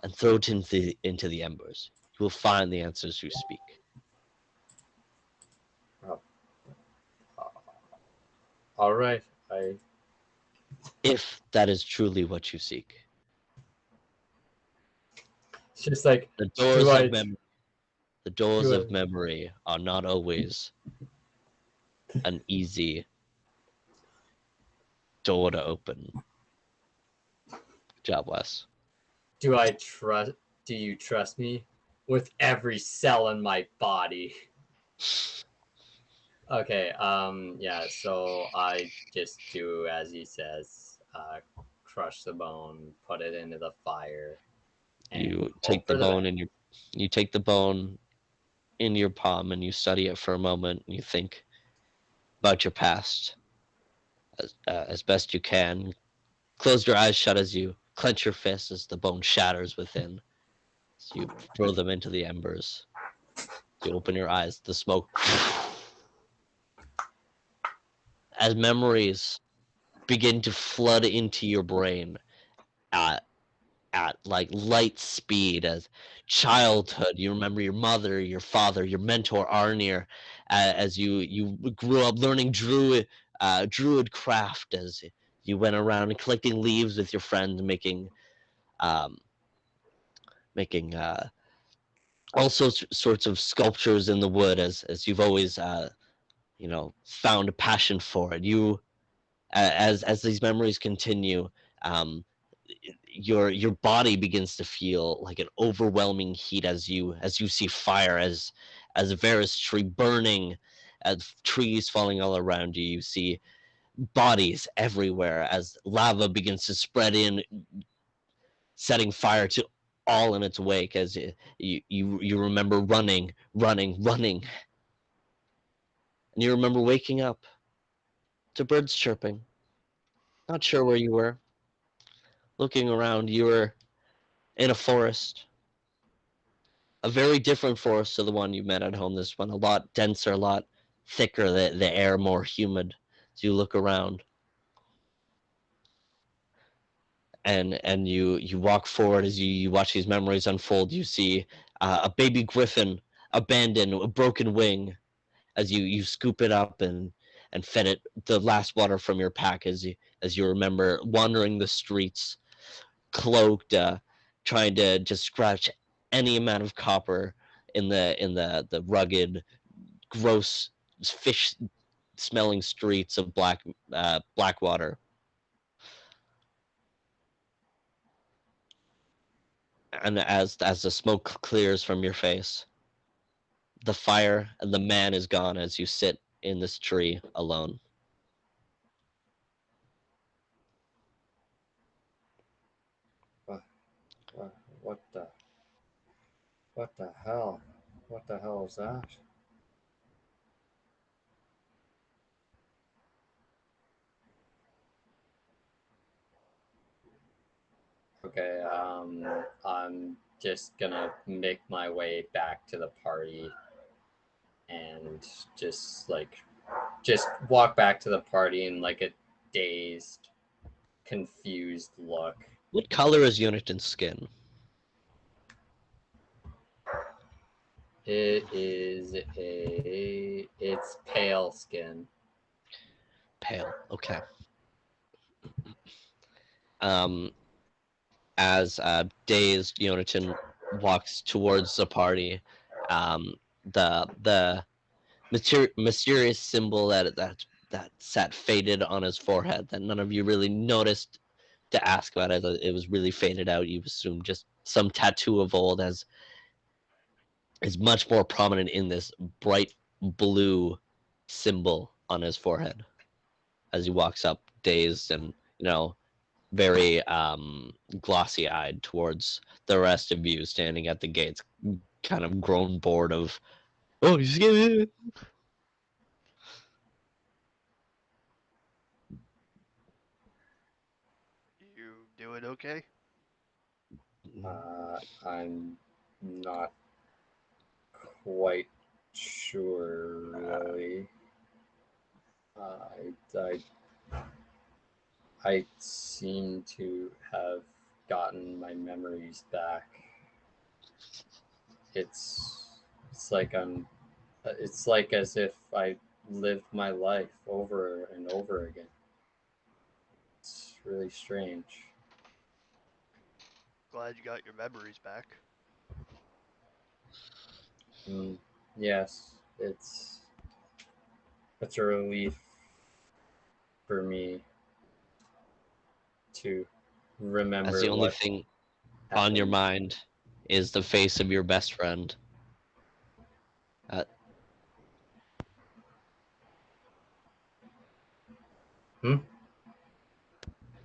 and throw it into the embers. You will find the answers you speak. Oh. All right. If that is truly what you seek. It's just like The doors I- of memory. The doors do of I- memory are not always an easy door to open. Good job, Wes. do I trust. Do you trust me with every cell in my body? Okay. Yeah. So I just do as he says. Crush the bone, put it into the fire. And You hope take the for the bone best. in your palm and you study it for a moment and you think about your past as best you can. Close your eyes shut as you clench your fists as the bone shatters within. As you throw them into the embers. As you open your eyes, the smoke. As memories begin to flood into your brain at like light speed, as childhood, you remember your mother, your father, your mentor Arnir, as you grew up learning druid craft, as you went around collecting leaves with your friends, um, making all sorts of sculptures in the wood, as you've always found a passion for it. You as these memories continue, um, your body begins to feel like an overwhelming heat as you see fire, as a Varys tree burning, as trees falling all around you. You see bodies everywhere as lava begins to spread in, setting fire to all in its wake. As you remember running, and you remember waking up to birds chirping. Not sure where you were. Looking around, you were in a forest, a very different forest to the one you met at home. This one a lot denser, a lot thicker, the air more humid. As you look around, and you walk forward, as you watch these memories unfold, you see a baby griffin abandoned, a broken wing, as you scoop it up and fed it the last water from your pack, as you remember wandering the streets cloaked, trying to just scratch any amount of copper in the rugged, gross, fish smelling streets of Blackwater. And as the smoke clears from your face, the fire and the man is gone as you sit in this tree alone. What the hell? What the hell is that? Okay, I'm just gonna make my way back to the party and just walk back to the party in like a dazed, confused look. What color is Uniton's skin? It's pale skin. Pale. Okay. As dazed Yonatan walks towards the party, the mysterious symbol that sat faded on his forehead that none of you really noticed to ask about it. It was really faded out. You assume just some tattoo of old as is much more prominent in this bright blue symbol on his forehead as he walks up dazed and very glossy eyed towards the rest of you standing at the gates, kind of grown bored of, oh, you just gave me. You doing okay? I'm not quite sure, really. I seem to have gotten my memories back. It's like it's like as if I lived my life over and over again. It's really strange. Glad you got your memories back. Yes, it's a relief for me to remember As the only what thing on your happened. mind is the face of your best friend.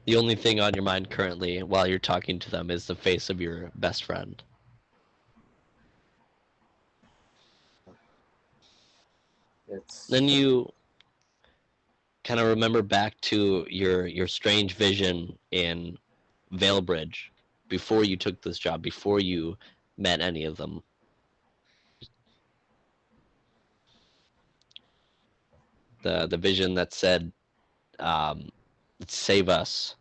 The only thing on your mind currently while you're talking to them is the face of your best friend. Then you kind of remember back to your strange vision in Valebridge before you took this job, before you met any of them. The vision that said, "Save us."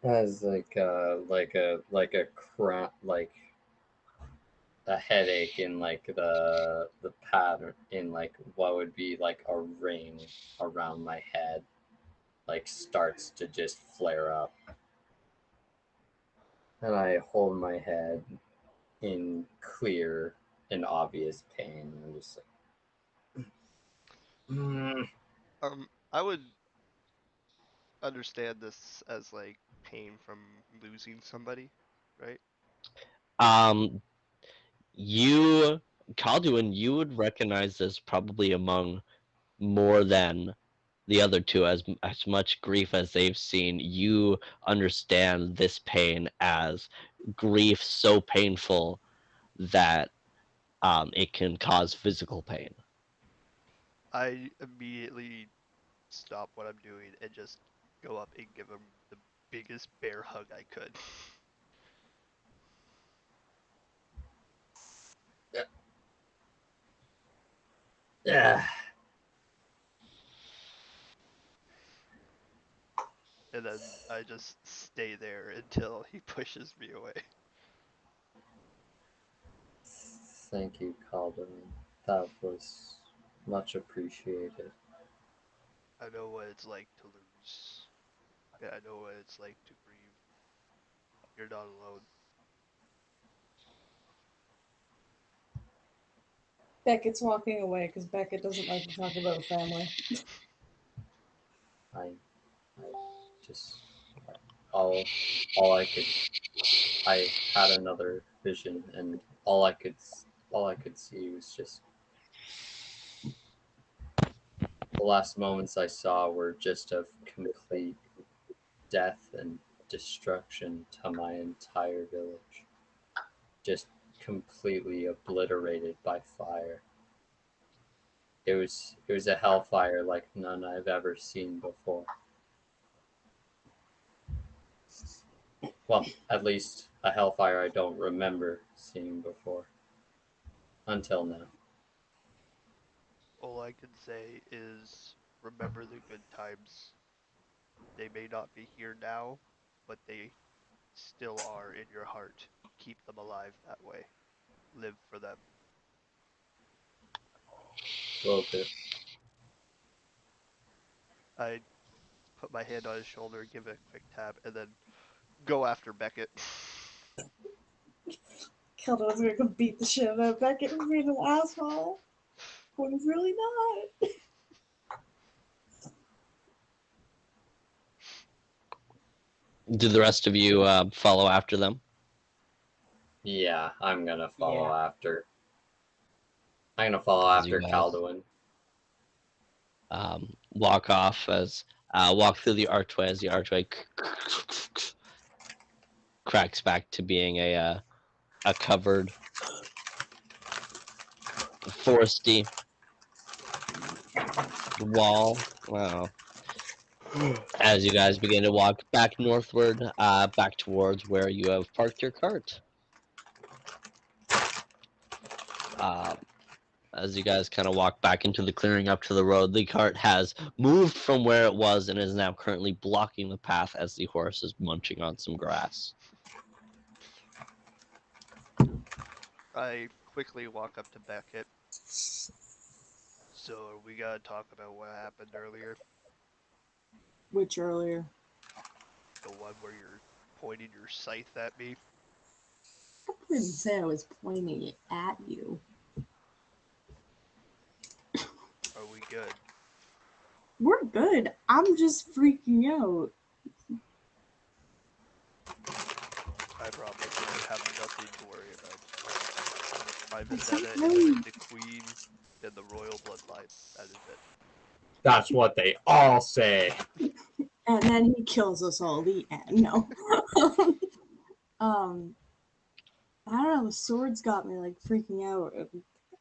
Has like a cramp, like a headache in like the pattern in like what would be like a ring around my head, like starts to just flare up, and I hold my head in clear and obvious pain. I'm just like, I would understand this as like pain from losing somebody, right? Um, you, Calduin, you would recognize this probably among more than the other two, as much grief as they've seen. You understand this pain as grief so painful that it can cause physical pain. I immediately stop what I'm doing and just go up and give him the biggest bear hug I could. yeah. And then I just stay there until he pushes me away. Thank you, Calvin. That was much appreciated. I know what it's like to lose. And I know what it's like to grieve. You're not alone. Beckett's walking away because Beckett doesn't like to talk about family. I just all I had another vision, and all I could see was just the last moments I saw were just of complete death and destruction to my entire village, just completely obliterated by fire. It was a hellfire like none I've ever seen before. Well, at least a hellfire I don't remember seeing before. Until now. All I can say is remember the good times. They may not be here now, but they still are in your heart. Keep them alive that way. Live for them. Will do. I put my hand on his shoulder, give it a quick tap, and then go after Beckett. Keldon's gonna go beat the shit out of Beckett for being an asshole. When he's really not. Do the rest of you follow after them? Yeah, I'm gonna follow Yeah. after. I'm gonna follow As you after guys Calduin. walk off as walk through the archway as the archway cracks back to being a covered foresty wall. Wow. As you guys begin to walk back northward, back towards where you have parked your cart. As you guys kind of walk back into the clearing up to the road, the cart has moved from where it was and is now currently blocking the path as the horse is munching on some grass. I quickly walk up to Beckett. So we gotta talk about what happened earlier. Which earlier? The one where you're pointing your scythe at me. I didn't say I was pointing it at you. Are we good? We're good. I'm just freaking out. I promise you have nothing to worry about. My That's vendetta okay. is with the queen and the royal bloodline. That is it. That's what they all say. And then he kills us all. The end. No. I don't know. The swords got me like freaking out.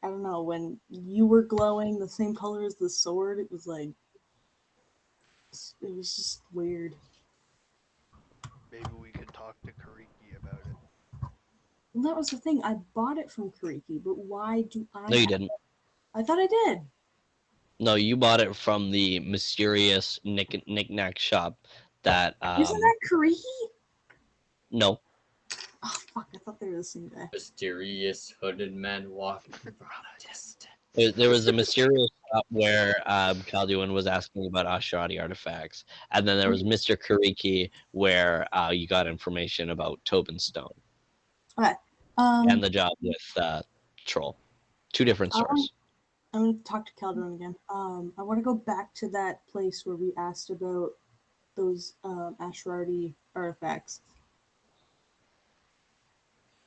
I don't know. When you were glowing the same color as the sword, it was like it was just weird. Maybe we can talk to Kariki about it. Well, that was the thing. I bought it from Kariki, but why do I? No, you have didn't. it? I thought I did. No, you bought it from the mysterious knick-knack shop that Isn't that Kariki? no. Oh fuck! I thought they were the same guy. Mysterious hooded men walking from a distance. There was a mysterious shop where Calduin was asking about Ashrati artifacts, and then there was Mr. Kariki where you got information about Tobin Stone Okay. and the job with Troll. Two different stores. I'm gonna talk to Calderon again. I want to go back to that place where we asked about those Ashrati artifacts,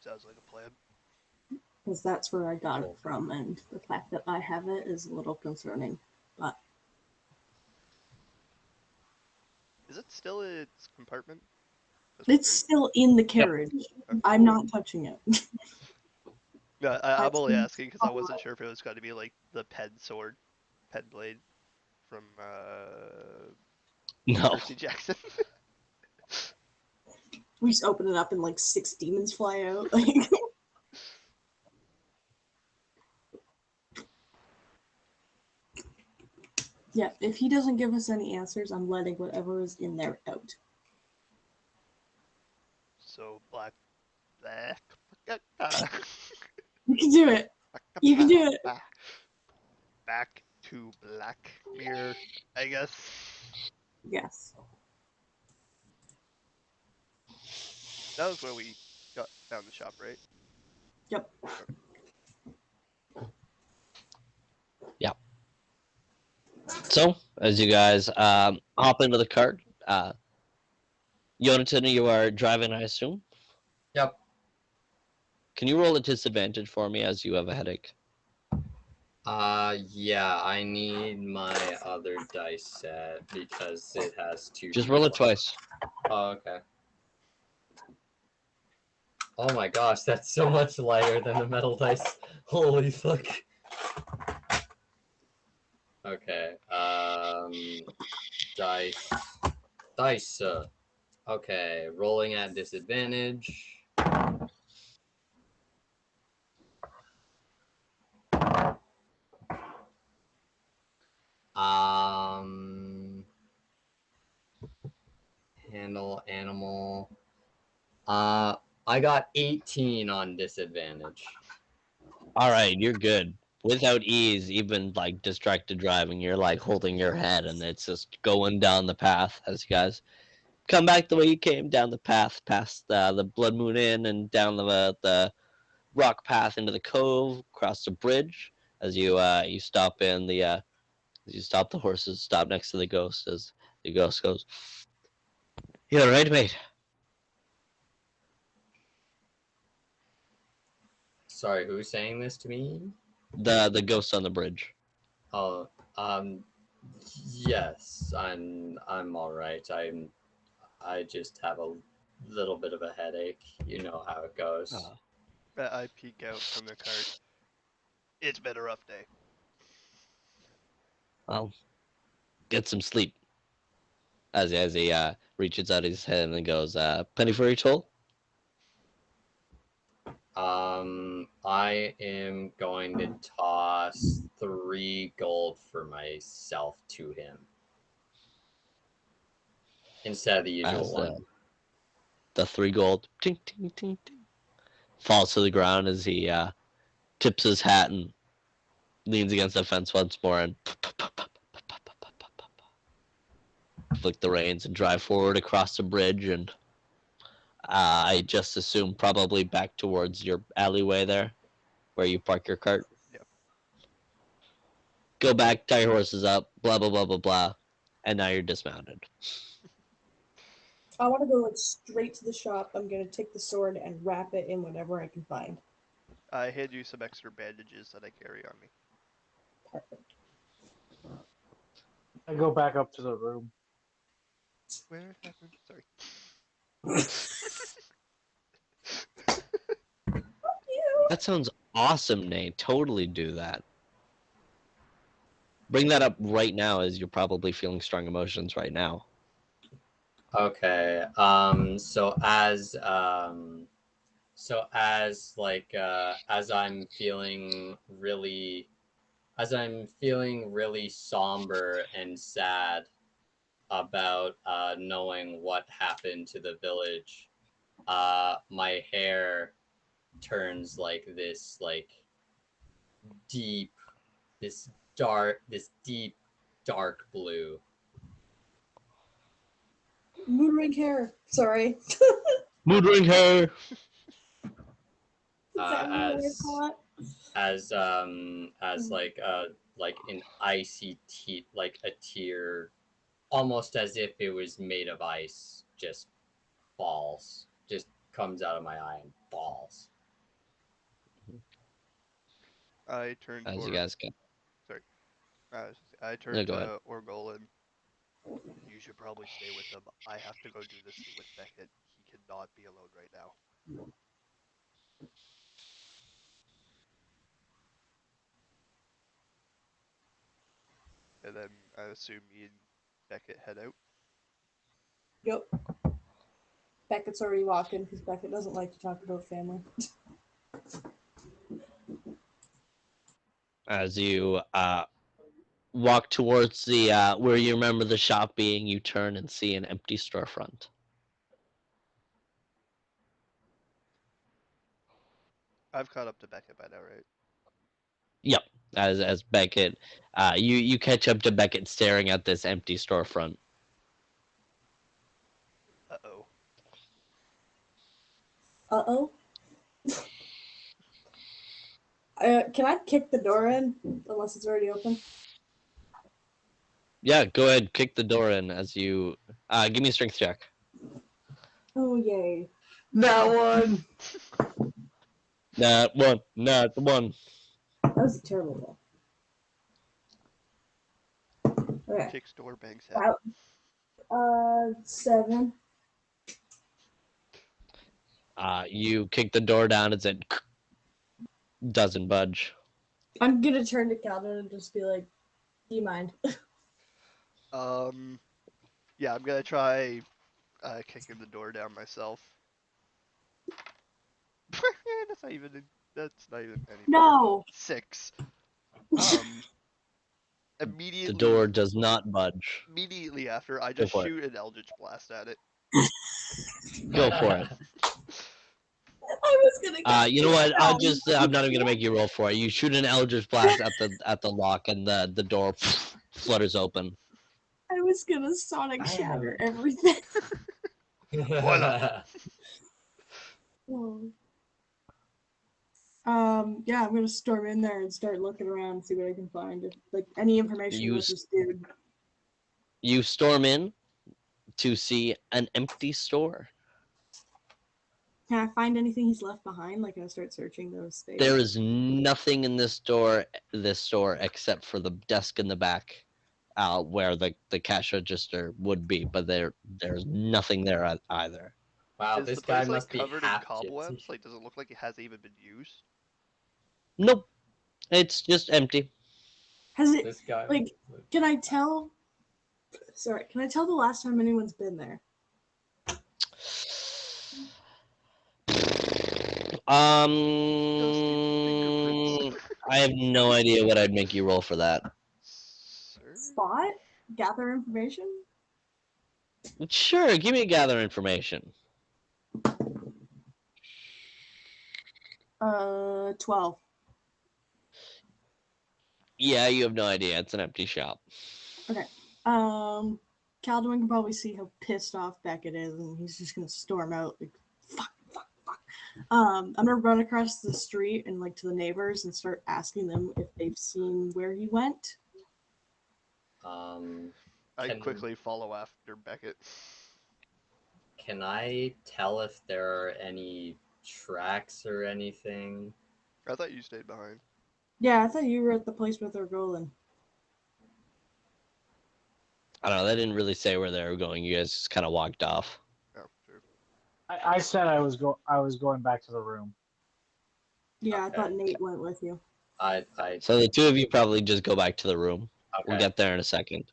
Sounds like a plan. because that's where I got it from, and the fact that I have it is a little concerning. But Is it still in its compartment? Just it's still in the carriage. wondering. I'm not touching it. No, I'm only I've asking because I wasn't sure if it was going to be like the pen blade from No. Percy Jackson. We just open it up and like 6 demons fly out. Like, yeah, if he doesn't give us any answers, I'm letting whatever is in there out. So black. You can do it. You can do it. Back to Black Mirror, I guess. Yes. That was where we found the shop, right? Yep. So, as you guys hop into the cart, Yonatan, you are driving, I assume? Yep. Can you roll a disadvantage for me as you have a headache? Yeah, I need my other dice set because it has two. Just roll it twice. Oh, okay. Oh my gosh, that's so much lighter than the metal dice. Holy fuck. Okay, dice. Dice. Okay, rolling at disadvantage. Handle animal. I got 18 on disadvantage. All right, you're good. Without ease, even like distracted driving, you're like holding your head and it's just going down the path as you guys come back the way you came down the path past the Blood Moon Inn and down the rock path into the cove, across the bridge as you stop in the as you stop the horses, stop next to the ghost as the ghost goes, "You all right, mate?" Sorry, who's saying this to me? The ghost on the bridge. Oh, yes, I'm all right. I just have a little bit of a headache. You know how it goes. I peek out from the cart. It's been a rough day. Well, get some sleep. As he reaches out his head and goes, "Penny for your toll." I am going to toss 3 gold for myself to him instead of the usual As one. the 3 gold ting, ting, ting, ting, falls to the ground as he tips his hat and leans against the fence once more and flick the reins and drive forward across the bridge. And I just assume probably back towards your alleyway there where you park your cart. Yep. Go back, tie your horses up, blah, blah, blah, blah, blah. And now you're dismounted. I want to go like straight to the shop. I'm gonna take the sword and wrap it in whatever I can find. I hand you some extra bandages that I carry on me. Perfect. I go back up to the room. Where is that room? Sorry. That sounds awesome, Nate. Totally do that. Bring that up right now as you're probably feeling strong emotions right now. Okay. As I'm feeling really somber and sad about knowing what happened to the village, my hair turns like this deep this deep dark blue. Mood ring hair. Sorry. Mood ring hair. Is that what I call it? As like an icy like a tear, almost as if it was made of ice, just comes out of my eye and falls. I turn As you toward. guys go. Sorry. I turn No, go ahead. to Orgol and you should probably stay with them. I have to go do this thing with Beckett. He cannot be alone right now. And then I assume me and Beckett head out. Yep. Beckett's already walking because Beckett doesn't like to talk about family. As you walk towards the where you remember the shop being, you turn and see an empty storefront. I've caught up to Beckett by now, right? Yep. As Beckett, you catch up to Beckett staring at this empty storefront. Uh-oh. Uh-oh. Can I kick the door in unless it's already open? Yeah, go ahead, kick the door in as you give me a strength check. Oh yay! That one. Not one, not the one. That was a terrible roll. Okay. Kicks door, bangs head. Wow. 7. You kick the door down. It said, doesn't budge. I'm gonna turn to Calvin and just be like, "Do you mind?" Yeah, I'm gonna try kicking the door down myself. That's not even any better. No. 6. The Immediately. door does not budge. Immediately after, I Go just for it. shoot an Eldritch Blast at it. Go for it. I was gonna. You know what? I'm not even gonna make you roll for it. You shoot an Eldritch Blast at the lock, and the door flutters open. I was gonna Sonic Shatter everything. Voila. Yeah, I'm gonna storm in there and start looking around and see what I can find. If, like, any information about this dude. You storm in to see an empty store. Can I find anything he's left behind? Like, can I start searching those spaces? There is nothing in this store except for the desk in the back, where the cash register would be, but there's nothing there either. Wow, Is this the guy place must be covered in half cobwebs? gypsy. Like, does it look like it hasn't even been used? Nope, it's just empty. Has it? This guy. Like, can I tell? Sorry, can I tell the last time anyone's been there? I have no idea what I'd make you roll for that. Sir? Spot? Gather information? Sure, give me a gather information. 12. Yeah, you have no idea. It's an empty shop. Okay. Calduin can probably see how pissed off Beckett is, and he's just gonna storm out like, fuck. I'm gonna run across the street and like to the neighbors and start asking them if they've seen where he went. I quickly follow after Beckett. Can I tell if there are any tracks or anything? I thought you stayed behind. Yeah, I thought you were at the place with Ergolin. I don't know. They didn't really say where they were going. You guys just kind of walked off. Oh, true. I said I was going back to the room. Yeah, Okay. I thought Nate went with you. So the two of you probably just go back to the room. Okay. We'll get there in a second.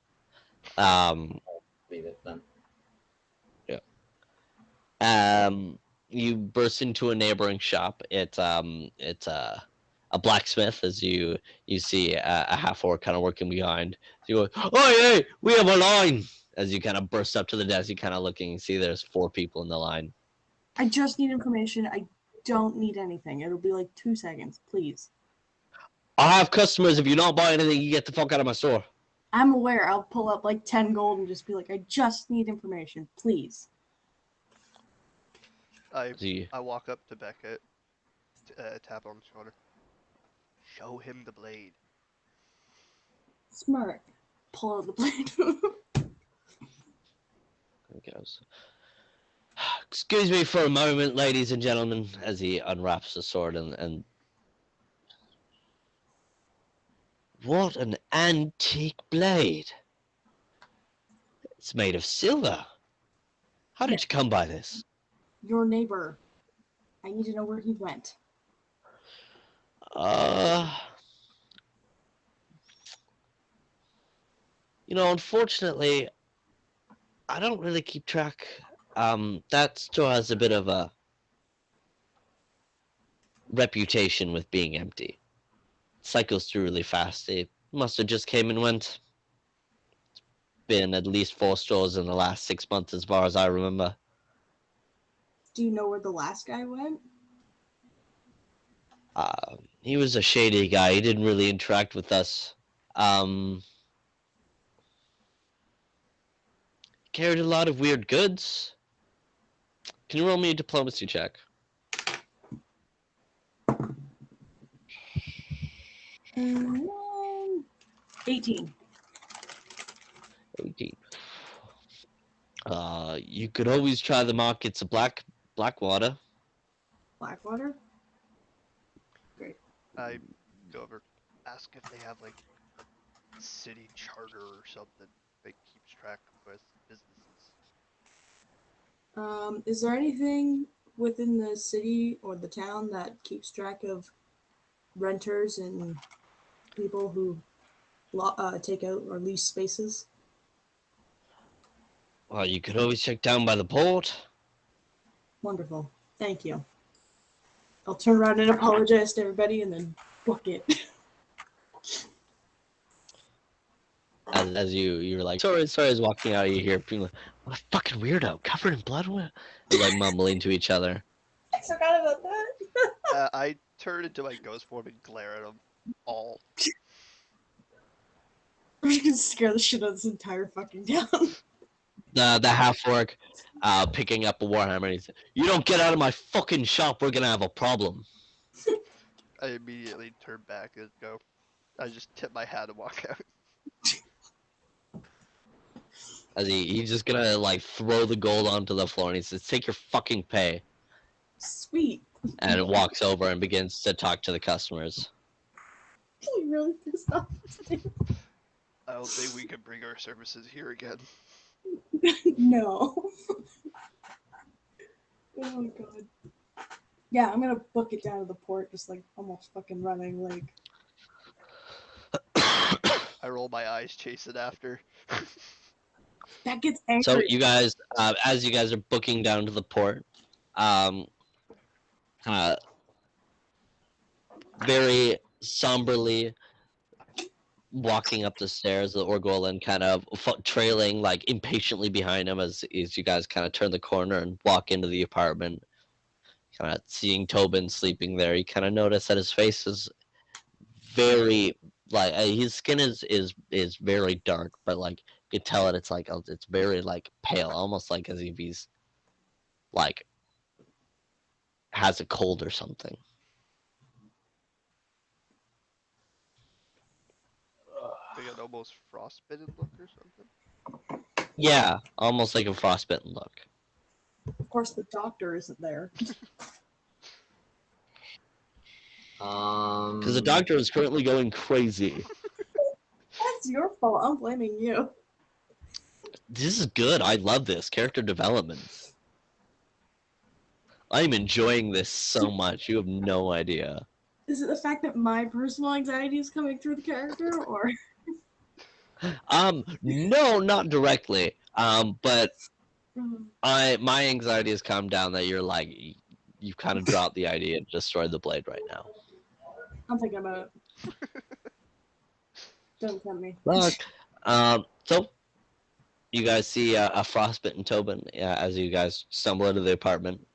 Leave it then. You burst into a neighboring shop. It's a blacksmith, as you see a half orc kind of working behind. So you go, oh hey, we have a line. As you kind of burst up to the desk, you kind of looking and see there's 4 people in the line. I just need information. I don't need anything. It'll be like 2 seconds, please. I have customers. If you don't buy anything, you get the fuck out of my store. I'm aware. I'll pull up like 10 gold and just be like, I just need information, please. I walk up to Beckett, tap on the shoulder. Show him the blade. Smart. Pull out the blade. There goes. Excuse me for a moment, ladies and gentlemen, as he unwraps the sword and what an antique blade. It's made of silver. How did you come by this? Your neighbor. I need to know where he went. Unfortunately, I don't really keep track. That store has a bit of a reputation with being empty. It cycles through really fast. It must have just came and went. It's been at least 4 stores in the last 6 months, as far as I remember. Do you know where the last guy went? He was a shady guy. He didn't really interact with us. Carried a lot of weird goods. Can you roll me a diplomacy check? 18. 18. You could always try the markets of Blackwater. Blackwater? I go over, ask if they have like a city charter or something that keeps track with businesses. Is there anything within the city or the town that keeps track of renters and people who take out or lease spaces? Well, you could always check down by the port. Wonderful. Thank you. I'll turn around and apologize to everybody and then book it. As you're like, sorry, is walking out, you hear people, what a fucking weirdo, covered in blood, what? They're like mumbling to each other. I forgot about that. I turn into my ghost form and glare at them all. I'm just gonna scare the shit out of this entire fucking town. The half orc, picking up a warhammer, and he said, "You don't get out of my fucking shop, we're gonna have a problem." I immediately turn back and go. I just tip my hat and walk out. As he's just gonna like throw the gold onto the floor, and he says, "Take your fucking pay," Sweet. and it walks over and begins to talk to the customers. You really pissed off. I don't think we can bring our services here again. No. Oh my god. Yeah, I'm gonna book it down to the port, just like almost fucking running, like. I roll my eyes, chase it after. That gets angry. So you guys, as you guys are booking down to the port, very somberly walking up the stairs, the Orgolin kind of trailing like impatiently behind him as you guys kind of turn the corner and walk into the apartment. Kind of seeing Tobin sleeping there, you kind of notice that his face is very like his skin is very dark, but like you could tell it it's like it's very like pale, almost like as if he's like has a cold or something. Like an almost frostbitten look or something. Yeah, almost like a frostbitten look. Of course, the doctor isn't there. Because the doctor is currently going crazy. That's your fault. I'm blaming you. This is good. I love this character development. I'm enjoying this so much. You have no idea. Is it the fact that my personal anxiety is coming through the character, or? No, not directly. But Mhm. my anxiety has calmed down that you're like you've kind of dropped the idea to destroy the blade right now. I'm thinking about it. Don't tempt me. Look, so you guys see a frostbitten Tobin as you guys stumble into the apartment.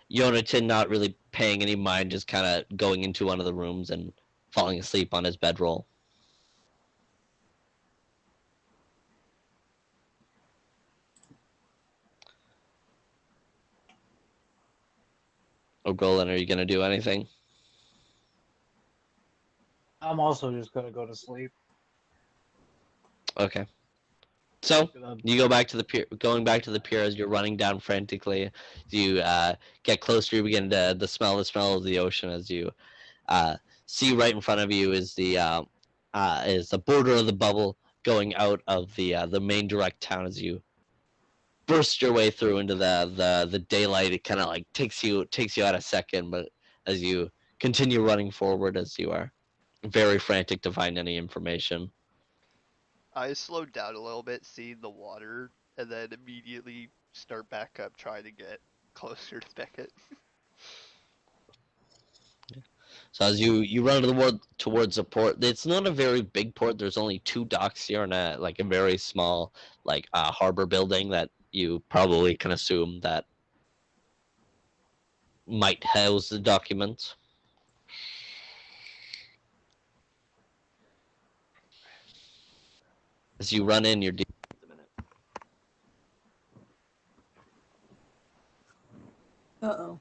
Yonatan not really paying any mind, just kind of going into one of the rooms and falling asleep on his bedroll. Golan, are you gonna do anything? I'm also just gonna go to sleep. Okay. So you go back to the pier. Going back to the pier as you're running down frantically, you get closer. You begin to the smell of the ocean as you see right in front of you is the border of the bubble going out of the main direct town as you burst your way through into the daylight. It kind of like takes you out a second, but as you continue running forward, as you are very frantic to find any information. I slow down a little bit, seeing the water, and then immediately start back up, trying to get closer to Beckett. So as you run towards the port, it's not a very big port. There's only 2 docks here and a very small harbor building that you probably can assume that might house the documents. As you run in, you're deep. Uh-oh.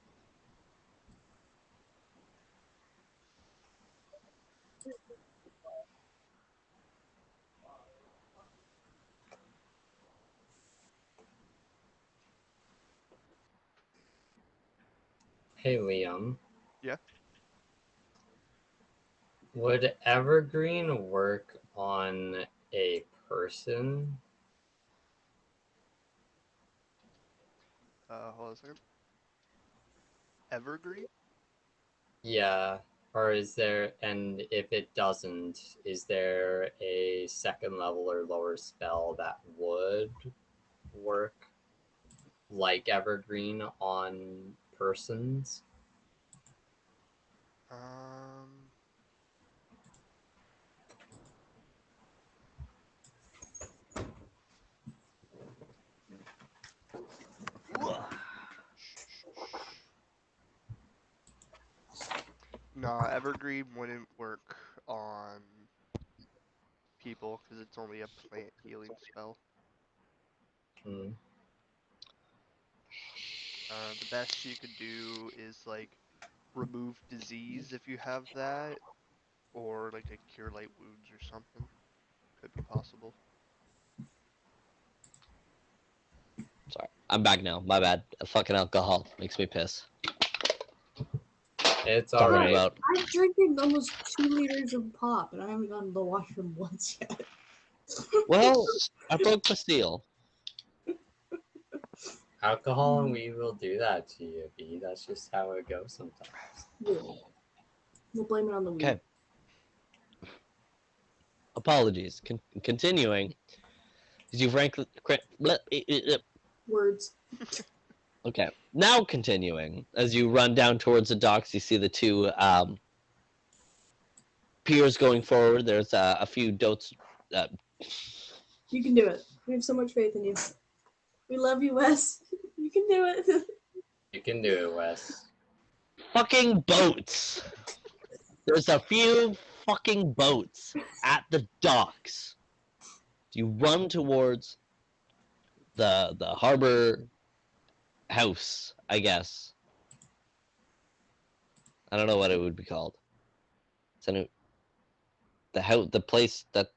Hey, Liam. Yeah? Would evergreen work on a person? Hold on a second. Evergreen? Yeah. Or is there, and if it doesn't, is there a second level or lower spell that would work like evergreen on persons? Um. Nah, Evergreen wouldn't work on people because it's only a plant healing spell. Hmm. The best you could do is like remove disease if you have that, or like a cure light wounds or something. Could be possible. Sorry, I'm back now. My bad. Fucking alcohol makes me piss. It's Sorry alright. about. I'm drinking almost 2 liters of pop, and I haven't gone to the washroom once yet. Well, I broke the seal. Alcohol and weed will do that to you, B. That's just how it goes sometimes. Yeah. We'll blame it on the weed. Okay. Apologies. Continuing. As you frankly. Words. Okay. Now continuing. As you run down towards the docks, you see the two piers going forward. There's a few dotes. You can do it. We have so much faith in you. We love you, Wes. You can do it. You can do it, Wes. Fucking boats. There's a few fucking boats at the docks. You run towards the harbor house, I guess. I don't know what it would be called. It's the house, the place that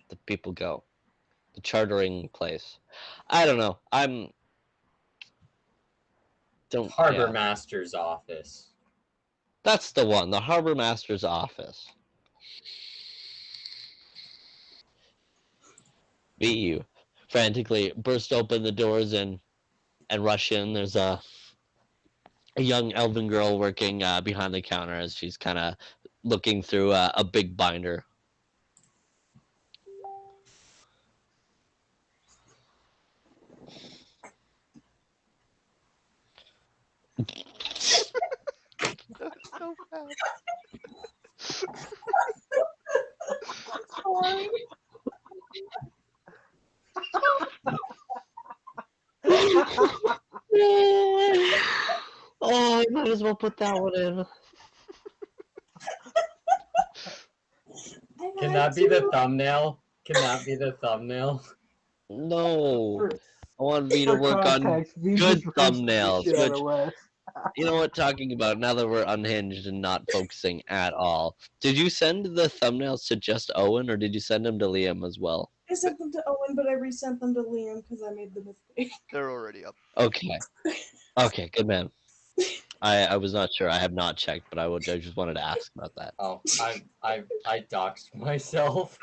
the people go, the chartering place. I don't know. Harbor Yeah. Master's office. That's the one. The harbor master's office. You frantically burst open the doors and rush in. There's a young elven girl working behind the counter as she's kind of looking through a big binder. So fast. Sorry. Oh, I might as well put that one in. Can that be the thumbnail? Can that be the thumbnail? No, I want me to For work on context, we good just roasted the thumbnails. shit out Which, of Wes. you know what, talking about now that we're unhinged and not focusing at all. Did you send the thumbnails to just Owen, or did you send them to Liam as well? I sent them to Owen, but I resent them to Liam because I made the mistake. They're already up. Okay. Okay, good man. I was not sure. I have not checked, but I just wanted to ask about that. Oh, I doxed myself.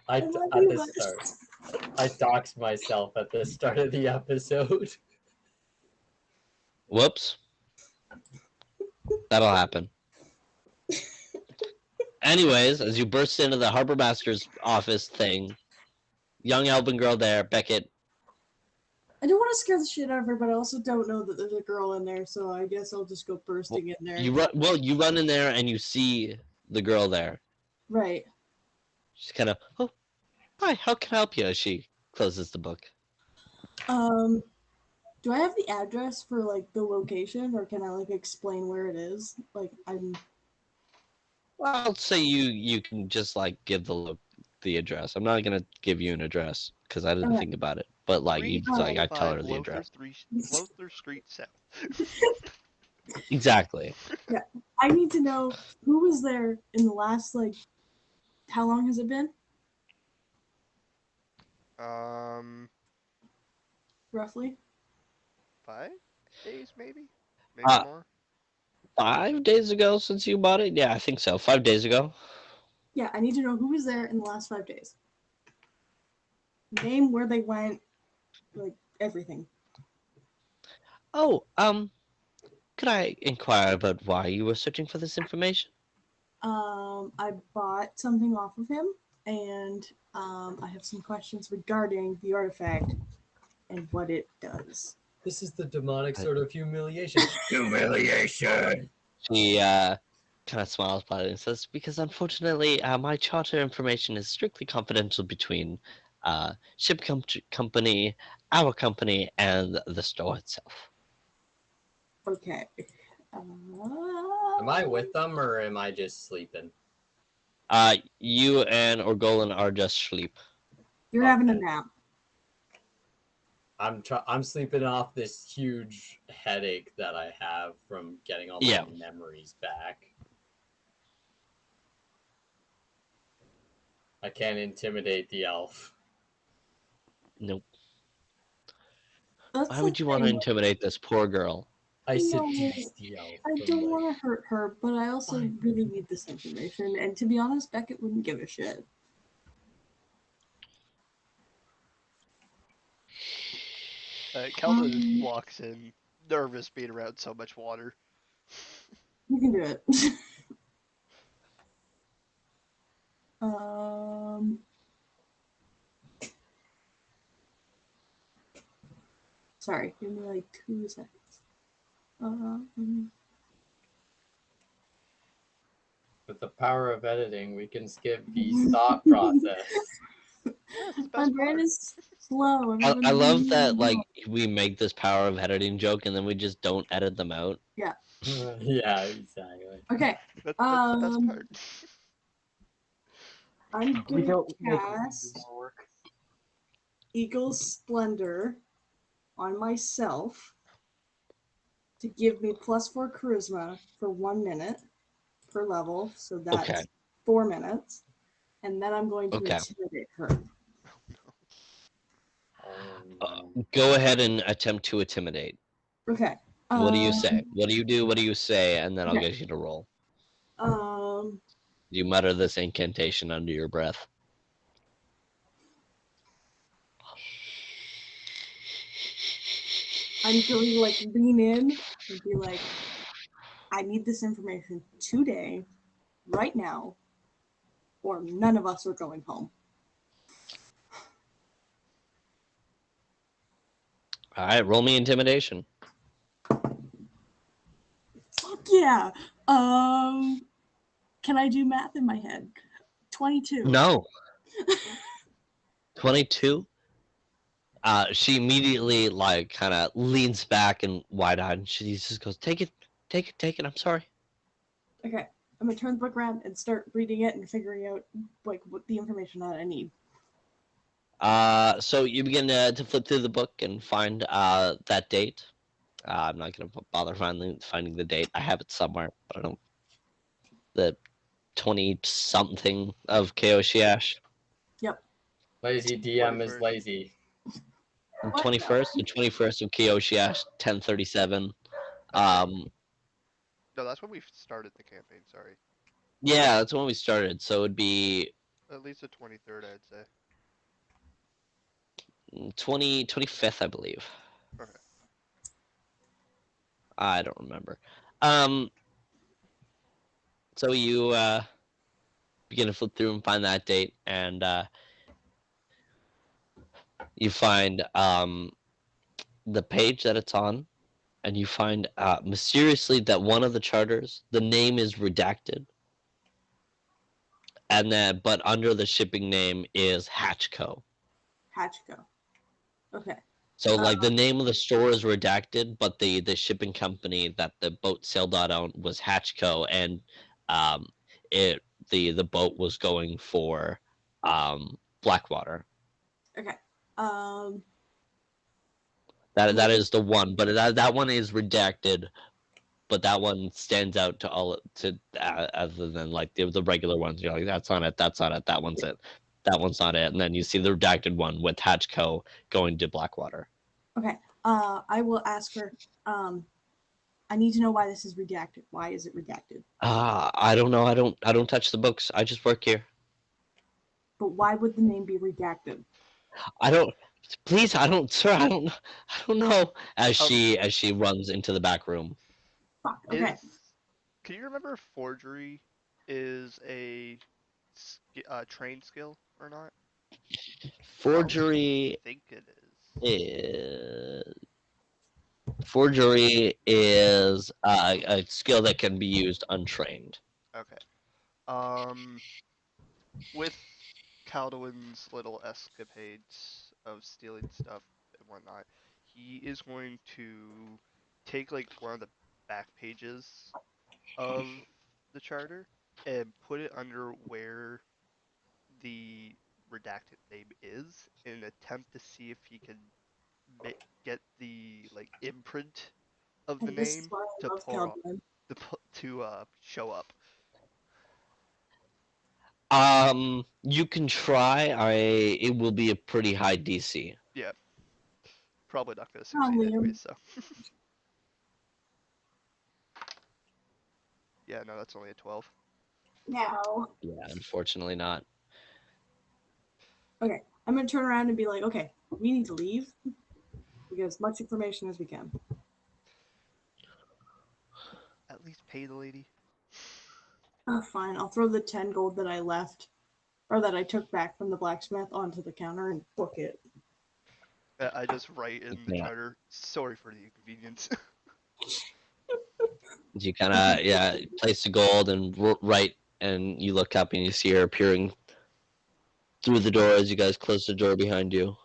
At love you, the Wes. start. I doxed myself at the start of the episode. Whoops. That'll happen. Anyways, as you burst into the harbor master's office thing, young elven girl there, Beckett. I don't want to scare the shit out of her, but I also don't know that there's a girl in there, so I guess I'll just go bursting in there. You run in there and you see the girl there. Right. She's kind of, oh, hi, how can I help you? As she closes the book. Do I have the address for like the location, or can I like explain where it is? Like I'm. Well, I'll say you can just like give the address. I'm not gonna give you an address because I didn't Okay. think about it. But like you like I tell her the address. Lothar Street South. Exactly. Yeah, I need to know who was there in the last like. How long has it been? Um, Roughly. 5 days, maybe Uh, more. 5 days ago since you bought it? Yeah, I think so. 5 days ago. Yeah, I need to know who was there in the last 5 days. Name, where they went, like everything. Oh, could I inquire about why you were searching for this information? I bought something off of him, and I have some questions regarding the artifact and what it does. This is the demonic sort of humiliation. Humiliation. She kind of smiles about it and says, "Because unfortunately, my charter information is strictly confidential between company, our company, and the store itself." Okay. Am I with them or am I just sleeping? You and Orgolan are just asleep. You're having a Okay. nap. I'm sleeping off this huge headache that I have from getting all my Yeah. memories back. I can't intimidate the elf. Nope. That's Why the would you want to thing. intimidate this poor girl? I No, seduced the elf. I from, don't like, want to hurt her, but I also Fine. really need this information. And to be honest, Beckett wouldn't give a shit. Calvin just walks in, nervous being around so much water. You can do it. um. Sorry, give me like 2 seconds. With the power of editing, we can skip the thought process. That's the My best brain part. is slow. I love that, like, we make this power of editing joke and then we just don't edit them out. Yeah. Yeah, exactly. Okay. That's the best part. I'm We gonna don't make it cast do more work. Eagle's Splendor on myself to give me +4 charisma for 1 minute per level. So that's Okay. 4 minutes. And then I'm going to Okay. intimidate her. Go ahead and attempt to intimidate. Okay. What do you say? What do you do? What do you say? And then I'll Okay. get you to roll. Um. You mutter this incantation under your breath. I'm going to like lean in and be like, I need this information today, right now, or none of us are going home. All right, roll me intimidation. Fuck yeah. Can I do math in my head? 22. No. 22? She immediately, like, kind of leans back and wide-eyed, and she just goes, take it, I'm sorry. Okay. I'm gonna turn the book around and start reading it and figuring out like what the information that I need. So you begin to flip through the book and find that date. I'm not going to bother finding the date. I have it somewhere, but I don't. The 20-something of Koshiash. Yep. Lazy DM is 21st. lazy. The What? 21st of Koshiash, 10:37. No, that's when we started the campaign. Sorry. Yeah, that's when we started. So it'd be At least the 23rd, I'd say. 25th, I believe. Okay. I don't remember. So you begin to flip through and find that date, and you find the page that it's on, and you find mysteriously that one of the charters, the name is redacted, and that but under the shipping name is Hatchco. Hatchco. Okay. So like the name of the store is redacted, but the shipping company that the boat sailed out on was Hatchco, and the boat was going for Blackwater. Okay. That is the one, but that one is redacted, but that one stands out to all to other than like the regular ones. You're like, that's not it, that's not it, that one's it, that one's not it, and then you see the redacted one with Hatchco going to Blackwater. Okay. I will ask her. I need to know why this is redacted. Why is it redacted? I don't know. I don't touch the books. I just work here. But why would the name be redacted? I don't. Please, I don't, sir. I don't know. As Um, she runs into the back room. Fuck. Okay. Can you remember if forgery is a trained skill or not? Forgery I think it is. is Forgery is a skill that can be used untrained. Okay. With Caldwin's little escapades of stealing stuff and whatnot, he is going to take like one of the back pages of the charter and put it under where the redacted name is in an attempt to see if he can get the like imprint of the And this is name why to I love pour Caldwin. to show up. You can try. It will be a pretty high DC. Yeah, probably not going to Oh, succeed Liam. anyway. So yeah, no, that's only a 12. No. Yeah, unfortunately not. Okay. I'm gonna turn around and be like, okay, we need to leave. We get as much information as we can. At least pay the lady. Oh, fine. I'll throw the 10 gold that I left, or that I took back from the blacksmith onto the counter and book it. I just write in the Yeah. charter, sorry for the inconvenience. You kind of place the gold and right, and you look up and you see her appearing through the door as you guys close the door behind you,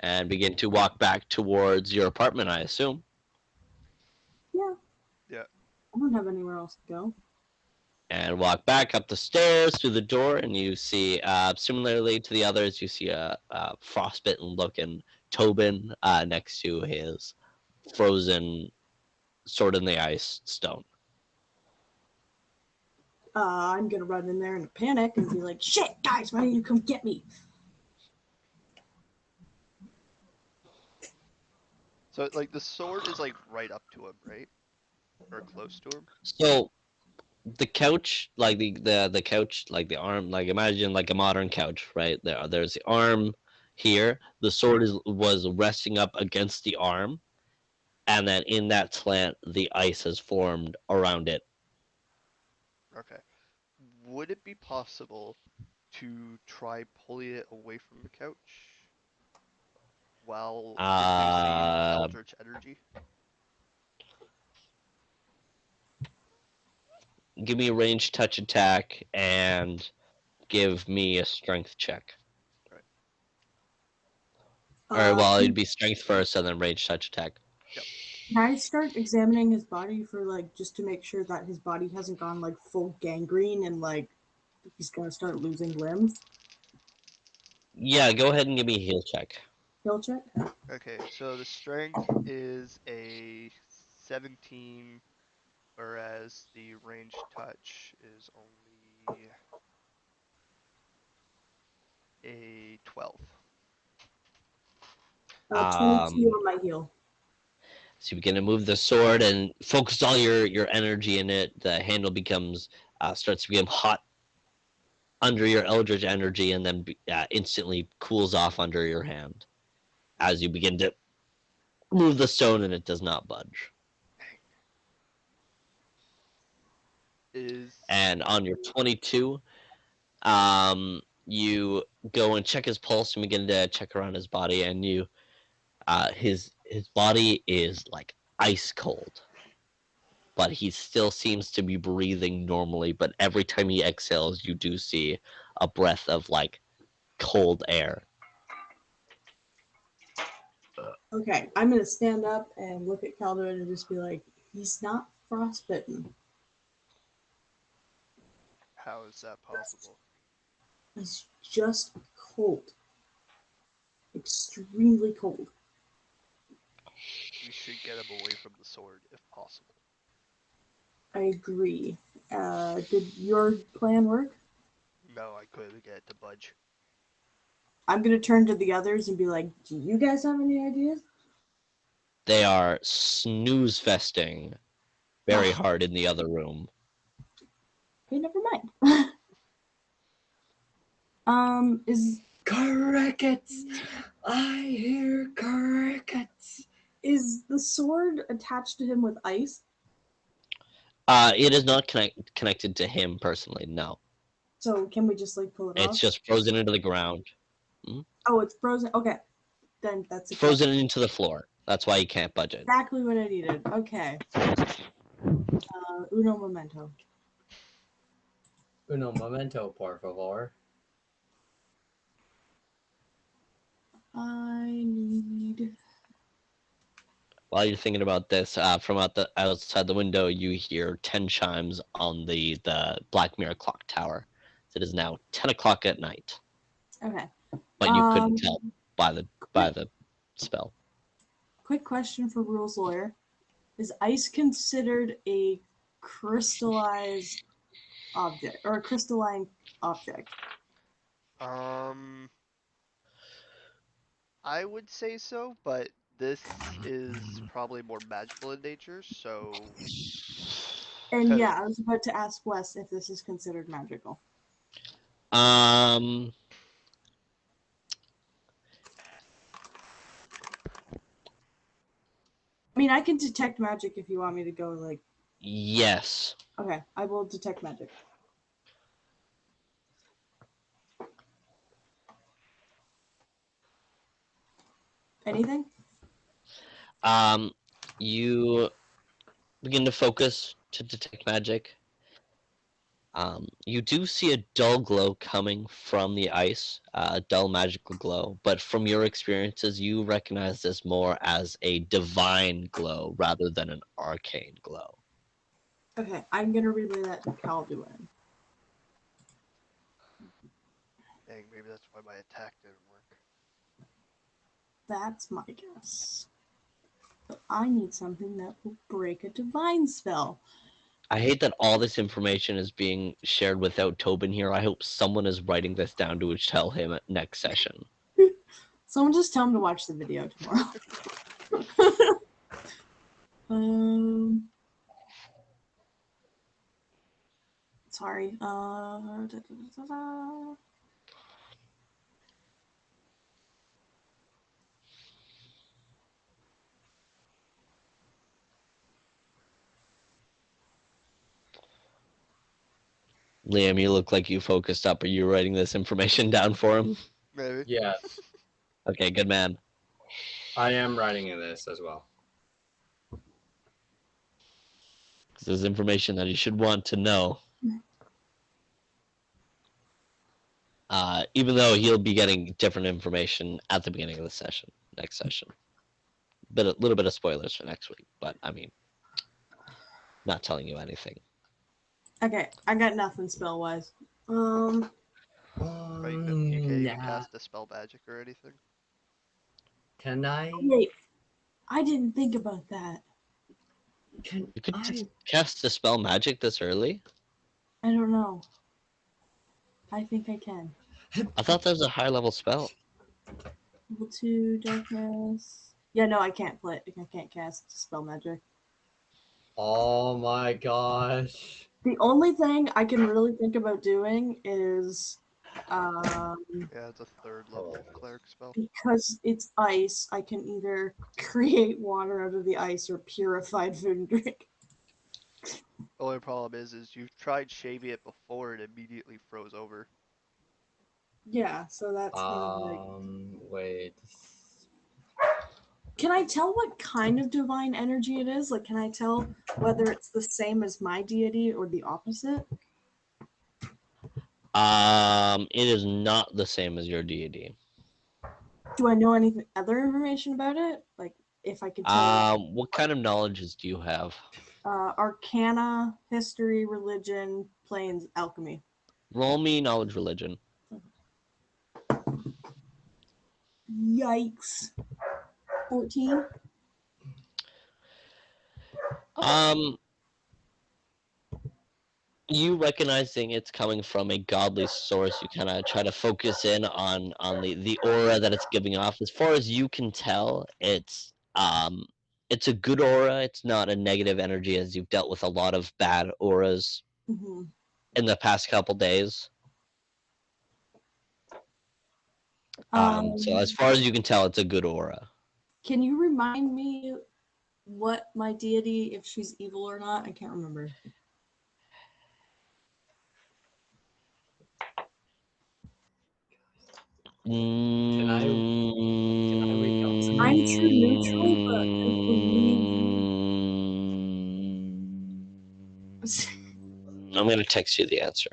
and begin to walk back towards your apartment. I assume. Yeah. Yeah. I don't have anywhere else to go. And walk back up the stairs through the door, and you see, similarly to the others, you see a frostbitten-looking Tobin next to his frozen sword in the ice stone. I'm gonna run in there in a panic and be like, shit, guys, why didn't you come get me? So like the sword is like right up to him, right? Or close to him? So the couch, like the couch, like the arm, like imagine like a modern couch, right? There's the arm here. The sword was resting up against the arm, and then in that slant, the ice has formed around it. Okay. Would it be possible to try pulling it away from the couch while releasing Uh, Eldritch energy? Give me a ranged touch attack and give me a strength check. Or well, it'd Can be strength first and then ranged touch attack. Yep. I start examining his body for like just to make sure that his body hasn't gone like full gangrene and like he's gonna start losing limbs? Yeah, go ahead and give me a heal check. Heal check? Okay, so the strength is a 17, whereas the ranged touch is only a 12. 22 Um, on my heal. so you begin to move the sword and focus all your energy in it. The handle becomes starts to become hot under your eldritch energy, and then instantly cools off under your hand as you begin to move the stone, and it does not budge. Is And on your 22, you go and check his pulse and begin to check around his body, and you his body is like ice cold, but he still seems to be breathing normally. But every time he exhales, you do see a breath of like cold air. Okay, I'm gonna stand up and look at Calderon and just be like, he's not frostbitten. how is that possible? He's just cold. Extremely cold. We should get him away from the sword if possible. I agree. Did your plan work? No, I couldn't get it to budge. I'm gonna turn to the others and be like, "Do you guys have any ideas?" They are snooze festing very hard in the other room. Okay, never mind. Is Crickets! I hear crickets! the sword attached to him with ice? It is not connected to him personally, no. So can we just like pull it It's off? just frozen into the ground. Oh, it's frozen. Okay, then that's okay. Frozen into the floor. That's why you can't budge it. Exactly what I needed. Okay. Uno momento. Uno momento, por favor. I need. While you're thinking about this, from outside the window, you hear 10 chimes on the Black Mirror clock tower. It is now 10 o'clock at night, Okay. but you couldn't tell by the spell. Quick question for Rules Lawyer: is ice considered a crystallized object or a crystalline object? I would say so, but this is probably more magical in nature, so. And yeah, I was about to ask Wes if this is considered magical. I mean, I can detect magic if you want me to go, like... Yes. Okay, I will detect magic. Anything? You begin to focus to detect magic. You do see a dull glow coming from the ice, a dull magical glow, but from your experiences, you recognize this more as a divine glow rather than an arcane glow. Okay, I'm gonna relay that to Calduin. Dang, maybe that's why my attack didn't work. That's my guess. But I need something that will break a divine spell. I hate that all this information is being shared without Tobin here. I hope someone is writing this down to tell him at next session. Someone just tell him to watch the video tomorrow. Sorry. Liam, you look like you focused up. Are you writing this information down for him? Maybe. Yes, Okay, good man. I am writing in this as well. This is information that you should want to know. Even though he'll be getting different information at the beginning of the session, next session. But a little bit of spoilers for next week, but I mean, not telling you anything. Okay, I got nothing spell wise. Right, you can't even Nah. cast a spell magic or anything. Can I? Wait, I didn't think about that. Can You could I? cast Dispel Magic this early? I don't know. I think I can. I thought that was a high level spell. Level 2 darkness. Yeah, no, I can't play. I can't cast spell magic. Oh my gosh. The only thing I can really think about doing is, Yeah, it's a third level cleric spell. because it's ice, I can either create water out of the ice or purified food and drink. The only problem is you've tried shaving it before and it immediately froze over. Yeah, so that's kind of like. Wait. Can I tell what kind of divine energy it is? Like, can I tell whether it's the same as my deity or the opposite? It is not the same as your deity. Do I know anything other information about it? Like, if I could tell. What kind of knowledges do you have? Arcana, history, religion, planes, alchemy. Roll me knowledge religion. Yikes. 14? You recognizing it's coming from a godly source, you kind of try to focus in on the aura that it's giving off. As far as you can tell, it's a good aura. It's not a negative energy, as you've dealt with a lot of bad auras Hmm. in the past couple days. So as far as you can tell, it's a good aura. Can you remind me what my deity, if she's evil or not? I can't remember. Can I read notes? I'm true neutral, but I believe. I'm gonna text you the answer.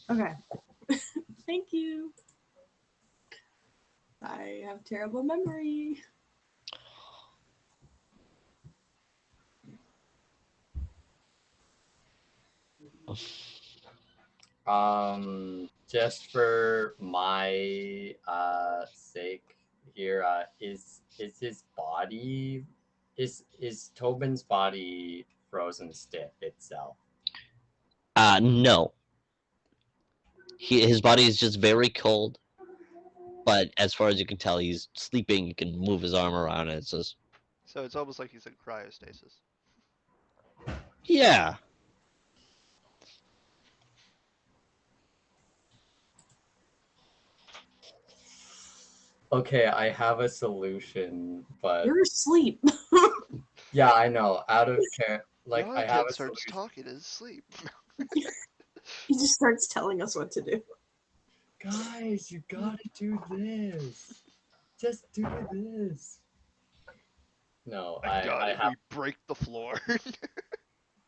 Okay. Thank you. I have terrible memory. Just for my sake here, is his body is Tobin's body frozen stiff itself? No. His body is just very cold, but as far as you can tell, he's sleeping. You can move his arm around, and it's just So it's almost like he's in cryostasis. yeah. Okay, I have a solution, but You're asleep. yeah, I know. Out of care, like I have Ken a starts solution. talking in his sleep. He just starts telling us what to do. Guys, you gotta do this. Just do this. No, I got I it. have We break the floor.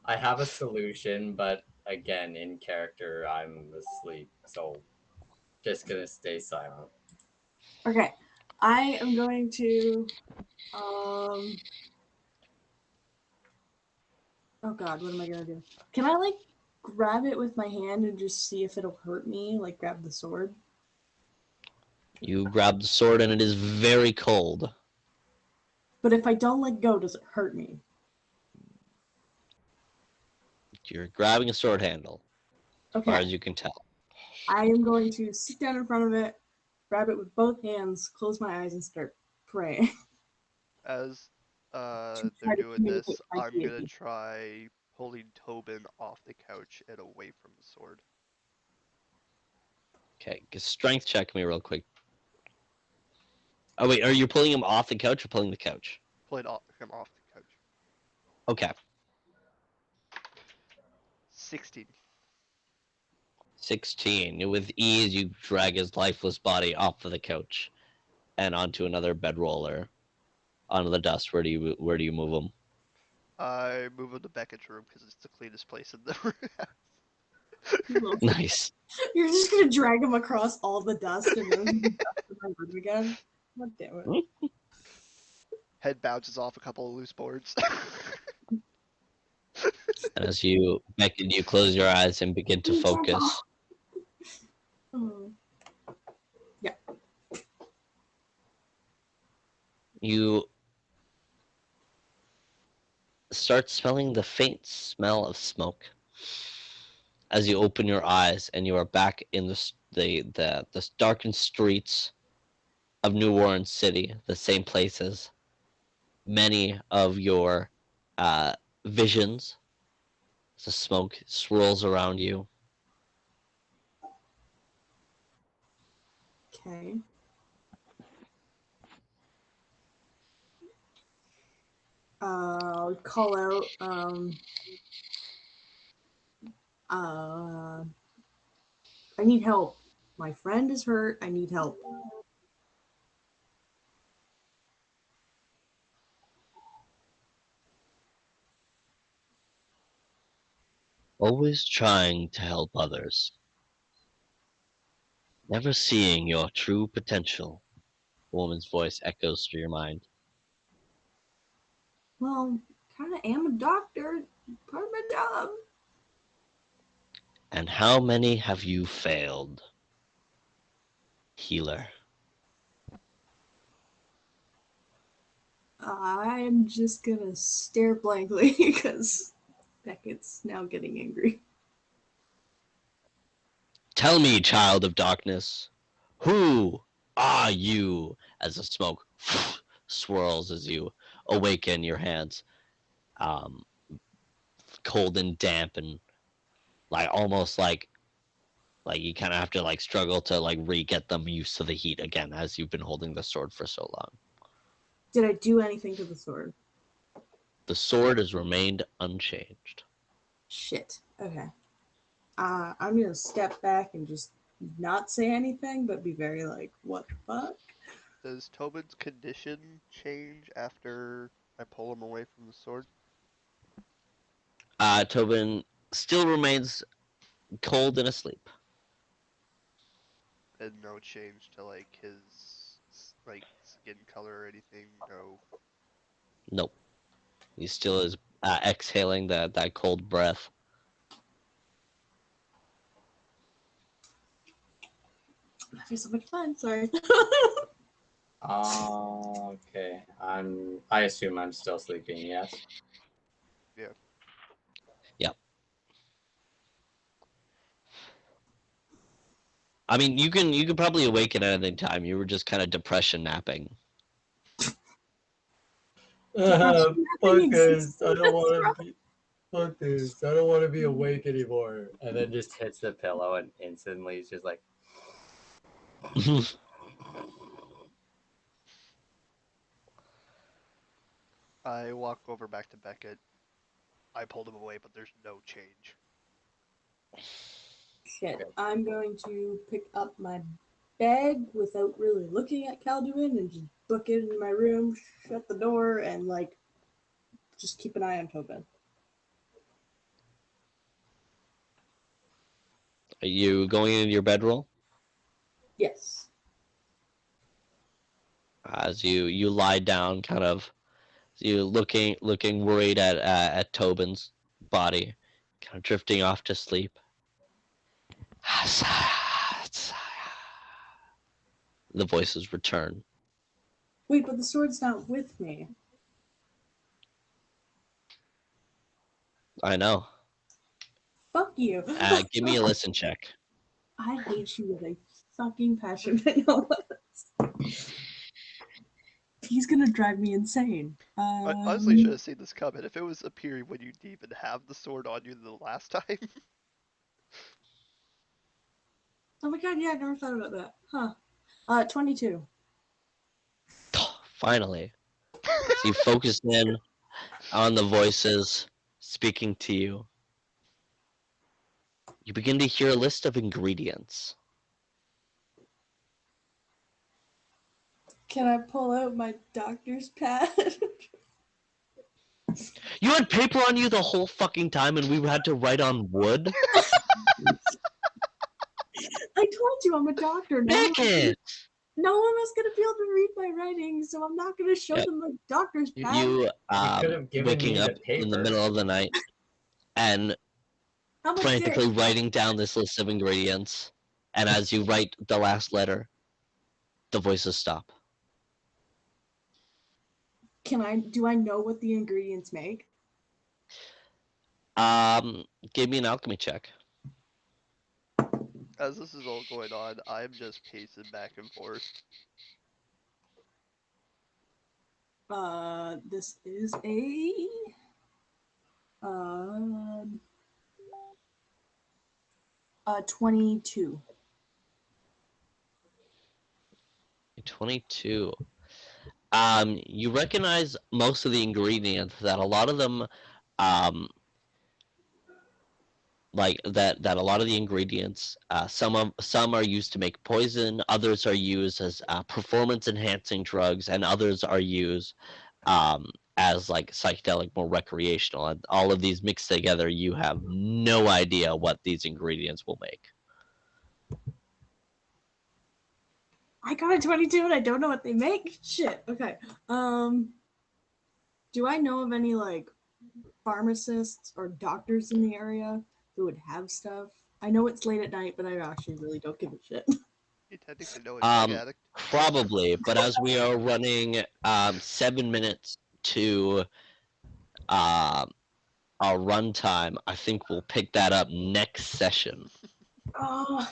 I have a solution, but again, in character, I'm asleep, so just gonna stay silent. Okay. I am going to oh god, what am I gonna do? Can I like grab it with my hand and just see if it'll hurt me? Like grab the sword? You grab the sword, and it is very cold. But if I don't let go, does it hurt me? You're grabbing a sword handle, as far Okay. as you can tell. I am going to sit down in front of it, grab it with both hands, close my eyes, and start praying. As To they're try to doing communicate this, my I'm gonna deity. try pulling Tobin off the couch and away from the sword. Okay, strength check me real quick. Oh wait, are you pulling him off the couch or pulling the couch? Pulling him off the couch. Okay, 16. 16. With ease, you drag his lifeless body off of the couch and onto another bedroller, onto the dust. Where do you move him? I move him to Beckett's room because it's the cleanest place in the room. Nice. You're just gonna drag him across all the dust and then dust in my room again? God damn it. Head bounces off a couple of loose boards. And as you beckon, you close your eyes and begin to focus. Oh. Yeah. You start smelling the faint smell of smoke as you open your eyes, and you are back in the darkened streets of New Orleans City, the same places. Many of your uh, visions, the smoke swirls around you. Okay. I'll call out I need help. My friend is hurt. I need help. Always trying to help others, never seeing your true potential. A woman's voice echoes through your mind. Well, kind of am a doctor. Part of my job. And how many have you failed, healer? I'm just gonna stare blankly because Beckett's now getting angry. Tell me, child of darkness, who are you? As the smoke swirls as you awaken your hands, um, cold and damp, and like almost like you kind of have to like struggle to like re-get them used to the heat again, as you've been holding the sword for so long. Did I do anything to the sword? The sword has remained unchanged. Shit. Okay. I'm gonna step back and just not say anything, but be very like, what the fuck? Does Tobin's condition change after I pull him away from the sword? Tobin still remains cold and asleep. And no change to like his like skin color or anything. No. Nope. He still is exhaling that cold breath. I'm having so much fun. Sorry. Okay. I assume I'm still sleeping, yes? Yeah. Yep. I mean, you can probably awaken at any time. You were just kind of depression napping. Fuck this. I don't want want to be. Fuck this. I don't want to be awake anymore. And then just hits the pillow and instantly it's just like. I walk over back to Beckett. I pulled him away, but there's no change. Shit. I'm going to pick up my bag without really looking at Calduin and just book it in my room, shut the door, and like just keep an eye on Tobin. Are you going into your bedroll? Yes. As you lie down, kind of, you looking worried at Tobin's body, kind of drifting off to sleep. The voices return. Wait, but the sword's not with me. I know. Fuck you. Give me a listen check. I hate you with a fucking passion. No. He's gonna drive me insane. I honestly should have seen this coming. If it was appearing when you didn't even have the sword on you the last time. Oh my god, yeah, I never thought about that. Huh. 22. Finally. So you focus in on the voices speaking to you. You begin to hear a list of ingredients. Can I pull out my doctor's pad? You had paper on you the whole fucking time and we had to write on wood? I told you I'm a doctor. No Beckett! one was gonna be able to read my writing, so I'm not gonna show Yeah. them my doctor's pad. You could have given waking me up the in the paper. middle of the night and I'm a frantically dick. writing down this list of ingredients. And as you write the last letter, the voices stop. Do I know what the ingredients make? Give me an alchemy check. As this is all going on, I'm just pacing back and forth. This is a 22. 22. You recognize most of the ingredients, that a lot of them, like that a lot of the ingredients, some are used to make poison, others are used as performance enhancing drugs, and others are used as like psychedelic, more recreational. And all of these mixed together, you have no idea what these ingredients will make. I got a 22 and I don't know what they make. Shit. Okay. Do I know of any like pharmacists or doctors in the area who would have stuff? I know it's late at night, but I actually really don't give a shit. You technically know a drug addict. Probably, but as we are running 7 minutes to our runtime, I think we'll pick that up next session. Oh,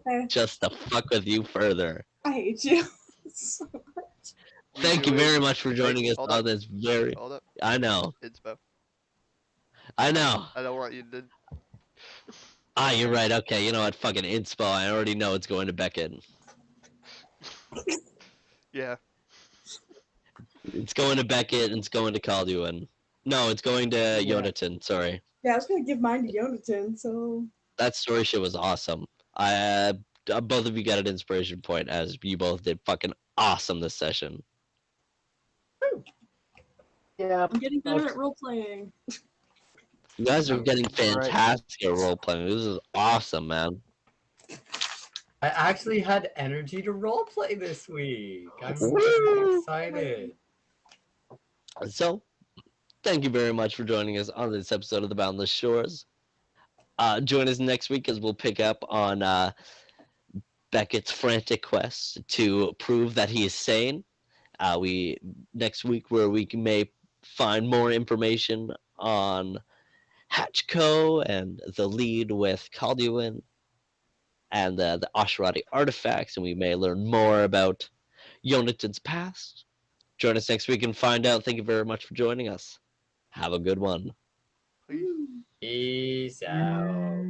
Okay. just to fuck with you further. I hate you so much. Thank you do it. very much for joining us hold on up. this very. Hold up. I know. Inspo. I know. I don't want you to. Ah, you're right. Okay, you know what? Fucking inspo. I already know it's going to Beckett. Yeah. It's going to Beckett and it's going to Calduin. No, it's going to Yeah. Yonatan. Sorry. Yeah, I was gonna give mine to Yonatan, so That story shit was awesome. Both of you got an inspiration point as you both did fucking awesome this session. Yeah. I'm getting better Thanks. at role playing. You guys are getting Alright. fantastic at role playing. This is awesome, man. I actually had energy to roleplay this week. I'm Woo! excited. So, thank you very much for joining us on this episode of the Boundless Shores. Join us next week as we'll pick up on Beckett's frantic quest to prove that he is sane. Next week where we may find more information on Hatchco and the lead with Calduin and the Asherati artifacts, and we may learn more about Yonatan's past. Join us next week and find out. Thank you very much for joining us. Have a good one. Please. Peace out.